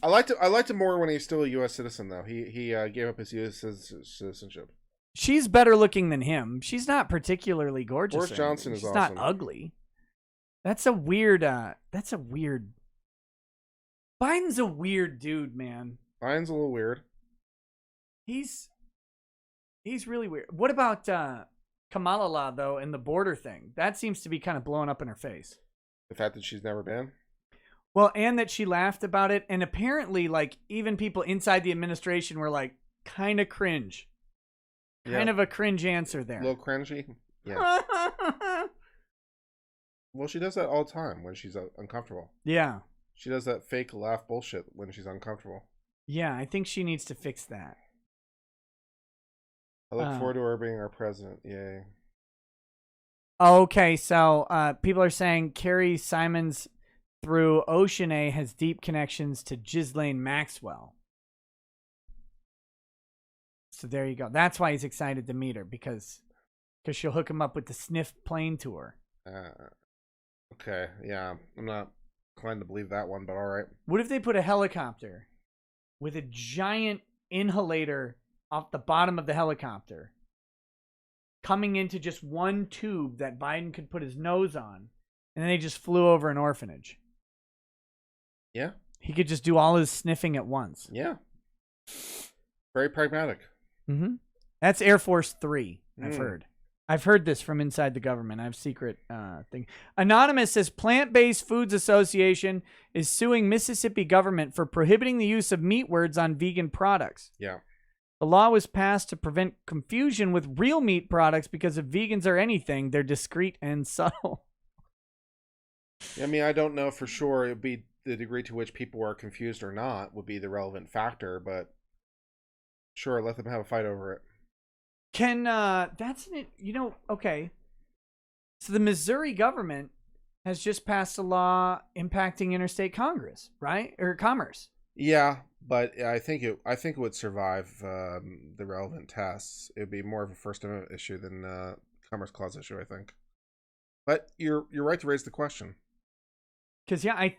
I liked him more when he's still a U.S. citizen, though. He gave up his U.S. citizenship. She's better looking than him. She's not particularly gorgeous. Boris Johnson is She's awesome. not ugly. That's a weird. Biden's a weird dude, man. Biden's a little weird. He's really weird. What about Kamala though, and the border thing? That seems to be kind of blowing up in her face. The fact that she's never been. Well, and that she laughed about it, and apparently, even people inside the administration were kind of cringe. Kind of a cringe answer there. A little cringy? Yeah. Well, she does that all the time when she's uncomfortable. Yeah. She does that fake laugh bullshit when she's uncomfortable. Yeah, I think she needs to fix that. I look forward to her being our president. Yay. Okay, so people are saying Carrie Simons through Ocean A has deep connections to Ghislaine Maxwell. So there you go. That's why he's excited to meet her, because she'll hook him up with the Sniff plane tour. Okay, yeah. I'm not inclined to believe that one, but all right. What if they put a helicopter with a giant inhalator off the bottom of the helicopter coming into just one tube that Biden could put his nose on, and then they just flew over an orphanage? Yeah. He could just do all his sniffing at once. Yeah. Very pragmatic. Mm-hmm. That's Air Force 3, I've heard. I've heard this from inside the government. I have secret thing. Anonymous says Plant-Based Foods Association is suing Mississippi government for prohibiting the use of meat words on vegan products. Yeah. The law was passed to prevent confusion with real meat products because if vegans are anything, they're discreet and subtle. I mean, I don't know for sure. It would be the degree to which people are confused or not would be the relevant factor, but sure, let them have a fight over it. Can okay. So the Missouri government has just passed a law impacting interstate commerce, right? Or commerce. Yeah, but I think it would survive the relevant tests. It would be more of a First Amendment issue than Commerce Clause issue, I think. But you're right to raise the question. Because I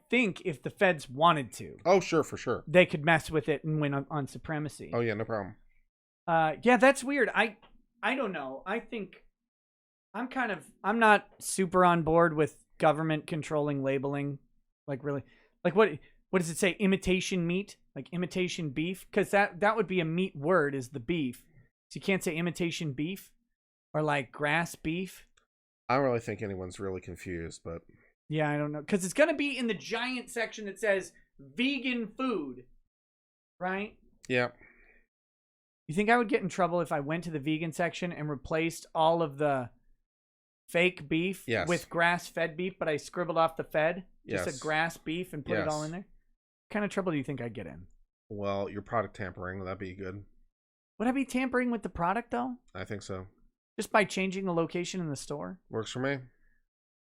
think if the feds wanted to, oh sure, for sure, they could mess with it and win on supremacy. Oh yeah, no problem. Yeah, that's weird. I don't know. I think I'm not super on board with government controlling labeling. Like really, like what does it say? Imitation meat, like imitation beef, because that would be a meat word is the beef. So you can't say imitation beef or like grass beef. I don't really think anyone's really confused, but yeah, I don't know, because it's gonna be in the giant section that says vegan food, right? Yeah. You think I would get in trouble if I went to the vegan section and replaced all of the fake beef with grass-fed beef, but I scribbled off the fed, just a grass beef, and put it all in there? What kind of trouble do you think I'd get in? Well, your product tampering, that'd be good. Would I be tampering with the product, though? I think so. Just by changing the location in the store? Works for me.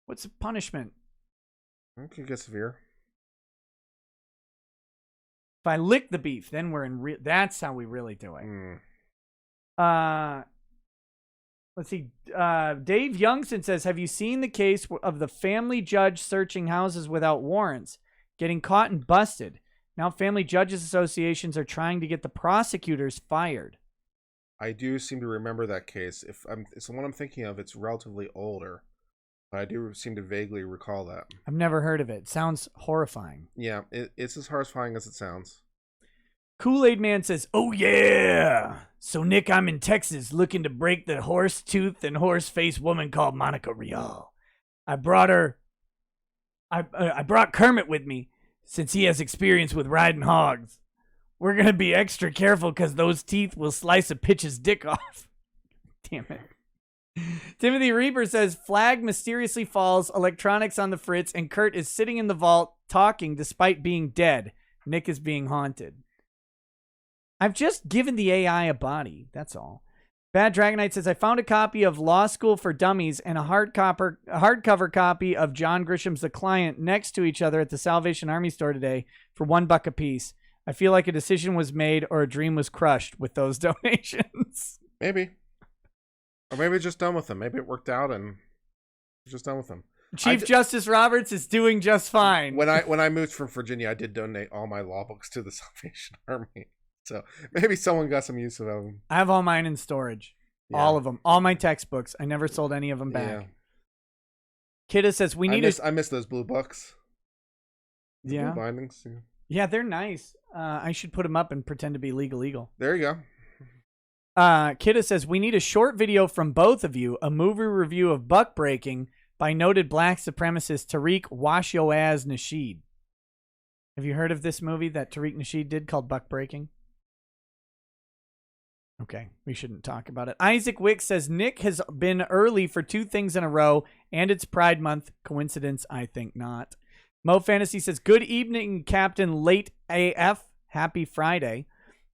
What's the punishment? It could get severe. If I lick the beef, then we're in that's how we really do it. Let's see. Dave Youngson says, have you seen the case of the family judge searching houses without warrants, getting caught and busted? Now family judges associations are trying to get the prosecutors fired. I do seem to remember that case. If it's the one I'm thinking of, it's relatively older. But I do seem to vaguely recall that. I've never heard of it. Sounds horrifying. Yeah, it's as horrifying as it sounds. Kool-Aid Man says, oh yeah. So Nick, I'm in Texas looking to break the horse tooth and horse face woman called Monica Rial. I brought Kermit with me since he has experience with riding hogs. We're going to be extra careful because those teeth will slice a pitch's dick off. Damn it. Timothy Reaper says, flag mysteriously falls, electronics on the fritz, and Kurt is sitting in the vault talking despite being dead. Nick is being haunted. I've just given the AI a body. That's all. Bad Dragonite says, I found a copy of Law School for Dummies and a hardcover copy of John Grisham's The Client next to each other at the Salvation Army store today for $1 a piece. I feel like a decision was made or a dream was crushed with those donations. Maybe. Or maybe just done with them. Maybe it worked out and just done with them. Chief Justice Roberts is doing just fine. When I moved from Virginia, I did donate all my law books to the Salvation Army. So maybe someone got some use of them. I have all mine in storage. Yeah. All of them. All my textbooks. I never sold any of them back. Yeah. Kidda says I miss those blue books. Yeah. Blue bindings. Yeah. Yeah, they're nice. I should put them up and pretend to be legal. There you go. Kidda says, we need a short video from both of you, a movie review of Buck Breaking by noted black supremacist Tariq Washoaz Nasheed. Have you heard of this movie that Tariq Nasheed did called Buck Breaking? Okay, we shouldn't talk about it. Isaac Wick says, Nick has been early for 2 things in a row, and it's Pride Month. Coincidence? I think not. Mo Fantasy says, good evening, Captain Late AF. Happy Friday.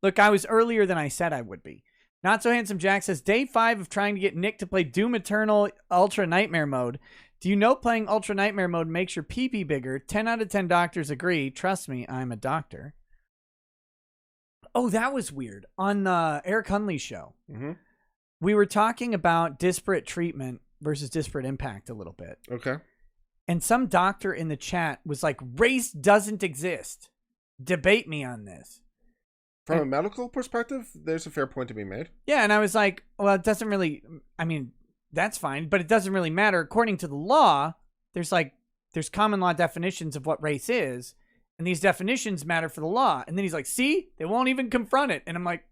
Look, I was earlier than I said I would be. Not So Handsome Jack says, day 5 of trying to get Nick to play Doom Eternal Ultra Nightmare Mode. Do you know playing Ultra Nightmare Mode makes your pee-pee bigger? 10 out of 10 doctors agree. Trust me, I'm a doctor. Oh, that was weird. On Eric Hunley's show, we were talking about disparate treatment versus disparate impact a little bit. Okay. And some doctor in the chat was like, race doesn't exist. Debate me on this. From a medical perspective, there's a fair point to be made. Yeah, and I was like, well, it doesn't really, I mean, that's fine, but it doesn't really matter. According to the law, there's common law definitions of what race is, and these definitions matter for the law. And then he's like, see, they won't even confront it. And I'm like,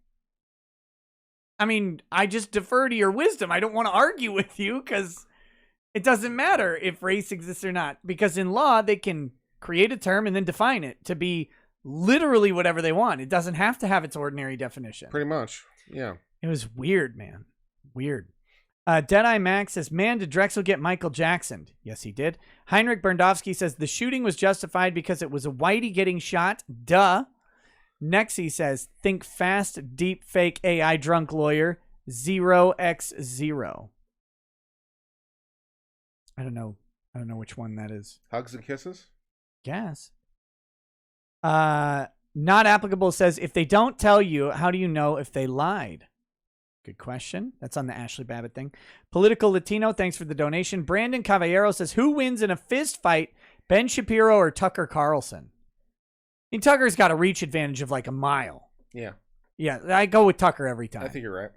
I mean, I just defer to your wisdom. I don't want to argue with you because it doesn't matter if race exists or not. Because in law, they can create a term and then define it to be literally whatever they want. It doesn't have to have its ordinary definition. Pretty much, yeah. It was weird, man. Weird. Deadeye Max says, man, did Drexel get Michael Jackson? Yes, he did. Heinrich Berndowski says, the shooting was justified because it was a whitey getting shot. Duh. Nexi says, think fast, deep, fake, AI drunk lawyer. 0x0. I don't know which one that is. Hugs and kisses? Guess. Not applicable says, if they don't tell you, how do you know if they lied? Good question. That's on the Ashley Babbitt thing. Political Latino, thanks for the donation. Brandon Caballero says, who wins in a fist fight, Ben Shapiro or Tucker Carlson? I mean, Tucker's got a reach advantage of like a mile. Yeah. Yeah, I go with Tucker every time. I think you're right.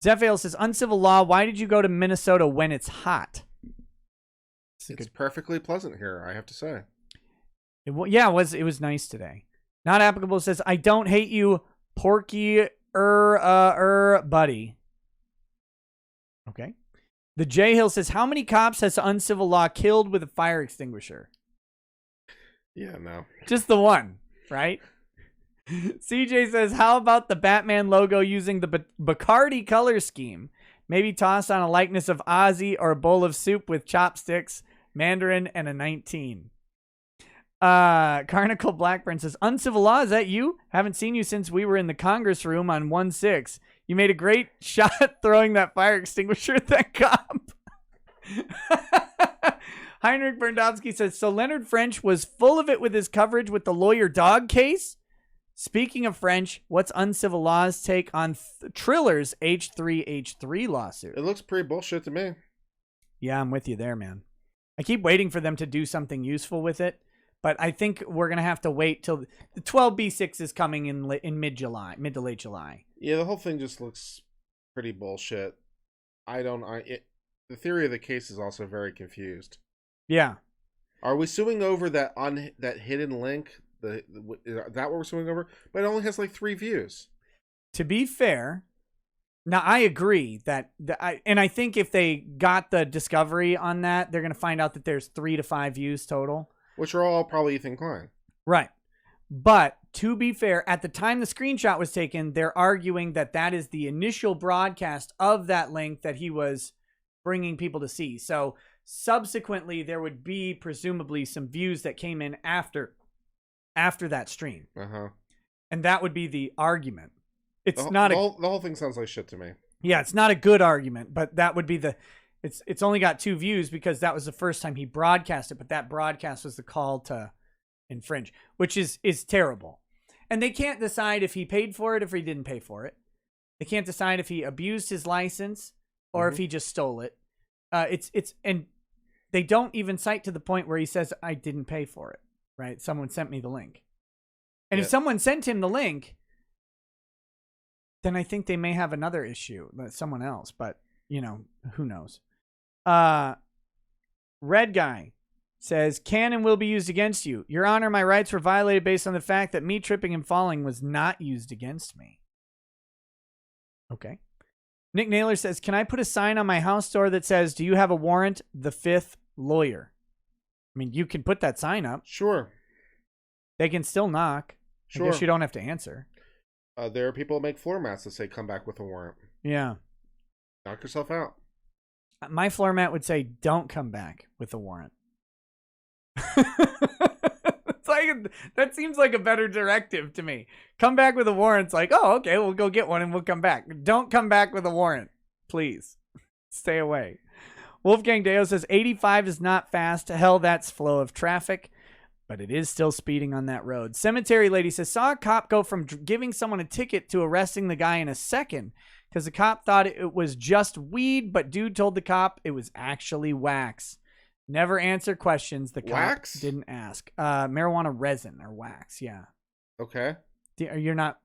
Zephael says, uncivil law, why did you go to Minnesota when it's hot? It's perfectly pleasant here, I have to say. It was nice today. Not applicable says, I don't hate you, Porky buddy. Okay. The J Hill says, how many cops has uncivil law killed with a fire extinguisher? Yeah, no. Just the one, right? CJ says, how about the Batman logo using the Bacardi color scheme? Maybe toss on a likeness of Ozzy or a bowl of soup with chopsticks, Mandarin, and a 19. Carnicle Blackburn says, uncivil law, is that you? Haven't seen you since we were in the Congress room on 1-6. You made a great shot throwing that fire extinguisher at that cop. Heinrich Berndowski says, so Leonard French was full of it with his coverage with the lawyer dog case? Speaking of French, what's uncivil law's take on Triller's H3H3 lawsuit? It looks pretty bullshit to me. Yeah, I'm with you there, man. I keep waiting for them to do something useful with it. But I think we're going to have to wait till the 12B6 is coming in mid to late July. Yeah, the whole thing just looks pretty bullshit. The theory of the case is also very confused. Yeah. Are we suing over that hidden link? Is that what we're suing over? But it only has like 3 views. To be fair, now I agree that I think if they got the discovery on that, they're going to find out that there's 3 to 5 views total. Which are all probably Ethan Klein. Right. But to be fair, at the time the screenshot was taken, they're arguing that that is the initial broadcast of that link that he was bringing people to see. So subsequently, there would be presumably some views that came in after that stream. Uh-huh. And that would be the argument. It's the not the whole thing sounds like shit to me. Yeah, it's not a good argument, but that would be it's only got 2 views because that was the first time he broadcast it, but that broadcast was the call to infringe, which is terrible. And they can't decide if he paid for it, if he didn't pay for it. They can't decide if he abused his license or if he just stole it. And they don't even cite to the point where he says, I didn't pay for it, right? Someone sent me the link. And if someone sent him the link, then I think they may have another issue with someone else, but who knows? Red Guy says, can and will be used against you. Your Honor, my rights were violated based on the fact that me tripping and falling was not used against me. Okay. Nick Naylor says, can I put a sign on my house door that says, do you have a warrant? The 5th lawyer. I mean, you can put that sign up. Sure. They can still knock. Sure. I guess you don't have to answer. There are people that make floor mats that say, come back with a warrant. Yeah. Knock yourself out. My floor mat would say, don't come back with a warrant. It's That seems like a better directive to me. Come back with a warrant. It's like, oh, okay, we'll go get one and we'll come back. Don't come back with a warrant, please. Stay away. Wolfgang Deo says 85 is not fast. Hell, that's flow of traffic, but it is still speeding on that road. Cemetery Lady says, saw a cop go from giving someone a ticket to arresting the guy in a second because the cop thought it was just weed, but dude told the cop it was actually wax. Never answer questions the cop Wax? didn't ask. Marijuana resin or wax, yeah. Okay. You're not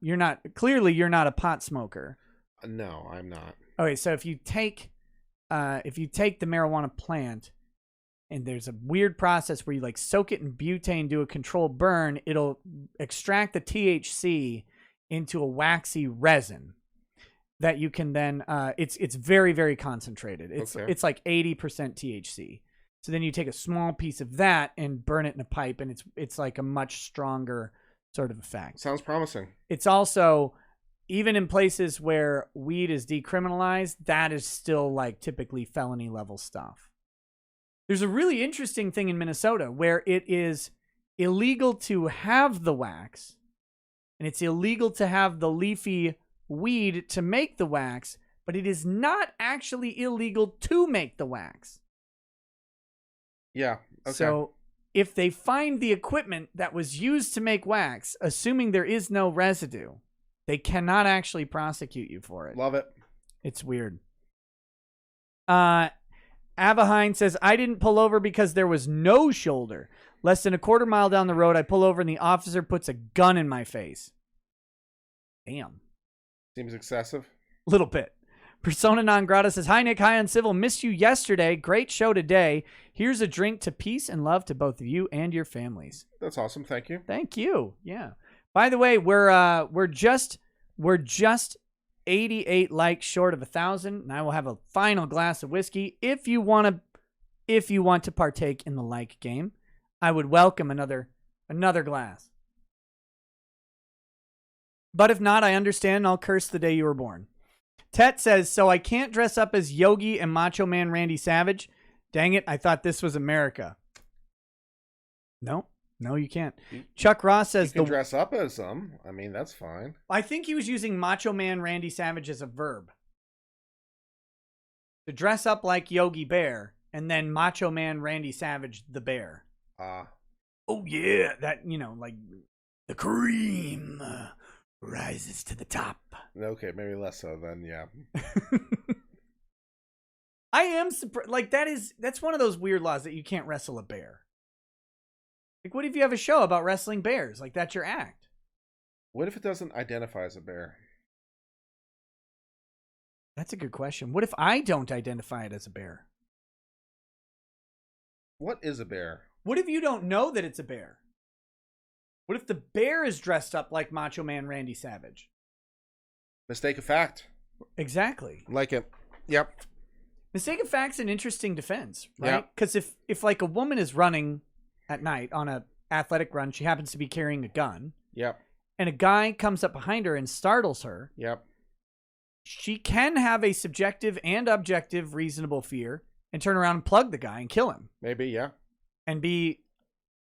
clearly you're not a pot smoker. No, I'm not. Okay, so if you take the marijuana plant and there's a weird process where you like soak it in butane, do a controlled burn, it'll extract the THC into a waxy resin that you can then it's very, very concentrated. It's like 80% THC. So then you take a small piece of that and burn it in a pipe, and it's like a much stronger sort of effect. Sounds promising. It's also, even in places where weed is decriminalized, that is still like typically felony level stuff. There's a really interesting thing in Minnesota where it is illegal to have the wax, and it's illegal to have the leafy weed to make the wax, but it is not actually illegal to make the wax. Yeah. Okay. So if they find the equipment that was used to make wax, assuming there is no residue, they cannot actually prosecute you for it. Love it. It's weird. Avahine says, I didn't pull over because there was no shoulder. Less than a quarter mile down the road, I pull over and the officer puts a gun in my face. Damn. Seems excessive. Little bit. Persona non grata says, hi, Nick. Hi, Uncivil. Missed you yesterday. Great show today. Here's a drink to peace and love to both of you and your families. That's awesome. Thank you. Thank you. Yeah. By the way, we're just 88 likes short of 1,000, and I will have a final glass of whiskey. If you want to partake in the like game, I would welcome another glass. But if not, I understand. I'll curse the day you were born. Tet says, so I can't dress up as Yogi and Macho Man Randy Savage. Dang it, I thought this was America. No, you can't. Chuck Ross says, you can dress up as them. I mean, that's fine. I think he was using Macho Man Randy Savage as a verb. To dress up like Yogi Bear, and then Macho Man Randy Savage the bear. Oh yeah, that, like the cream rises to the top. Okay, maybe less so then, yeah. I am surprised. Like, that's one of those weird laws that you can't wrestle a bear. Like, what if you have a show about wrestling bears? Like, that's your act. What if it doesn't identify as a bear? That's a good question. What if I don't identify it as a bear? What is a bear? What if you don't know that it's a bear? What if the bear is dressed up like Macho Man Randy Savage? Mistake of fact. Exactly. Like it. Yep. Mistake of fact's an interesting defense, right? Because if like a woman is running at night on a athletic run, she happens to be carrying a gun. Yep. And a guy comes up behind her and startles her. Yep. She can have a subjective and objective reasonable fear and turn around and plug the guy and kill him. Maybe, yeah. And be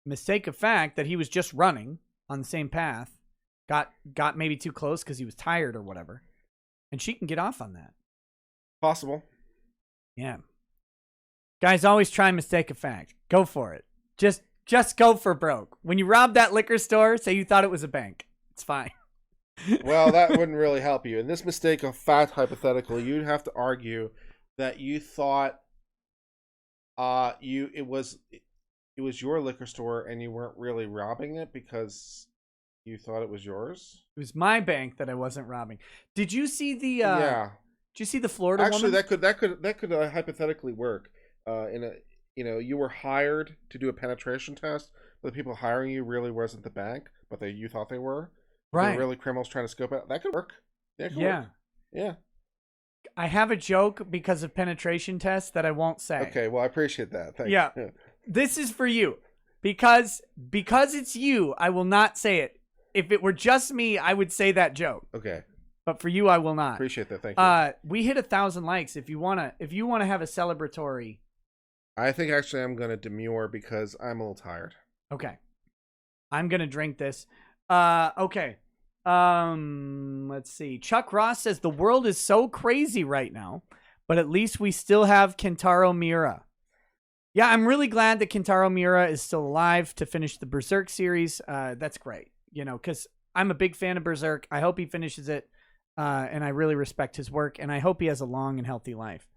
mistake of fact that he was just running on the same path, got maybe too close because he was tired or whatever, and she can get off on that. Possible. Yeah. Guys, always try mistake of fact. Go for it. Just go for broke. When you rob that liquor store, say you thought it was a bank. It's fine. Well, that wouldn't really help you. In this mistake of fact hypothetical, you'd have to argue that you thought it was your liquor store and you weren't really robbing it because you thought it was yours. It was my bank that I wasn't robbing. Did you see the yeah. Did you see the Florida Actually, woman? that could hypothetically work. You were hired to do a penetration test, but the people hiring you really wasn't the bank, but you thought they were. Right. They were really criminals trying to scope out. That could work. Yeah. Yeah. Yeah. I have a joke because of penetration tests that I won't say. Okay, well, I appreciate that. Thank you. This is for you. Because it's you, I will not say it. If it were just me, I would say that joke. Okay. But for you, I will not. Appreciate that. Thank you. We hit 1,000 likes. If you wanna have a celebratory. I think actually I'm gonna demur because I'm a little tired. Okay. I'm going to drink this. Okay. Let's see. Chuck Ross says the world is so crazy right now, but at least we still have Kentaro Miura. Yeah, I'm really glad that Kentaro Miura is still alive to finish the Berserk series. That's great, because I'm a big fan of Berserk. I hope he finishes it, and I really respect his work, and I hope he has a long and healthy life.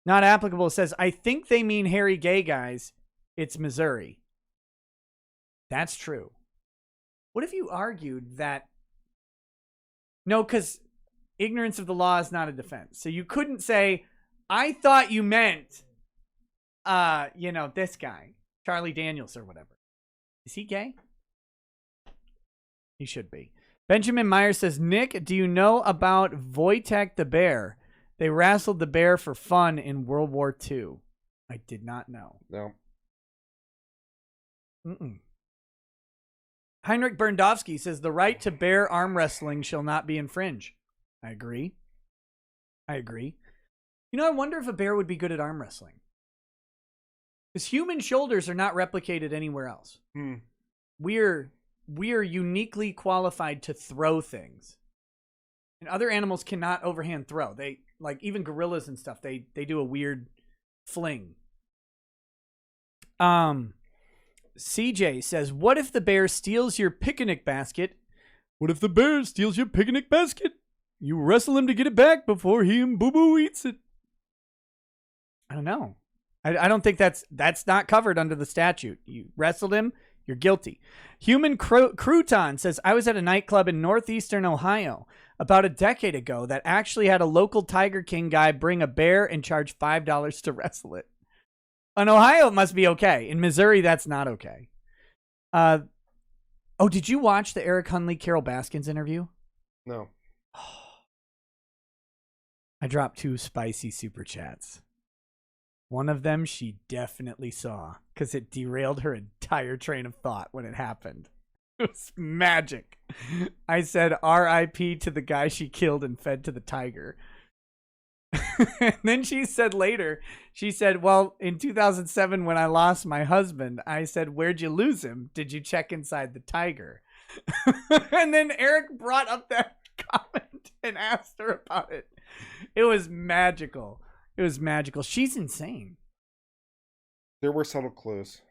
Not Applicable says, I think they mean hairy gay guys. It's Missouri. That's true. What if you argued that... No, because ignorance of the law is not a defense. So you couldn't say, I thought you meant... this guy, Charlie Daniels or whatever. Is he gay? He should be. Benjamin Myers says, Nick, do you know about Wojtek the bear? They wrestled the bear for fun in World War II. I did not know. No. Heinrich Berndowski says, the right to bear arm wrestling shall not be infringed. I agree. I wonder if a bear would be good at arm wrestling. Because human shoulders are not replicated anywhere else. We are uniquely qualified to throw things. And other animals cannot overhand throw. They, like even gorillas and stuff, they do a weird fling. CJ says, what if the bear steals your picnic basket? What if the bear steals your picnic basket? You wrestle him to get it back before he and Boo Boo eats it. I don't know. I don't think that's not covered under the statute. You wrestled him, you're guilty. Human Crouton says, I was at a nightclub in northeastern Ohio about a decade ago that actually had a local Tiger King guy bring a bear and charge $5 to wrestle it. In Ohio, it must be okay. In Missouri, that's not okay. Did you watch the Eric Hunley Carol Baskins interview? No. I dropped 2 spicy super chats. One of them she definitely saw because it derailed her entire train of thought when it happened. It was magic. I said R.I.P. to the guy she killed and fed to the tiger. And then she said later, well, in 2007 when I lost my husband, I said, where'd you lose him? Did you check inside the tiger? And then Eric brought up that comment and asked her about it. It was magical. She's insane. There were subtle clues.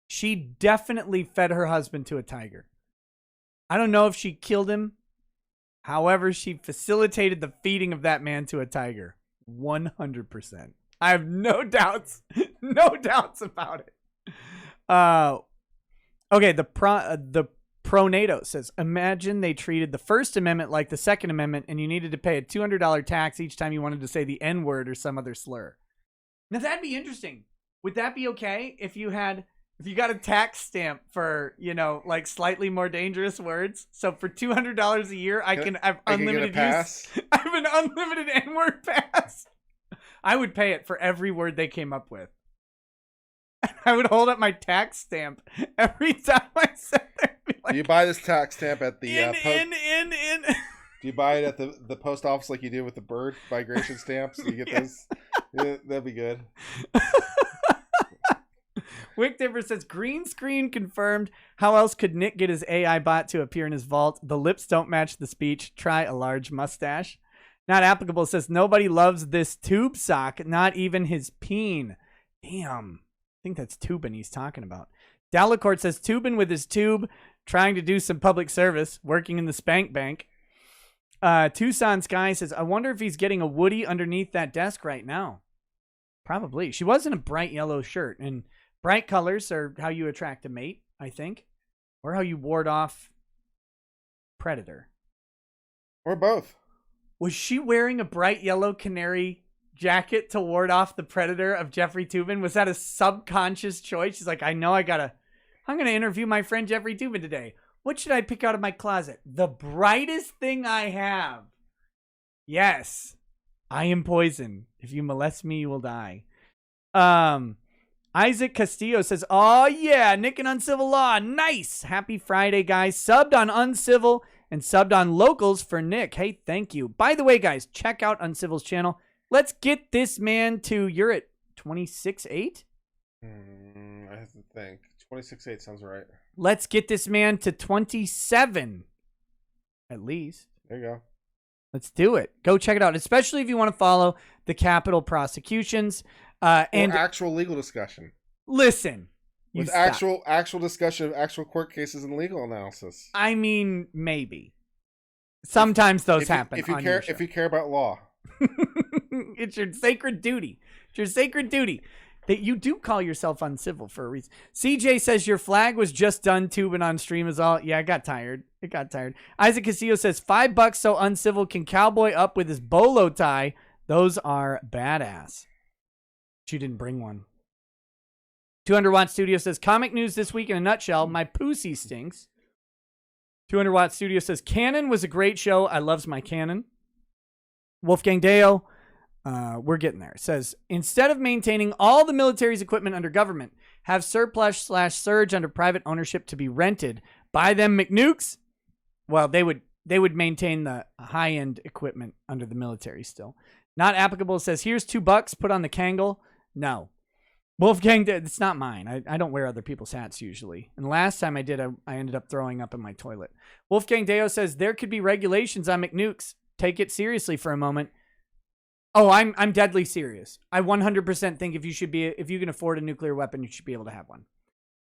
She definitely fed her husband to a tiger. I don't know if she killed him. However, she facilitated the feeding of that man to a tiger. 100%. I have no doubts. No doubts about it. Okay, the Pronato says, imagine they treated the First Amendment like the Second Amendment and you needed to pay a $200 tax each time you wanted to say the N-word or some other slur. Now, that'd be interesting. Would that be okay if you got a tax stamp for, like slightly more dangerous words? So for $200 a year, I have unlimited use. I have an unlimited N-word pass. I would pay it for every word they came up with. I would hold up my tax stamp every time I said that. Like, do you buy this tax stamp at the in? Do you buy it at the post office like you do with the bird migration stamps? You get this. Yeah, that'd be good. Wick Dipper says, green screen confirmed. How else could Nick get his AI bot to appear in his vault? The lips don't match the speech. Try a large mustache. Not Applicable says, nobody loves this tube sock, not even his peen. Damn. I think that's Tubin he's talking about. Dalacourt says, Tubin with his tube, trying to do some public service, working in the spank bank. Tucson Sky says, I wonder if he's getting a Woody underneath that desk right now. Probably. She was in a bright yellow shirt, and bright colors are how you attract a mate, I think, or how you ward off predator. Or both. Was she wearing a bright yellow canary jacket to ward off the predator of Jeffrey Tubin? Was that a subconscious choice? She's like, I'm going to interview my friend Jeffrey Tubin today. What should I pick out of my closet? The brightest thing I have. Yes, I am poison. If you molest me, you will die. Isaac Castillo says, oh yeah, Nick and Uncivil Law. Nice. Happy Friday, guys. Subbed on Uncivil and subbed on Locals for Nick. Hey, thank you. By the way, guys, check out Uncivil's channel. Let's get this man to, you're at 26.8? I have to think. 26.8 sounds right. Let's get this man to 27, at least. There you go. Let's do it. Go check it out, especially if you want to follow the capital prosecutions. And actual legal discussion. Listen. With actual discussion of actual court cases and legal analysis. I mean, maybe. Sometimes those happen. If you care about law. It's your sacred duty. It's your sacred duty. That you do call yourself uncivil for a reason. CJ says your flag was just done. Tubin on stream is all. Yeah, I got tired. It got tired. Isaac Castillo says $5 so uncivil can cowboy up with his bolo tie. Those are badass. But you didn't bring one. 200 Watt Studio says comic news this week in a nutshell. My pussy stinks. 200 Watt Studio says Canon was a great show. I loves my Canon. Wolfgang Deo. We're getting there. It says, instead of maintaining all the military's equipment under government, have surplus/surge under private ownership to be rented by them McNukes. Well, they would maintain the high-end equipment under the military still. Not applicable. It says, here's $2, put on the Kangol. No. Wolfgang, it's not mine. I don't wear other people's hats usually. And last time I did, I ended up throwing up in my toilet. Wolfgang Deo says, there could be regulations on McNukes. Take it seriously for a moment. Oh, I'm deadly serious. I 100% think if you can afford a nuclear weapon, you should be able to have one.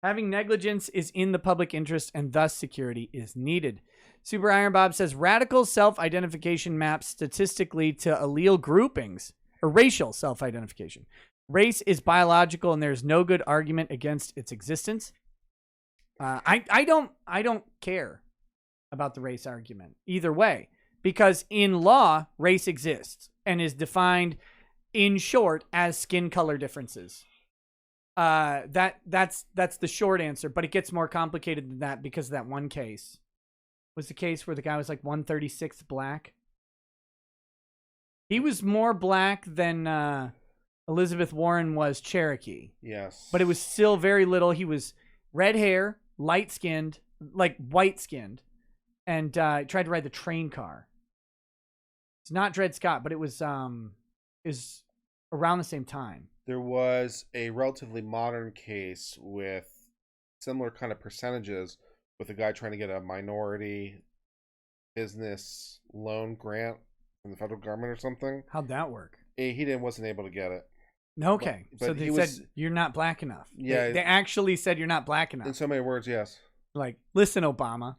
Having negligence is in the public interest, and thus security is needed. Super Iron Bob says radical self-identification maps statistically to allele groupings or racial self-identification. Race is biological, and there's no good argument against its existence. I don't care about the race argument either way, because in law, race exists and is defined, in short, as skin color differences. That's the short answer, but it gets more complicated than that because of that one case. Was the case where the guy was like 136th black? He was more black than Elizabeth Warren was Cherokee. Yes. But it was still very little. He was red hair, light-skinned, like white-skinned, and tried to ride the train car. It's not Dred Scott, but it was around the same time. There was a relatively modern case with similar kind of percentages with a guy trying to get a minority business loan grant from the federal government or something. How'd that work? He wasn't able to get it. Okay. But so they said you're not black enough. Yeah. They actually said you're not black enough. In so many words, yes. Like, listen, Obama.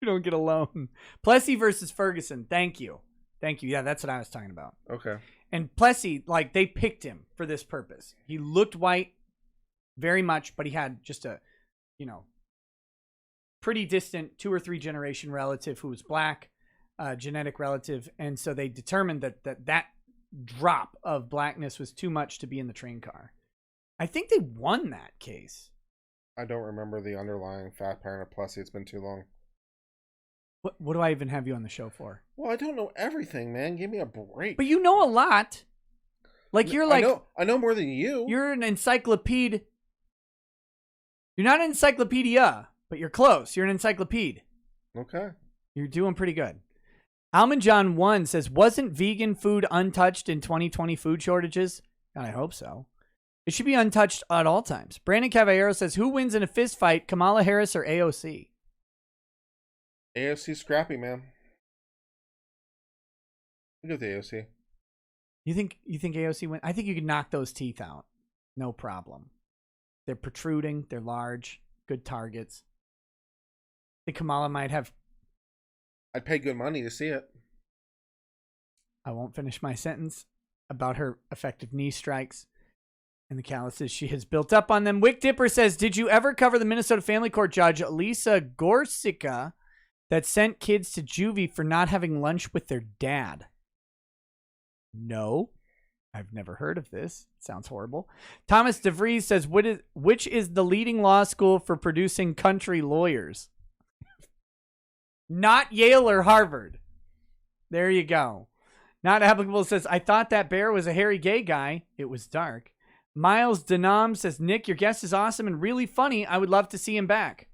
You don't get a loan. Plessy versus Ferguson. Thank you. Yeah, that's what I was talking about. Okay. And Plessy, like, they picked him for this purpose. He looked white very much, but he had just a, pretty distant 2 or 3 generation relative who was black, genetic relative. And so they determined that drop of blackness was too much to be in the train car. I think they won that case. I don't remember the underlying fact pattern of Plessy. It's been too long. What do I even have you on the show for? Well, I don't know everything, man. Give me a break. But you know a lot. Like, you're like... I know more than you. You're an encyclopedia. You're not an encyclopedia, but you're close. You're an encyclopedia. Okay. You're doing pretty good. Almond John 1 says, wasn't vegan food untouched in 2020 food shortages? God, I hope so. It should be untouched at all times. Brandon Caballero says, who wins in a fist fight, Kamala Harris or AOC? AOC scrappy, man. Look at the AOC. You think AOC wins? I think you can knock those teeth out. No problem. They're protruding. They're large. Good targets. I think Kamala might have... I'd pay good money to see it. I won't finish my sentence about her effective knee strikes and the calluses she has built up on them. Wick Dipper says, did you ever cover the Minnesota Family Court judge Lisa Gorsica that sent kids to juvie for not having lunch with their dad? No. I've never heard of this. It sounds horrible. Thomas DeVries says, which is the leading law school for producing country lawyers? Not Yale or Harvard. There you go. Not applicable says, I thought that bear was a hairy gay guy. It was dark. Miles Denam says, Nick, your guest is awesome and really funny. I would love to see him back.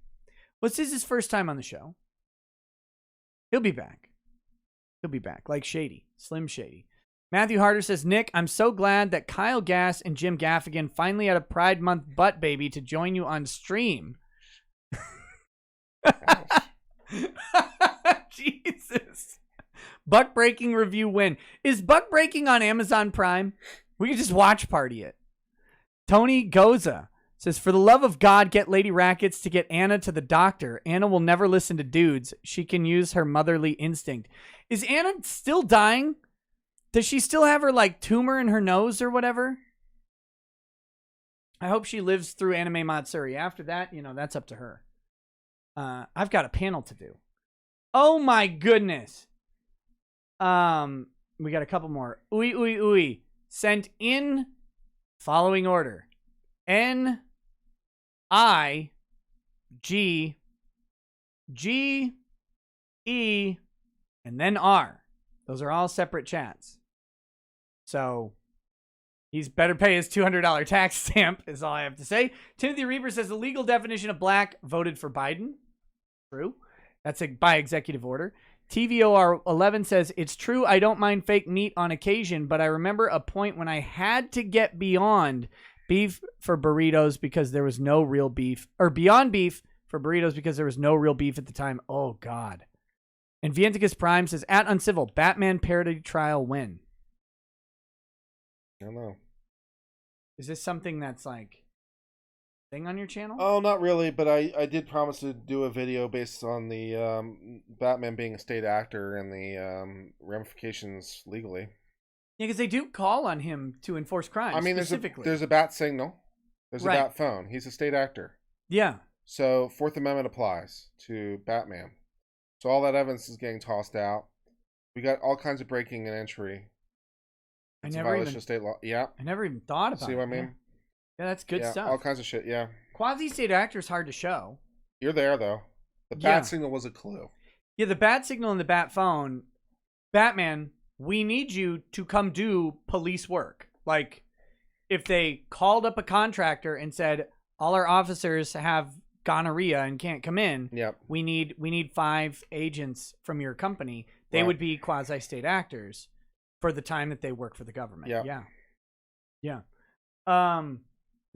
Well, this is his first time on the show. He'll be back. Like Shady. Slim Shady. Matthew Harder says, Nick, I'm so glad that Kyle Gass and Jim Gaffigan finally had a Pride Month butt baby to join you on stream. Jesus. Buck breaking review win. Is buck breaking on Amazon Prime? We could just watch party it. Tony Goza says, for the love of God, get Lady Rackets to get Anna to the doctor. Anna will never listen to dudes. She can use her motherly instinct. Is Anna still dying? Does she still have her like tumor in her nose or whatever? I hope she lives through Anime Matsuri. After that, that's up to her. I've got a panel to do. Oh my goodness. We got a couple more. Ui. Sent in following order. N I G G E and then R. Those are all separate chats. So he's better pay his $200 tax stamp is all I have to say. Timothy Reaper says the legal definition of black voted for Biden. True. That's by executive order. TVOR11 says, it's true I don't mind fake meat on occasion, but I remember a point when I had to get beyond beef for burritos because there was no real beef, or beyond beef for burritos because there was no real beef at the time. Oh, God. And Vienticus Prime says, at Uncivil, Batman parody trial win. I don't know. Is this something that's like thing on your channel? Oh, not really, but I did promise to do a video based on the Batman being a state actor and the ramifications legally. Yeah, because they do call on him to enforce crime. I mean, there's a bat signal. There's a bat phone. He's a state actor. Yeah. So Fourth Amendment applies to Batman. So all that evidence is getting tossed out. We got all kinds of breaking and entry. It's a violation of state law. Yeah. I never even thought about it. See what I mean? Yeah, that's good stuff. All kinds of shit, yeah. Quasi-state actor is hard to show. You're there, though. The bat signal was a clue. Yeah, the bat signal and the bat phone. Batman, we need you to come do police work. Like, if they called up a contractor and said, all our officers have gonorrhea and can't come in, we need 5 agents from your company, they would be quasi-state actors for the time that they work for the government. Yeah.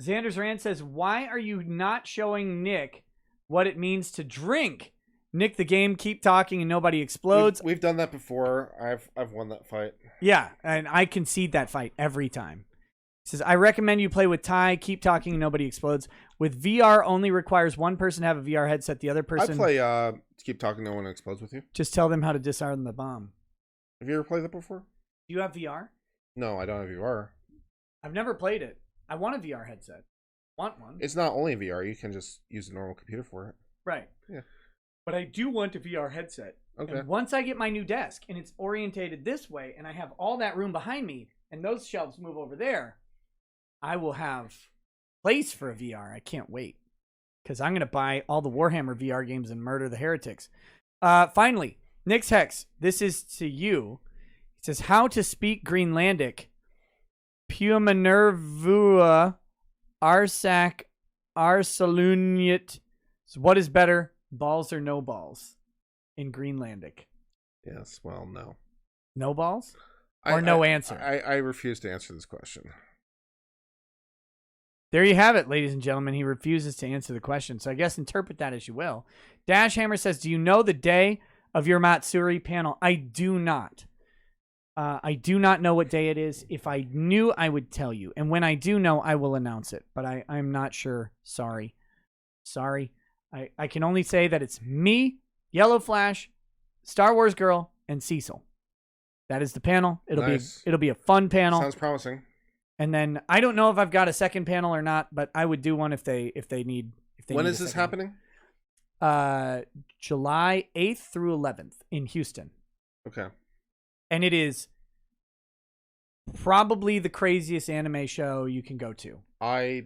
Xander's Rand says, why are you not showing Nick what it means to drink? Nick the game, keep talking and nobody explodes. We've done that before. I've won that fight. Yeah, and I concede that fight every time. He says, I recommend you play with Ty, keep talking and nobody explodes. With VR only requires one person to have a VR headset, the other person... I play keep talking, no one explodes with you. Just tell them how to disarm the bomb. Have you ever played that before? Do you have VR? No, I don't have VR. I've never played it. I want a VR headset. Want one. It's not only VR. You can just use a normal computer for it. Right. Yeah. But I do want a VR headset. Okay. And once I get my new desk and it's orientated this way and I have all that room behind me and those shelves move over there, I will have place for a VR. I can't wait. Because I'm going to buy all the Warhammer VR games and murder the heretics. Finally, Nyx Hex, this is to you. It says, how to speak Greenlandic. Pumanervua Arsak Arsaluniet. So what is better, balls or no balls in Greenlandic? Yes, well, no. No balls? Or no answer? I refuse to answer this question. There you have it, ladies and gentlemen. He refuses to answer the question. So I guess interpret that as you will. Dash Hammer says, do you know the day of your Matsuri panel? I do not. I do not know what day it is. If I knew, I would tell you. And when I do know, I will announce it. But I'm not sure. Sorry. I can only say that it's me, Yellow Flash, Star Wars Girl, and Cecil. That is the panel. It'll be a fun panel. Sounds promising. And then I don't know if I've got a second panel or not, but I would do one if they need. When is this happening? July 8th through 11th in Houston. Okay. And it is probably the craziest anime show you can go to. I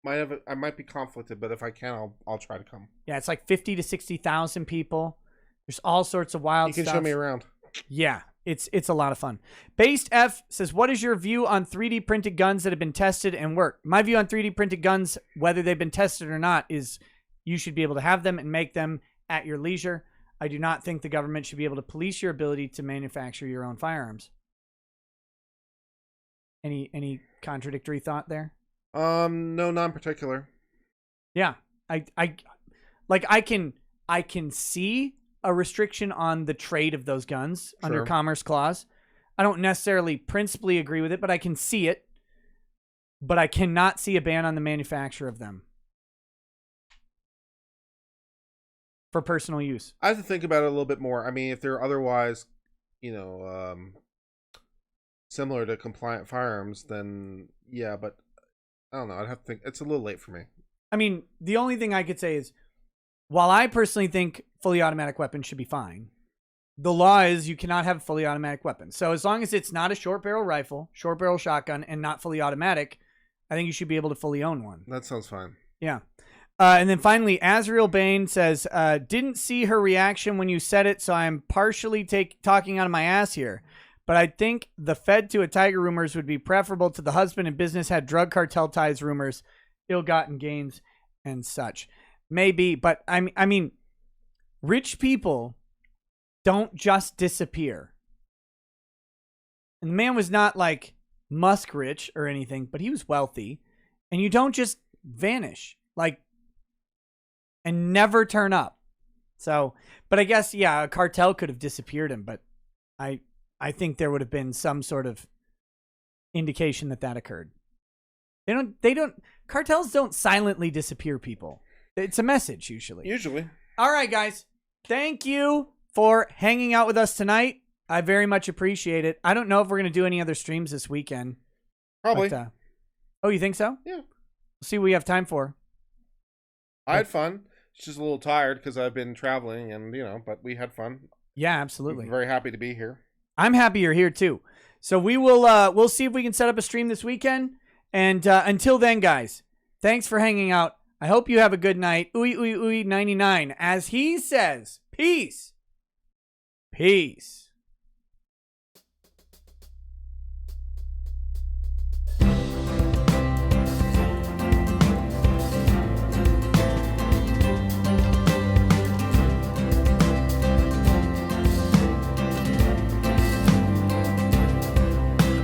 might be conflicted, but if I can, I'll try to come. Yeah, it's like 50 to 60,000 people. There's all sorts of wild stuff. You can show me around. Yeah, it's a lot of fun. Based F says, what is your view on 3D printed guns that have been tested and work? My view on 3D printed guns, whether they've been tested or not, is you should be able to have them and make them at your leisure. I do not think the government should be able to police your ability to manufacture your own firearms. Any contradictory thought there? No, not in particular. Yeah, I can see a restriction on the trade of those guns under Sure. Commerce Clause. I don't necessarily principally agree with it, but I can see it. But I cannot see a ban on the manufacture of them for personal use. I have to think about it a little bit more. I mean, if they're otherwise, similar to compliant firearms, then yeah, but I don't know. I'd have to think. It's a little late for me. I mean, the only thing I could say is, while I personally think fully automatic weapons should be fine, the law is you cannot have a fully automatic weapon. So as long as it's not a short barrel rifle, short barrel shotgun, and not fully automatic, I think you should be able to fully own one. That sounds fine. Yeah. And then finally, Azrael Bain says, didn't see her reaction when you said it, so I'm partially talking out of my ass here. But I think the Fed to a Tiger rumors would be preferable to the husband and business had drug cartel ties rumors, ill-gotten gains, and such. Maybe, but I mean, rich people don't just disappear. And the man was not like Musk rich or anything, but he was wealthy. And you don't just vanish, like, and never turn up. So, but I guess, yeah, a cartel could have disappeared him, but I think there would have been some sort of indication that occurred. Cartels don't silently disappear people. It's a message usually. All right, guys. Thank you for hanging out with us tonight. I very much appreciate it. I don't know if we're going to do any other streams this weekend. Probably. But, oh, you think so? Yeah. We'll see what we have time for. I had fun. Just a little tired because I've been traveling and, but we had fun. Yeah, absolutely. I'm very happy to be here. I'm happy you're here too. So we'll see if we can set up a stream this weekend. And until then, guys, thanks for hanging out. I hope you have a good night. Ooey, ooey, ooey, 99. As he says, peace. Peace.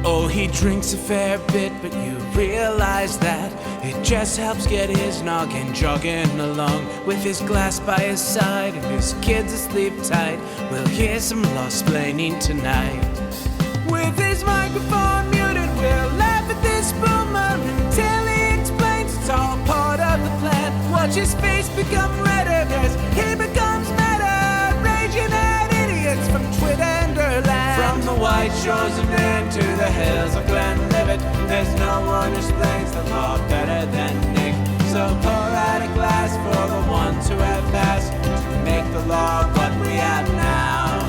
Oh, he drinks a fair bit, but you realize that it just helps get his noggin jogging along. With his glass by his side and his kids asleep tight, we'll hear some law-splaining tonight. With his microphone muted, we'll laugh at this boomer until he explains it's all part of the plan. Watch his face become redder as he becomes meta, raging at idiots from Twitterland. From the white shores of Maine to the hills of Glenlivet, there's no one who explains the law better than Nick. So pour out a glass for the ones who have passed to make the law what we have now.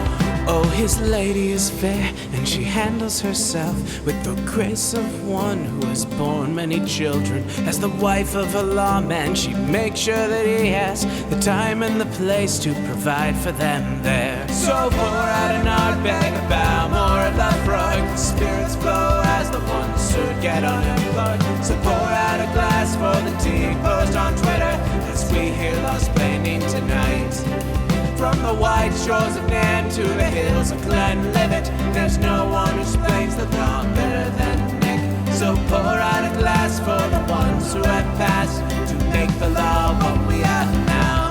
Oh, his lady is fair, and she handles herself with the grace of one who has borne many children. As the wife of a lawman, she makes sure that he has the time and the place to provide for them there. So pour out an ardbeg, a bow, more of Lafroig. The spirits flow as the ones who get unemployed. So pour out a glass for the tea post on Twitter as we hear law-splaining tonight. From the white shores of Nan to the hills of Glenlivet, there's no one who explains the law better than Nick. So pour out a glass for the ones who have passed to make the law what we have now.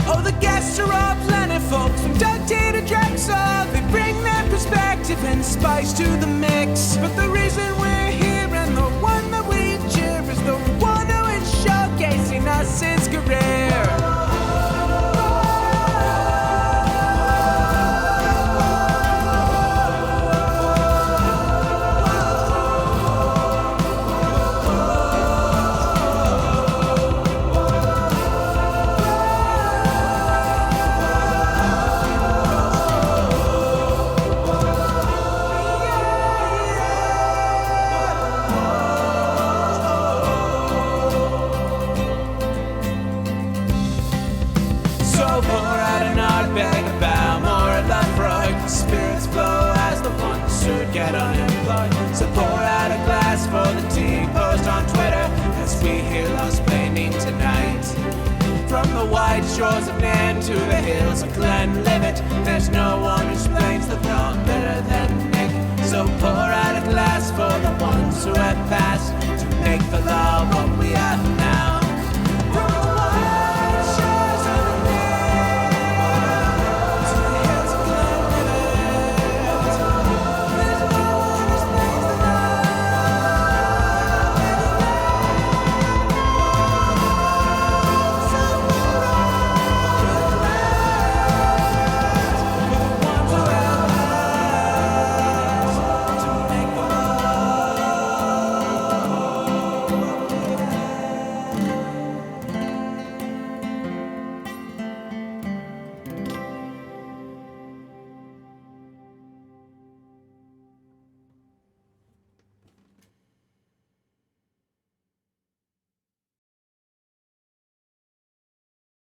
Oh, the guests are all plentiful, from Doug T to Drexel. They bring their perspective and spice to the mix. But the reason we're here and the one that we cheer is the one who is showcasing us his career. Get unemployed. So pour out a glass for the tea post on Twitter as we hear law-splaining tonight. From the white shores of Nan to the hills of Glenlivet, there's no one who explains the law better than Nick. So So pour out a glass for the ones who have passed to make the law what we